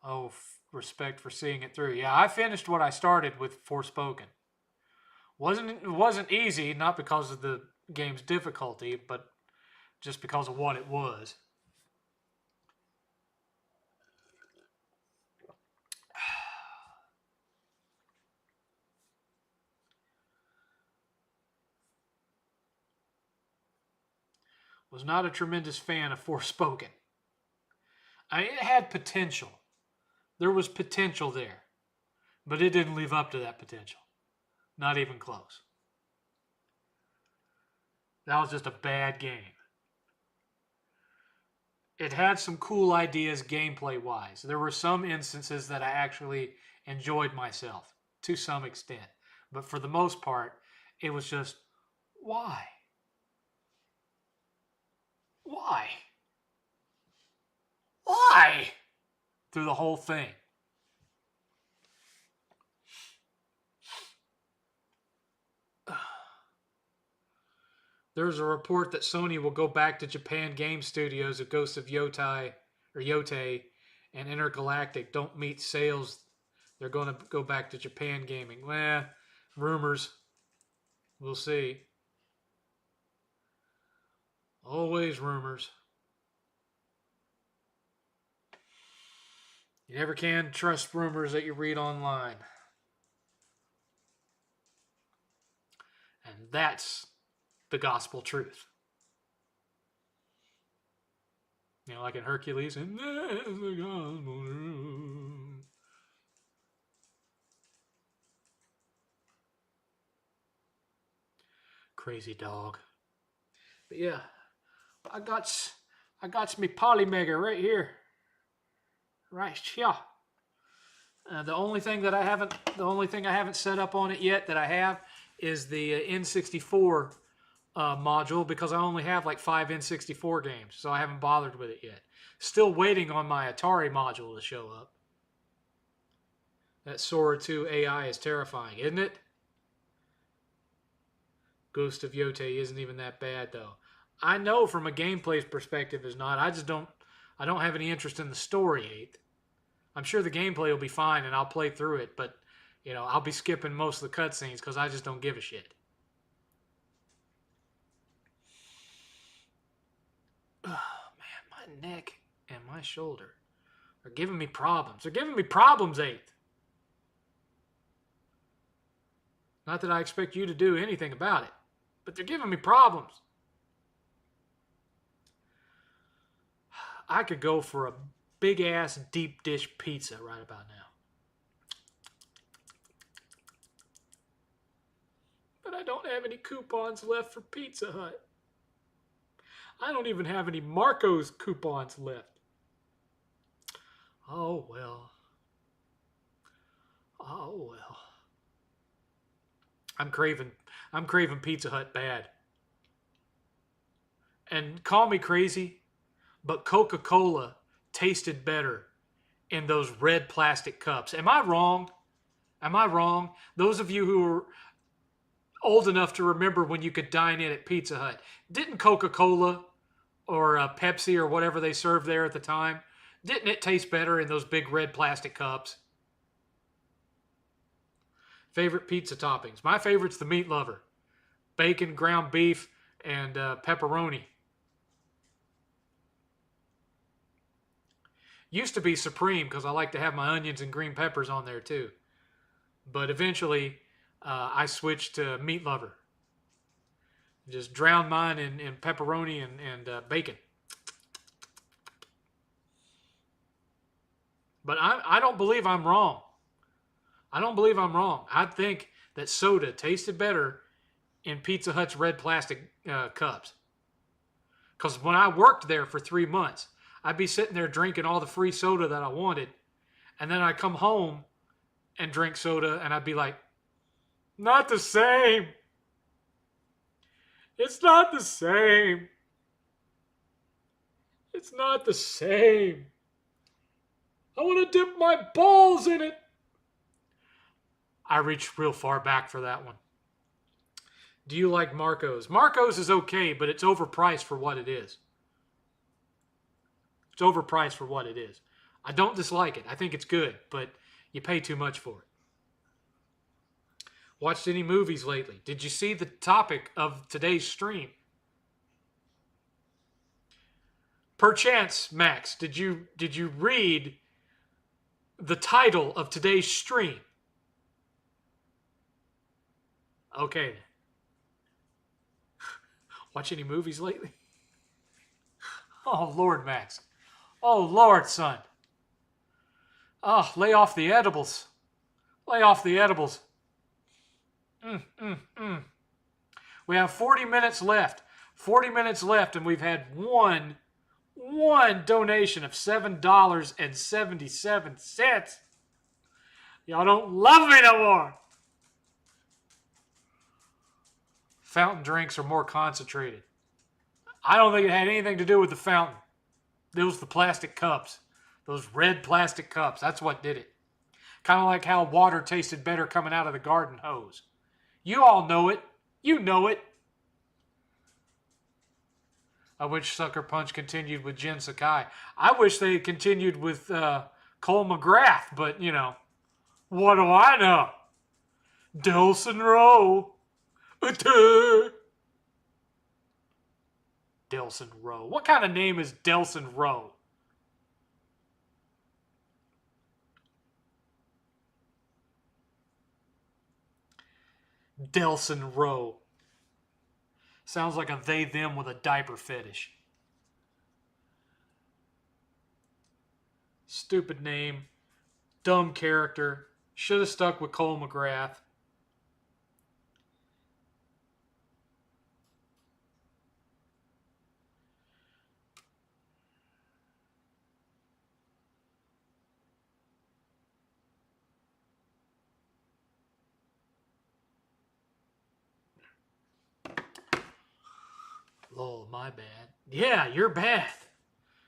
A: Oh, respect for seeing it through. Yeah, I finished what I started with Forspoken. It wasn't easy, not because of the game's difficulty, but just because of what it was. Was not a tremendous fan of Forspoken. I mean, it had potential. There was potential there. But it didn't live up to that potential. Not even close. That was just a bad game. It had some cool ideas gameplay-wise. There were some instances that I actually enjoyed myself to some extent. But for the most part, it was just, why? Why? Why? Through the whole thing. There's a report that Sony will go back to Japan Game Studios if Ghosts of Yote and Intergalactic don't meet sales. They're going to go back to Japan Gaming. Well, rumors. We'll see. Always rumors. You never can trust rumors that you read online. And that's the gospel truth. You know, like in Hercules, and there's the gospel truth. Crazy dog. But yeah, I got me polymega right here. Right here. The only thing I haven't set up on it yet that I have is the N64 module, because I only have like 5 N64 games, so I haven't bothered with it yet. Still waiting on my Atari module to show up. That Sora 2 AI is terrifying, isn't it? Ghost of Yote isn't even that bad though. I know from a gameplay perspective is not. I don't have any interest in the story, 8th. I'm sure the gameplay will be fine and I'll play through it, but you know, I'll be skipping most of the cutscenes because I just don't give a shit. Oh man, my neck and my shoulder are giving me problems. They're giving me problems, 8th. Not that I expect you to do anything about it, but they're giving me problems. I could go for a big ass deep dish pizza right about now. But I don't have any coupons left for Pizza Hut. I don't even have any Marco's coupons left. Oh well. Oh well. I'm craving Pizza Hut bad. And call me crazy, but Coca-Cola tasted better in those red plastic cups. Am I wrong? Am I wrong? Those of you who are old enough to remember when you could dine in at Pizza Hut, didn't Coca-Cola or Pepsi or whatever they served there at the time, didn't it taste better in those big red plastic cups? Favorite pizza toppings. My favorite's the meat lover. Bacon, ground beef, and pepperoni. Used to be supreme because I like to have my onions and green peppers on there too. But eventually I switched to meat lover. Just drown mine in pepperoni and bacon. But I don't believe I'm wrong. I don't believe I'm wrong. I think that soda tasted better in Pizza Hut's red plastic cups. Because when I worked there for 3 months, I'd be sitting there drinking all the free soda that I wanted. And then I'd come home and drink soda and I'd be like, not the same. It's not the same. It's not the same. I want to dip my balls in it. I reached real far back for that one. Do you like Marco's? Marco's is okay, but it's overpriced for what it is. It's overpriced for what it is. I don't dislike it. I think it's good, but you pay too much for it. Watched any movies lately? Did you see the topic of today's stream? Perchance, Max, did you read the title of today's stream? Okay. Watch any movies lately? Oh, Lord, Max. Oh, Lord, son. Oh, lay off the edibles. Lay off the edibles. We have 40 minutes left. 40 minutes left, and we've had one donation of $7.77. Y'all don't love me no more. Fountain drinks are more concentrated. I don't think it had anything to do with the fountain. It was the plastic cups. Those red plastic cups. That's what did it. Kind of like how water tasted better coming out of the garden hose. You all know it. You know it. I wish Sucker Punch continued with Jen Sakai. I wish they continued with Cole McGrath, but, you know, what do I know? Delson Rowe. Delson Rowe. What kind of name is Delson Rowe? Delson Rowe. Sounds like a they them with a diaper fetish. Stupid name. Dumb character. Should have stuck with Cole McGrath. Lol, my bad. Yeah, you're bad.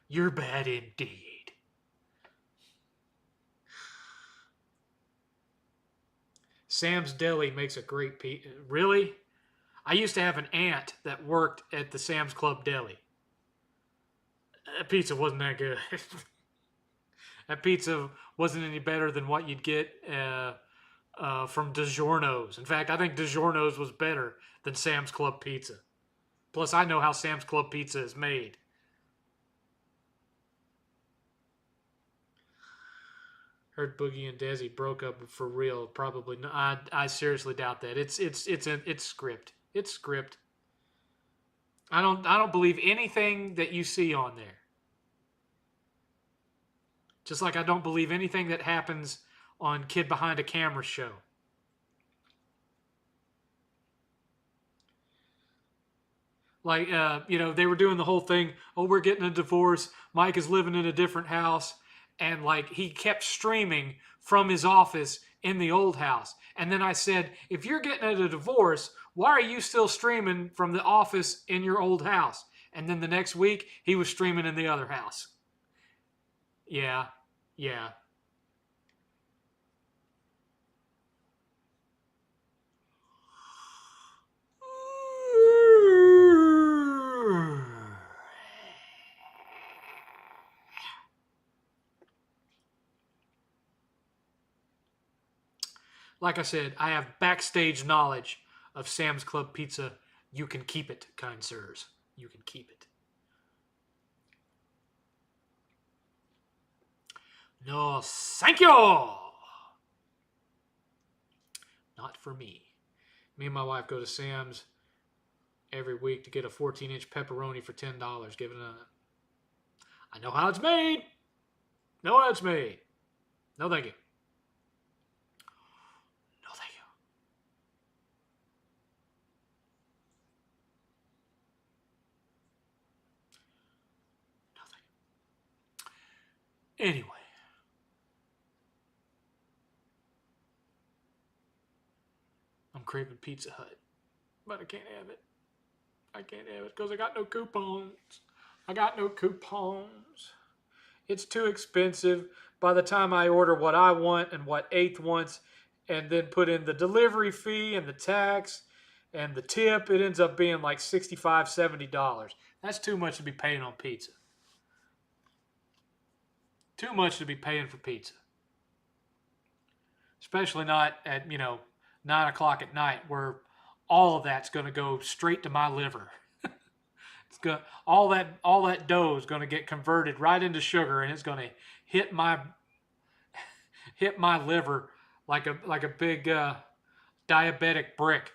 A: You're bad indeed. Sam's Deli makes a great pizza. Really? I used to have an aunt that worked at the Sam's Club Deli. That pizza wasn't that good. That pizza wasn't any better than what you'd get from DiGiorno's. In fact, I think DiGiorno's was better than Sam's Club pizza. Plus, I know how Sam's Club pizza is made. Heard Boogie and Desi broke up for real. Probably not. I seriously doubt that. It's script. It's script. I don't believe anything that you see on there. Just like I don't believe anything that happens on Kid Behind a Camera show. Like, they were doing the whole thing. Oh, we're getting a divorce. Mike is living in a different house. And, like, he kept streaming from his office in the old house. And then I said, if you're getting a divorce, why are you still streaming from the office in your old house? And then the next week, he was streaming in the other house. Yeah. Like I said, I have backstage knowledge of Sam's Club pizza. You can keep it, kind sirs. You can keep it. No, thank you. Not for me. Me and my wife go to Sam's every week to get a 14-inch pepperoni for $10. Give it a... I know how it's made. Know how it's made. No, thank you. No, thank you. No, thank you. Anyway. I'm craving Pizza Hut, but I can't have it. I can't have it because I got no coupons. It's too expensive. By the time I order what I want and what Eighth wants, and then put in the delivery fee and the tax and the tip, it ends up being like $65, $70. That's too much to be paying on pizza. Too much to be paying for pizza. Especially not at, 9 o'clock at night where all of that's going to go straight to my liver. All that dough is going to get converted right into sugar, and it's going to hit my liver like a big diabetic brick.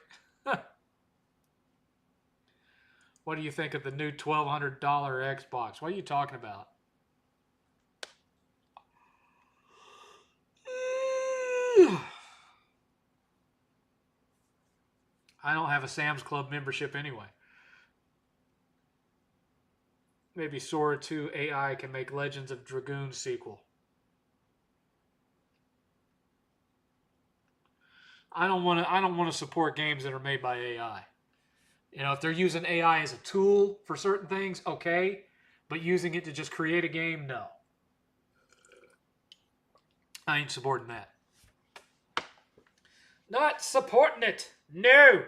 A: What do you think of the new $1,200 Xbox? What are you talking about? I don't have a Sam's Club membership anyway. Maybe Sora 2 AI can make Legends of Dragoon sequel. I don't want to support games that are made by AI. If they're using AI as a tool for certain things, okay, but using it to just create a game, no. I ain't supporting that. Not supporting it. No.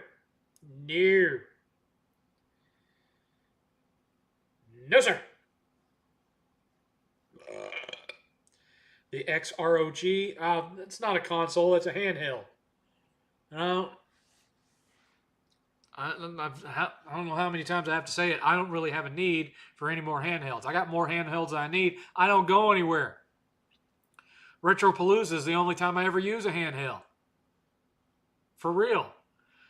A: No, sir. The XROG, it's not a console, it's a handheld. I don't know how many times I have to say it. I don't really have a need for any more handhelds. I got more handhelds than I need. I don't go anywhere. Retropalooza is the only time I ever use a handheld. For real.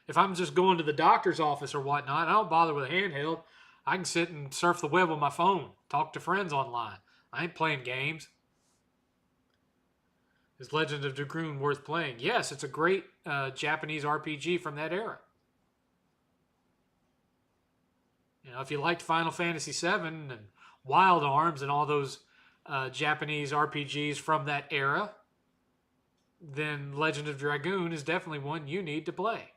A: If I'm just going to the doctor's office or whatnot, I don't bother with a handheld. I can sit and surf the web on my phone, talk to friends online. I ain't playing games. Is Legend of Dragoon worth playing? Yes, it's a great Japanese RPG from that era. You know, if you liked Final Fantasy VII and Wild Arms and all those Japanese RPGs from that era, then Legend of Dragoon is definitely one you need to play.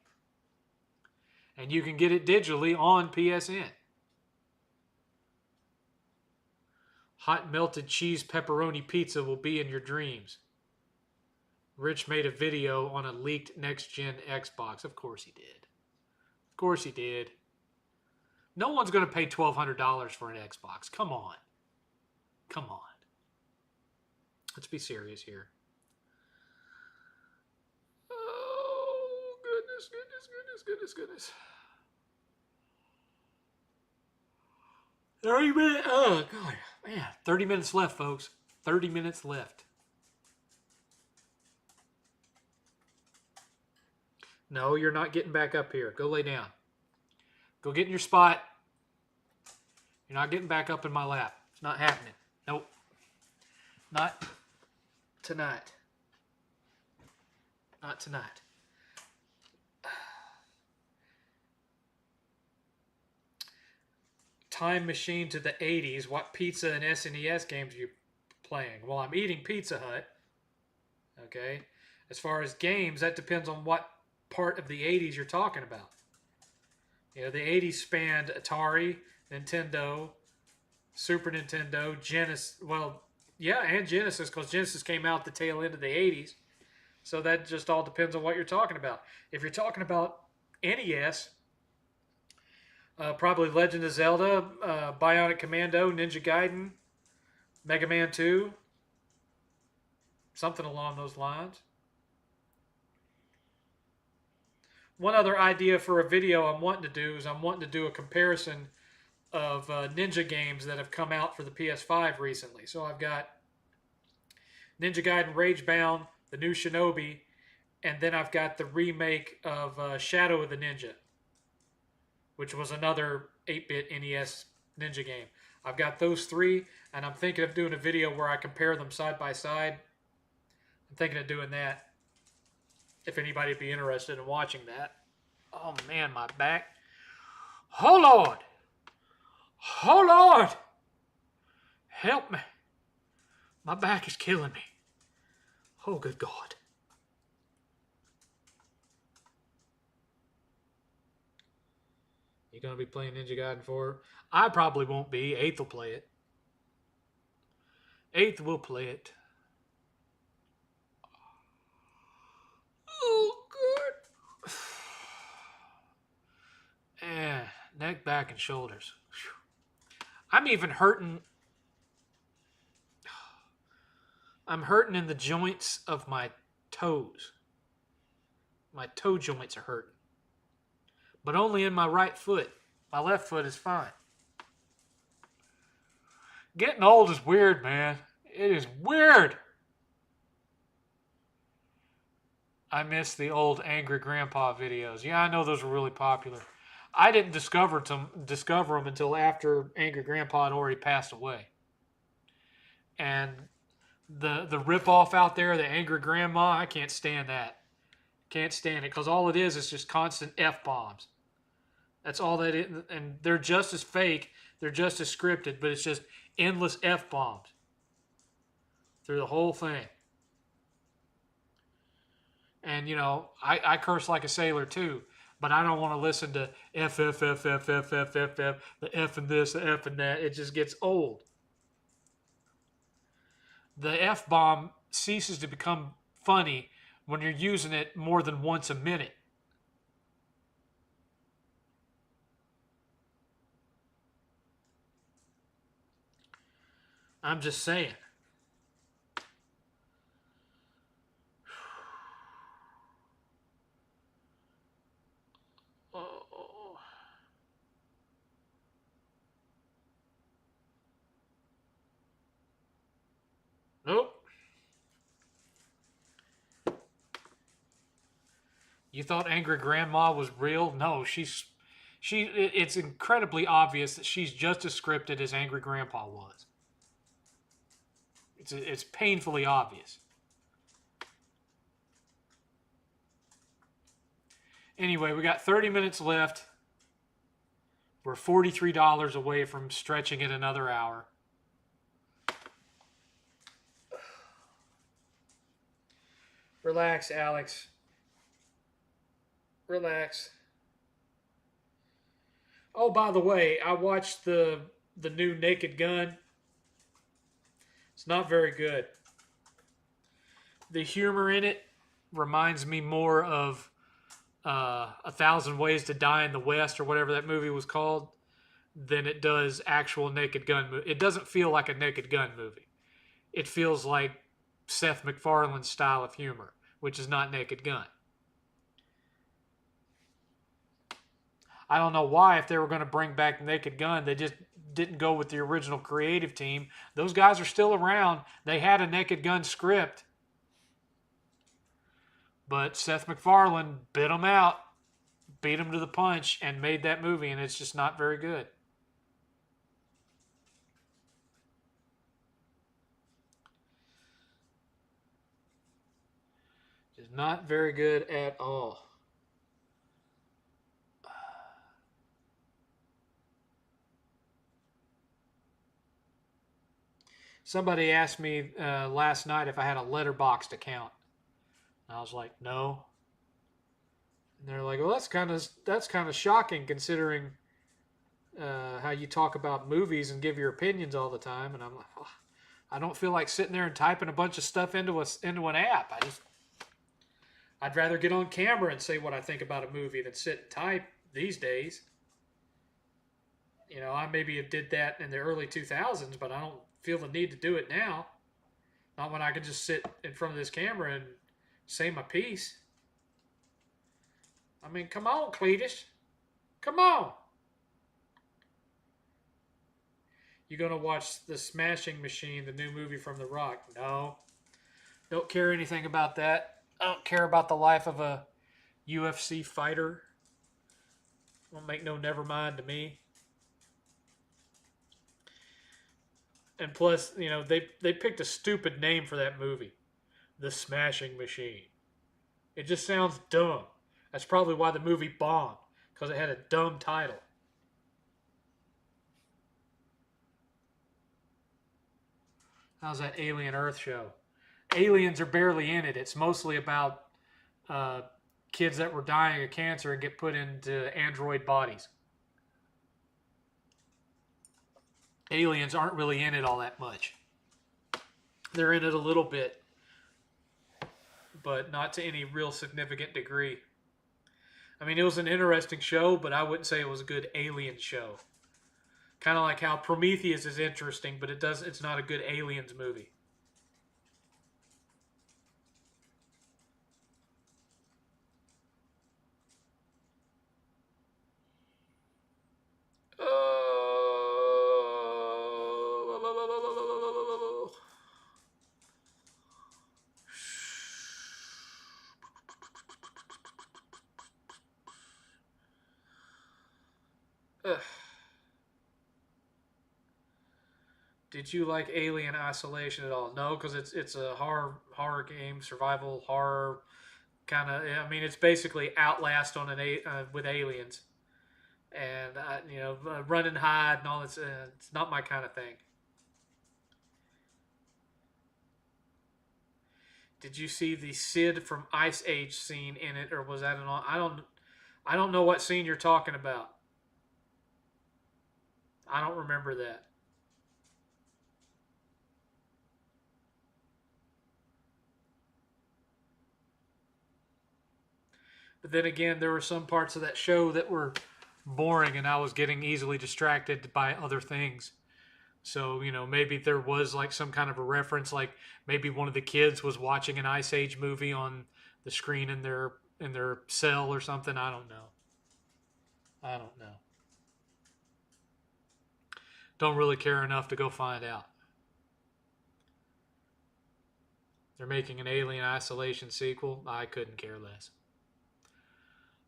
A: And you can get it digitally on PSN. Hot melted cheese pepperoni pizza will be in your dreams. Rich made a video on a leaked next-gen Xbox. Of course he did. Of course he did. No one's going to pay $1,200 for an Xbox. Come on. Come on. Let's be serious here. Oh, goodness. 30 minutes. Oh, God. Man, 30 minutes left, folks. 30 minutes left. No, you're not getting back up here. Go lay down. Go get in your spot. You're not getting back up in my lap. It's not happening. Nope. Not tonight. Not tonight. Time machine to the 80s. What pizza and SNES games are you playing? Well, I'm eating Pizza Hut. Okay. As far as games, that depends on what part of the 80s you're talking about. You know, the 80s spanned Atari, Nintendo, Super Nintendo, Genesis. Well, yeah, and Genesis, because Genesis came out the tail end of the 80s. So that just all depends on what you're talking about. If you're talking about NES, probably Legend of Zelda, Bionic Commando, Ninja Gaiden, Mega Man 2, something along those lines. One other idea for a video I'm wanting to do is I'm wanting to do a comparison of Ninja games that have come out for the PS5 recently. So I've got Ninja Gaiden Ragebound, the new Shinobi, and then I've got the remake of Shadow of the Ninja, which was another 8-bit NES Ninja game. I've got those three, and I'm thinking of doing a video where I compare them side by side. I'm thinking of doing that. If anybody would be interested in watching that. Oh, man, my back. Oh, Lord. Oh, Lord. Help me. My back is killing me. Oh, good God. You going to be playing Ninja Gaiden 4? I probably won't be. 8th will play it. 8th will play it. Oh, good. And neck, back, and shoulders. I'm even hurting. I'm hurting in the joints of my toes. My toe joints are hurting. But only in my right foot. My left foot is fine. Getting old is weird, man. It is weird. I miss the old Angry Grandpa videos. Yeah, I know those were really popular. I didn't discover them until after Angry Grandpa had already passed away. And the ripoff out there, the Angry Grandma, I can't stand that. Can't stand it, because all it is just constant F-bombs. That's all that is. And they're just as fake. They're just as scripted, but it's just endless F-bombs through the whole thing. And, you know, I curse like a sailor too, but I don't want to listen to F, the F and this, the F and that. It just gets old. The F-bomb ceases to become funny when you're using it more than once a minute. I'm just saying. Oh. Nope. You thought Angry Grandma was real? No, it's incredibly obvious that she's just as scripted as Angry Grandpa was. It's painfully obvious. Anyway, we got 30 minutes left. We're $43 away from stretching it another hour. Relax, Alex. Relax. Oh, by the way, I watched the new Naked Gun. It's not very good. The humor in it reminds me more of A Thousand Ways to Die in the West, or whatever that movie was called, than it does actual Naked Gun movie. It doesn't feel like a Naked Gun movie. It feels like Seth MacFarlane's style of humor, which is not Naked Gun. I don't know why, if they were going to bring back Naked Gun, they just didn't go with the original creative team. Those guys are still around. They had a Naked Gun script, but Seth MacFarlane bit them out, beat them to the punch, and made that movie, and it's just not very good. Just not very good at all. Somebody asked me last night if I had a Letterboxd account. And I was like, no. And they're like, well, that's kind of shocking considering how you talk about movies and give your opinions all the time. And I'm like, oh, I don't feel like sitting there and typing a bunch of stuff into an app. I'd rather get on camera and say what I think about a movie than sit and type these days. You know, I maybe did that in the early 2000s, but I don't feel the need to do it now. Not when I can just sit in front of this camera and say my piece. I mean, come on, Cletus. Come on. You gonna watch The Smashing Machine, the new movie from The Rock? No. Don't care anything about that. I don't care about the life of a UFC fighter. Won't make no never mind to me. And plus, you know, they picked a stupid name for that movie. The Smashing Machine. It just sounds dumb. That's probably why the movie bombed, because it had a dumb title. How's that Alien Earth show? Aliens are barely in it. It's mostly about kids that were dying of cancer and get put into android bodies. Aliens aren't really in it all that much. They're in it a little bit, but not to any real significant degree. I mean, it was an interesting show, but I wouldn't say it was a good alien show. Kind of like how Prometheus is interesting, but it's not a good aliens movie. Did you like Alien Isolation at all? No, because it's a horror game, survival horror kind of. I mean, it's basically Outlast on with aliens, and run and hide and all. It's not my kind of thing. Did you see the Sid from Ice Age scene in it, or was that an? I don't know what scene you're talking about. I don't remember that. But then again, there were some parts of that show that were boring, and I was getting easily distracted by other things. So, you know, maybe there was like some kind of a reference, like maybe one of the kids was watching an Ice Age movie on the screen in their cell or something. I don't know. I don't know. Don't really care enough to go find out. They're making an Alien Isolation sequel. I couldn't care less.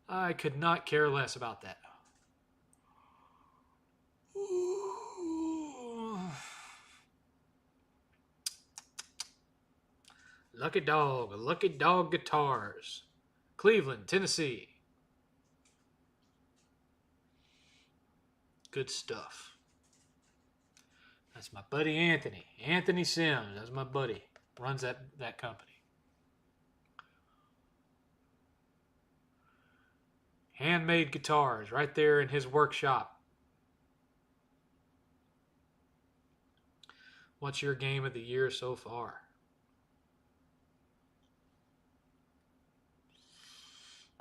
A: I could not care less about that. Lucky Dog Guitars, Cleveland, Tennessee. Good stuff. That's my buddy Anthony. Anthony Sims. That's my buddy. Runs that company. Handmade guitars right there in his workshop. What's your game of the year so far?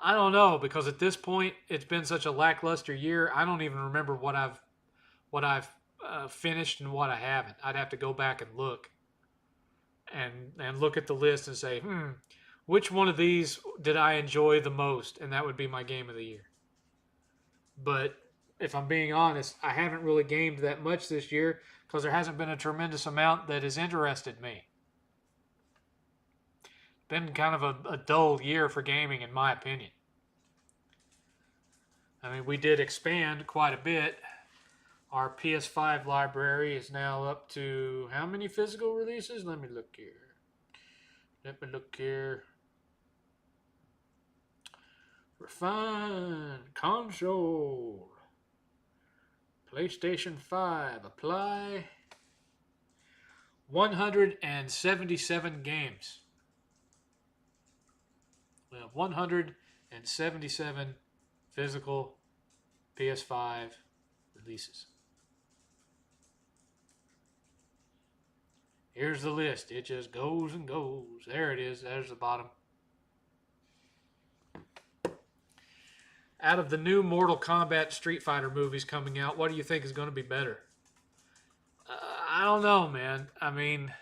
A: I don't know, because at this point it's been such a lackluster year. I don't even remember what I've finished and what I haven't. I'd have to go back and look and look at the list and say, which one of these did I enjoy the most? And that would be my game of the year. But if I'm being honest, I haven't really gamed that much this year because there hasn't been a tremendous amount that has interested me. Been kind of a dull year for gaming, in my opinion. I mean, we did expand quite a bit. Our PS5 library is now up to how many physical releases? Let me look here. Refine. Console. PlayStation 5. Apply. 177 games. We have 177 physical PS5 releases. Here's the list. It just goes and goes. There it is. There's the bottom. Out of the new Mortal Kombat Street Fighter movies coming out, what do you think is going to be better? I don't know, man. I mean,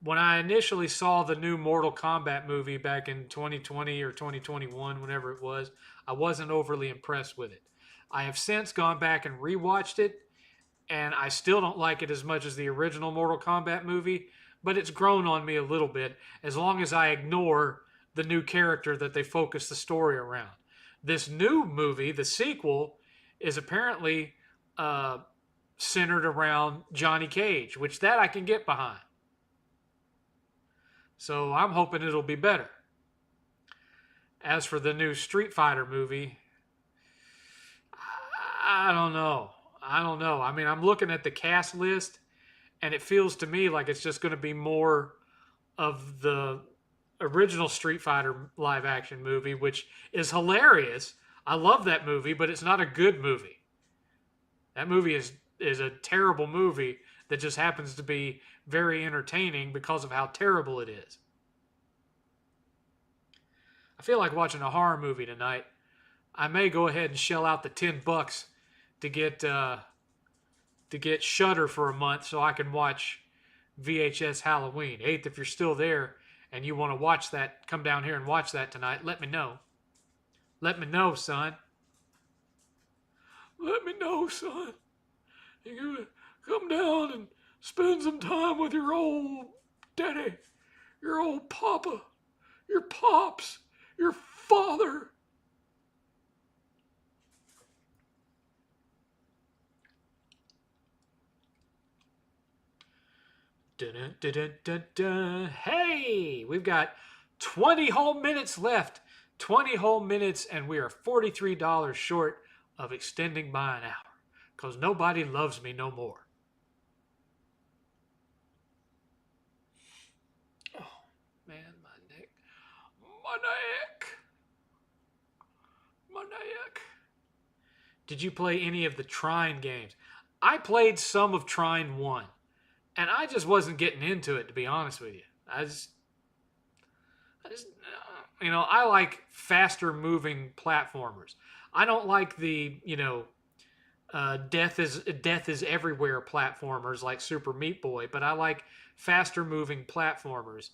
A: when I initially saw the new Mortal Kombat movie back in 2020 or 2021, whenever it was, I wasn't overly impressed with it. I have since gone back and rewatched it, and I still don't like it as much as the original Mortal Kombat movie, but it's grown on me a little bit as long as I ignore the new character that they focus the story around. This new movie, the sequel, is apparently centered around Johnny Cage, which that I can get behind. So I'm hoping it'll be better. As for the new Street Fighter movie, I don't know. I mean, I'm looking at the cast list, and it feels to me like it's just going to be more of the original Street Fighter live action movie, which is hilarious. I love that movie, but it's not a good movie. That movie is a terrible movie that just happens to be very entertaining because of how terrible it is. I feel like watching a horror movie tonight. I may go ahead and shell out the $10 to get Shudder for a month so I can watch VHS Halloween. 8th, if you're still there and you want to watch that, come down here and watch that tonight. Let me know. Let me know, son. Let me know, son. You come down and spend some time with your old daddy, your old papa, your pops, your father. Dun, dun, dun, dun, dun. Hey, we've got 20 whole minutes left. 20 whole minutes, and we are $43 short of extending by an hour because nobody loves me no more. Oh, man, my neck. My neck. My neck. Did you play any of the Trine games? I played some of Trine 1. And I just wasn't getting into it, to be honest with you. I just I like faster moving platformers. I don't like the, death is everywhere platformers like Super Meat Boy, but I like faster moving platformers,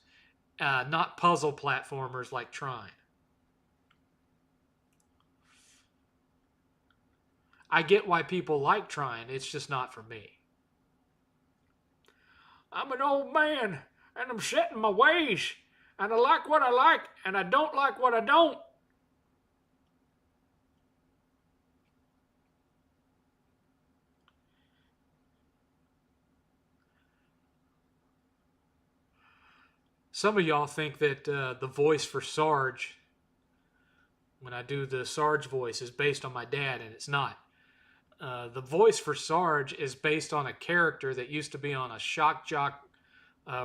A: not puzzle platformers like Trine. I get why people like Trine. It's just not for me. I'm an old man, and I'm set in my ways, and I like what I like, and I don't like what I don't. Some of y'all think that the voice for Sarge, when I do the Sarge voice, is based on my dad, and it's not. The voice for Sarge is based on a character that used to be on a shock jock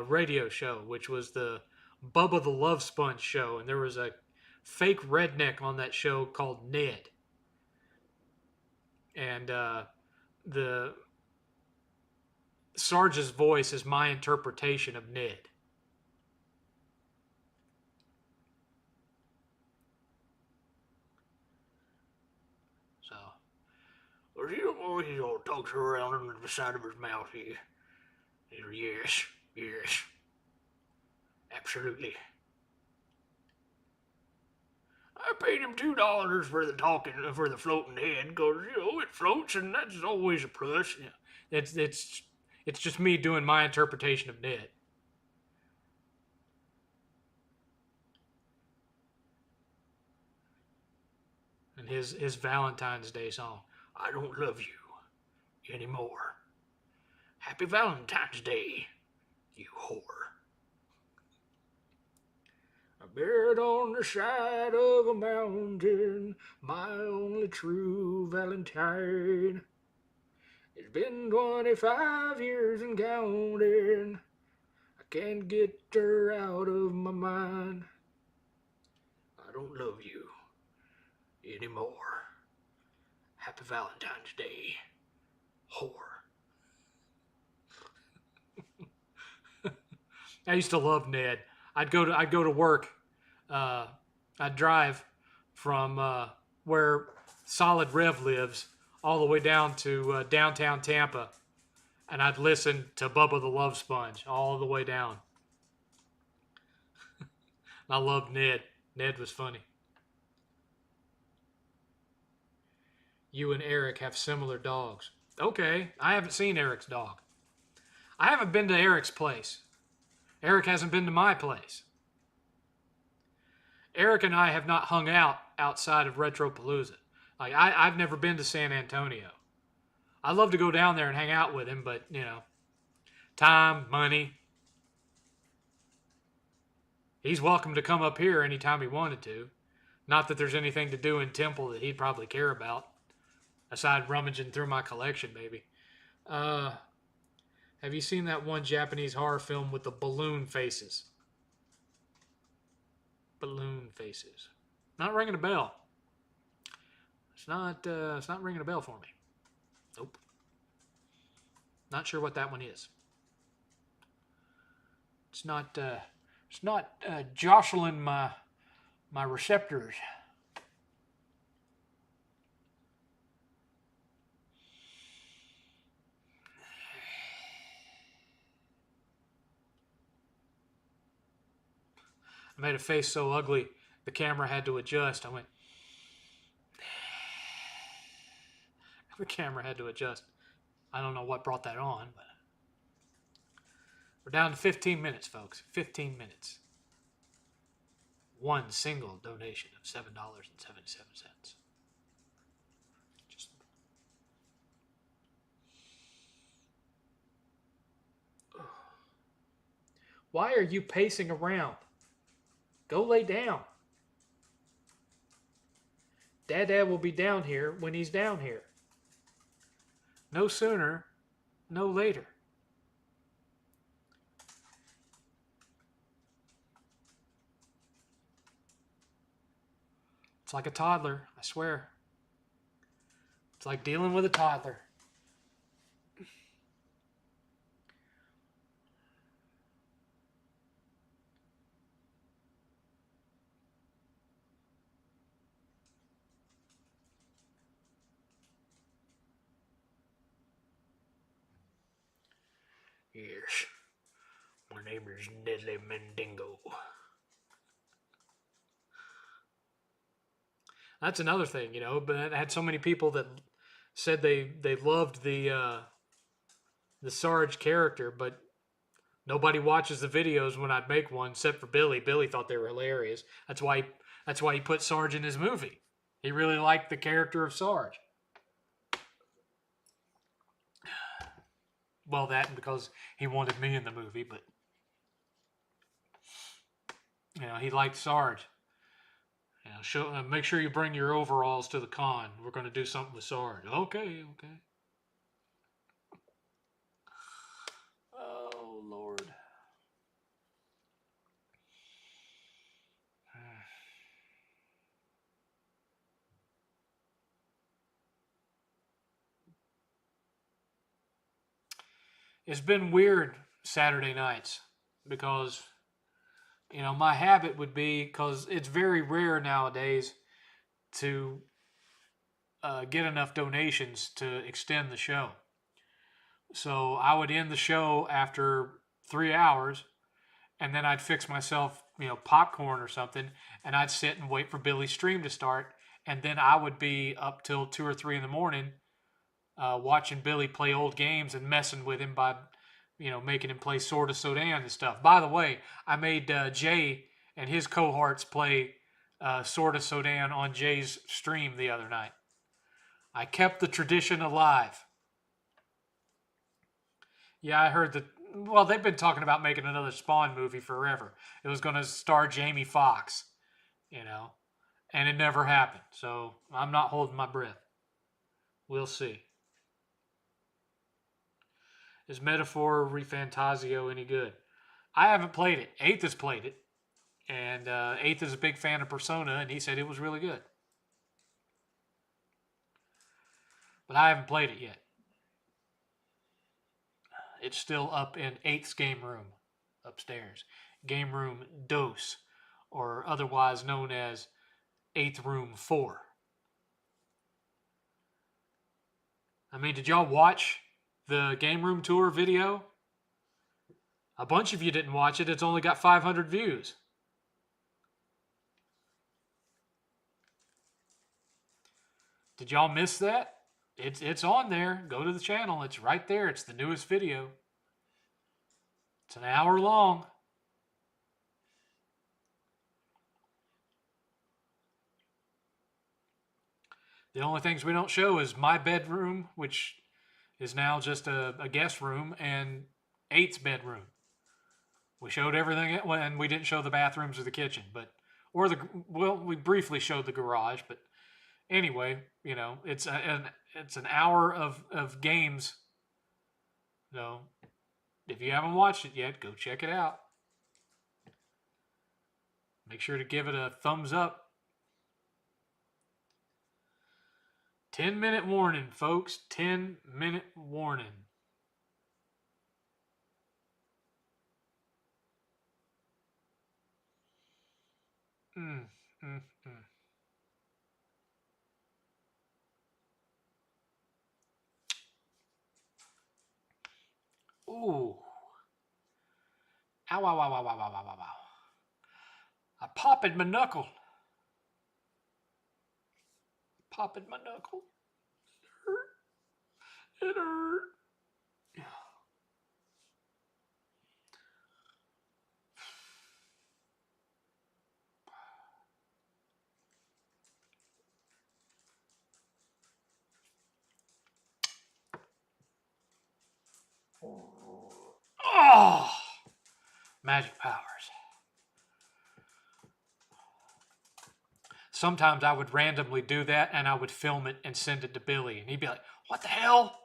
A: radio show, which was the Bubba the Love Sponge show, and there was a fake redneck on that show called Ned, and the Sarge's voice is my interpretation of Ned. So, well, you know, he all talks around on the side of his mouth here. Yes, yes, absolutely. I paid him $2 for the floating head because it floats and that's always a plus. Yeah, it's just me doing my interpretation of Ned. And his Valentine's Day song. I don't love you anymore. Happy Valentine's Day, you whore. I buried on the side of a mountain, my only true Valentine. It's been 25 years and counting. I can't get her out of my mind. I don't love you anymore. Happy Valentine's Day, whore. I used to love Ned. I'd go to work. I'd drive from where Solid Rev lives all the way down to downtown Tampa, and I'd listen to Bubba the Love Sponge all the way down. I loved Ned. Ned was funny. You and Eric have similar dogs. Okay, I haven't seen Eric's dog. I haven't been to Eric's place. Eric hasn't been to my place. Eric and I have not hung out outside of Retropalooza. Like I've never been to San Antonio. I'd love to go down there and hang out with him, but time, money. He's welcome to come up here anytime he wanted to. Not that there's anything to do in Temple that he'd probably care about, aside rummaging through my collection, maybe. Have you seen that one Japanese horror film with the balloon faces? Balloon faces. Not ringing a bell. It's not ringing a bell for me. Nope. Not sure what that one is. It's not jostling my receptors. I made a face so ugly the camera had to adjust. I went. The camera had to adjust. I don't know what brought that on, but we're down to 15 minutes, folks. 15 minutes. One single donation of $7.77. Just why are you pacing around? Go lay down. Dad will be down here when he's down here. No sooner, no later. It's like a toddler, I swear. It's like dealing with a toddler. Yes, my name is Nedley Mendingo. That's another thing, but I had so many people that said they loved the Sarge character, but nobody watches the videos when I'd make one except for Billy. Billy thought they were hilarious. That's why he put Sarge in his movie. He really liked the character of Sarge. Well, that and because he wanted me in the movie, but He liked Sarge. Make sure you bring your overalls to the con. We're going to do something with Sarge. Okay, okay. Oh Lord. It's been weird Saturday nights because my habit would be, because it's very rare nowadays to get enough donations to extend the show. So I would end the show after 3 hours, and then I'd fix myself, popcorn or something, and I'd sit and wait for Billy's stream to start, and then I would be up till 2 or 3 in the morning, watching Billy play old games and messing with him by, making him play Sword of Sodan and stuff. By the way, I made Jay and his cohorts play Sword of Sodan on Jay's stream the other night. I kept the tradition alive. Yeah, I heard that. Well, they've been talking about making another Spawn movie forever. It was going to star Jamie Foxx, and it never happened. So I'm not holding my breath. We'll see. Is Metaphor Refantasio any good? I haven't played it. Eighth has played it, and Eighth is a big fan of Persona, and he said it was really good. But I haven't played it yet. It's still up in Eighth's game room upstairs. Game room Dos, or otherwise known as Eighth Room 4. I mean, did y'all watch the game room tour video? A bunch of you didn't watch it. It's only got 500 views. Did y'all miss that? It's on there. Go to the channel. It's right there. It's the newest video. It's an hour long. The only things we don't show is my bedroom, which is now just a guest room, and Eight's bedroom. We showed everything, and we didn't show the bathrooms or the kitchen, we briefly showed the garage, but anyway, it's an hour of games. So if you haven't watched it yet, go check it out. Make sure to give it a thumbs up. 10-minute warning, folks. 10-minute warning. Ooh. Ow, ow, ow, ow, ow, ow, ow, ow. I popped my knuckle. Popped my knuckle. It hurt. Oh, magic powers. Sometimes I would randomly do that, and I would film it and send it to Billy, and he'd be like, "What the hell?"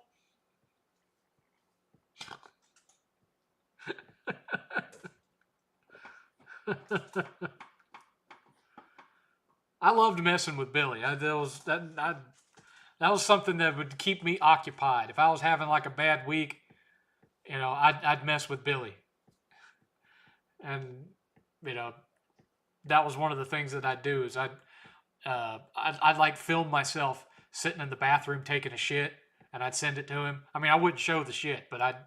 A: I loved messing with Billy. That was something that would keep me occupied. If I was having like a bad week, I'd mess with Billy, and that was one of the things that I'd do. Is I'd like film myself sitting in the bathroom taking a shit, and I'd send it to him. I mean, I wouldn't show the shit, but I'd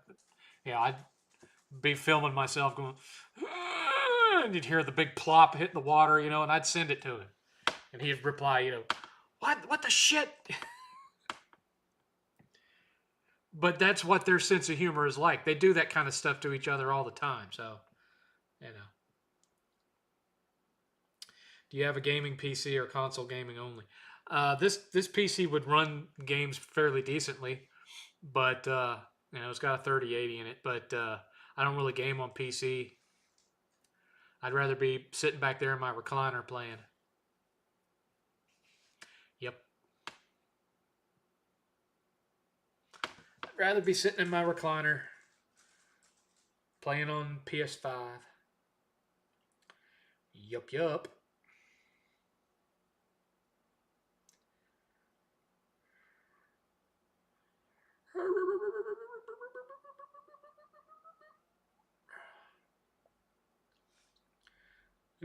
A: be filming myself going, and you'd hear the big plop hit the water, and I'd send it to him, and he'd reply, what the shit? But that's what their sense of humor is like. They do that kind of stuff to each other all the time. So, Do you have a gaming PC or console gaming only? This PC would run games fairly decently, but it's got a 3080 in it. But I don't really game on PC. I'd rather be sitting back there in my recliner playing. Yep. I'd rather be sitting in my recliner playing on PS5. Yup.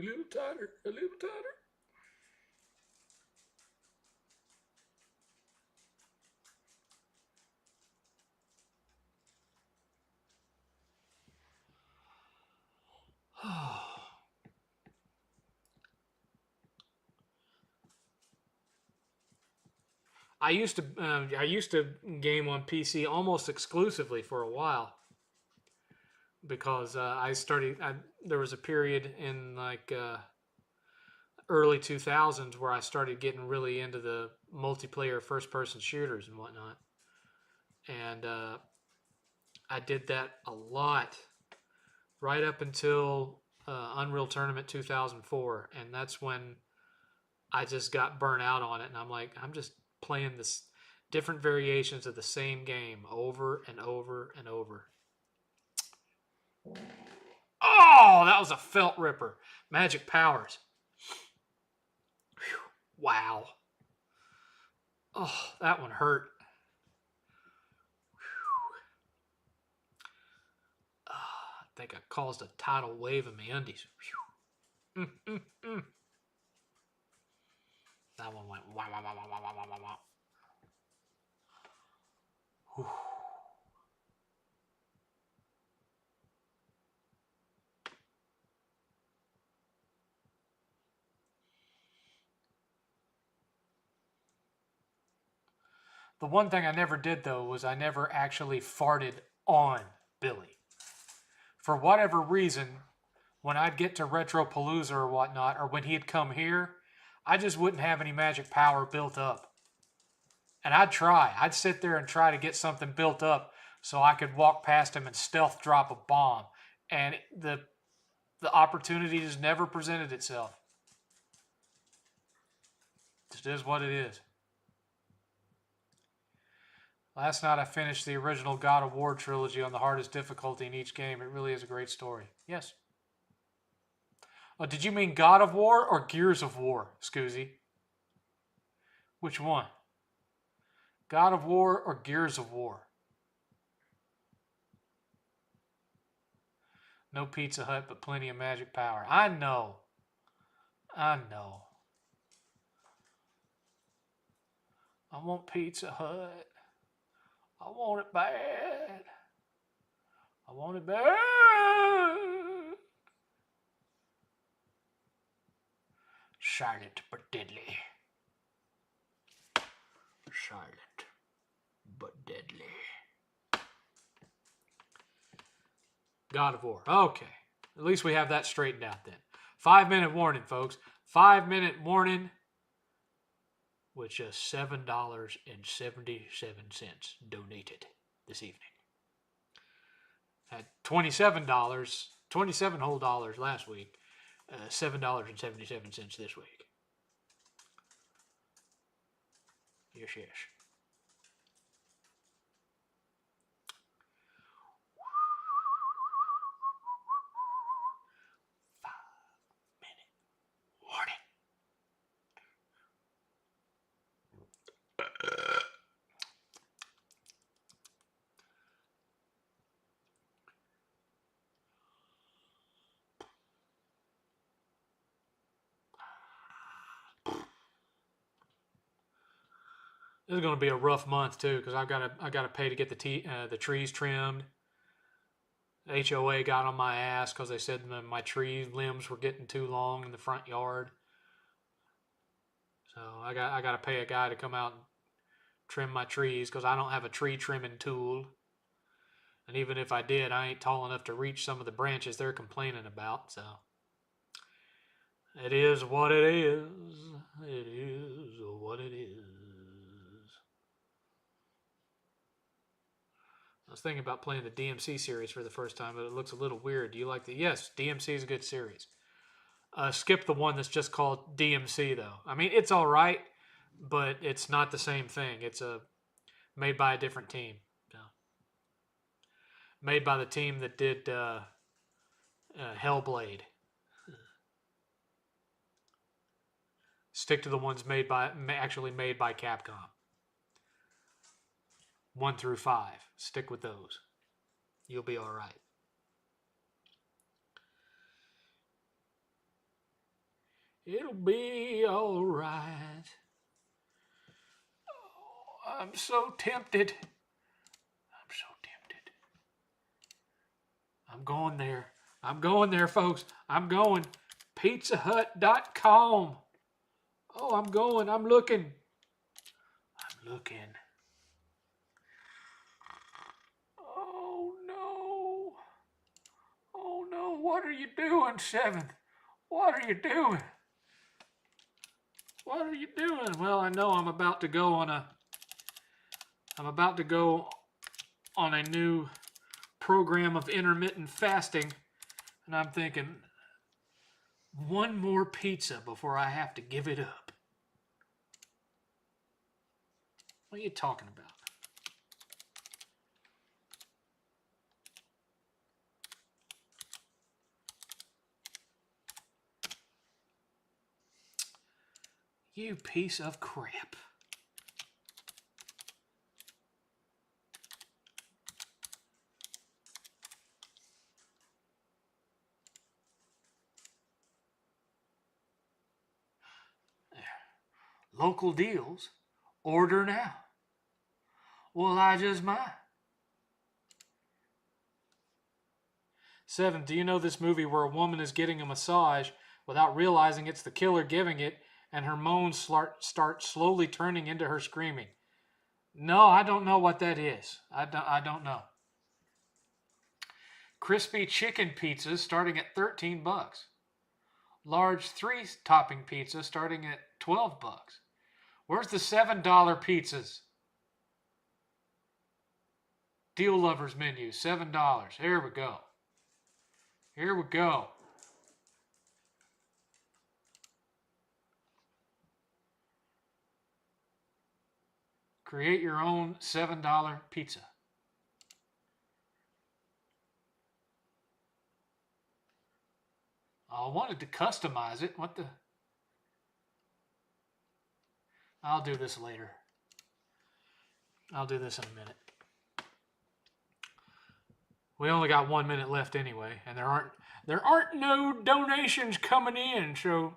A: A little tighter. I used to game on PC almost exclusively for a while because there was a period in like early 2000s where I started getting really into the multiplayer first person shooters and whatnot, and I did that a lot right up until Unreal Tournament 2004, and that's when I just got burnt out on it, and I'm like, I'm just playing this different variations of the same game over and over and over. Oh, that was a felt ripper. Magic powers. Whew. Wow. Oh, that one hurt. I think I caused a tidal wave in my undies. That one went wow, wow, wow, wow, wow, wow, wow, wow. Whew. The one thing I never did, though, was I never actually farted on Billy. For whatever reason, when I'd get to Retropalooza or whatnot, or when he'd come here, I just wouldn't have any magic power built up. And I'd sit there and try to get something built up so I could walk past him and stealth drop a bomb. And the opportunity just never presented itself. It is what it is. Last night I finished the original God of War trilogy on the hardest difficulty in each game. It really is a great story. Yes. Oh, did you mean God of War or Gears of War, Scoozy? Which one? God of War or Gears of War? No Pizza Hut, but plenty of magic power. I know. I want Pizza Hut. I want it bad. I want it bad. Silent but deadly. Silent but deadly. God of War. Okay. At least we have that straightened out then. 5-minute warning, folks. 5-minute warning with just $7.77 donated this evening. At $27, 27 whole dollars last week, $7.77 this week. Yes. This is going to be a rough month too, because I gotta pay to get the trees trimmed. HOA got on my ass because they said my tree limbs were getting too long in the front yard. So I got to pay a guy to come out and trim my trees because I don't have a tree trimming tool. And even if I did, I ain't tall enough to reach some of the branches they're complaining about. So it is what it is. It is what it is. I was thinking about playing the DMC series for the first time, but it looks a little weird. Do you like the... Yes, DMC is a good series. Skip the one that's just called DMC though. I mean, it's all right, but it's not the same thing. It's made by a different team. So, made by the team that did Hellblade. Stick to the ones actually made by Capcom. 1 through 5. Stick with those. You'll be all right. It'll be all right. Oh, I'm so tempted. I'm so tempted. I'm going there. I'm going there, folks. I'm going. PizzaHut.com. Oh, I'm going. I'm looking. I'm looking. Oh, no. Oh, no. What are you doing, 7? What are you doing? What are you doing? Well, I know I'm about to go on a new program of intermittent fasting, and I'm thinking one more pizza before I have to give it up. What are you talking about? You piece of crap. There. Local deals. Order now. Well, I just might. 7, do you know this movie where a woman is getting a massage without realizing it's the killer giving it, and her moans start slowly turning into her screaming? No, I don't know what that is. I don't know. Crispy chicken pizzas starting at $13. Large 3-topping pizza starting at $12. Where's the $7 pizzas? Deal Lovers menu, $7. Here we go. Here we go. Create your own $7 pizza. I wanted to customize it. What the? I'll do this later. I'll do this in a minute. We only got 1 minute left anyway, and there aren't no donations coming in, so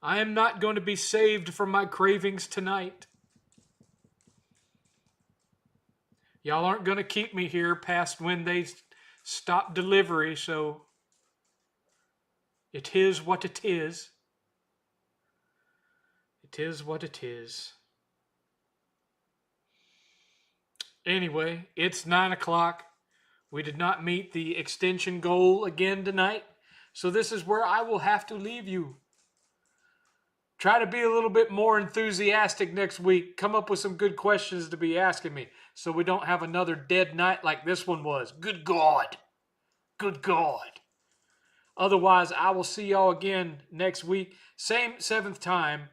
A: I am not going to be saved from my cravings tonight. Y'all aren't going to keep me here past when they stop delivery, so it is what it is. It is what it is. Anyway, it's 9 o'clock. We did not meet the extension goal again tonight, so this is where I will have to leave you. Try to be a little bit more enthusiastic next week. Come up with some good questions to be asking me so we don't have another dead night like this one was. Good God. Good God. Otherwise, I will see y'all again next week. Same 7th time.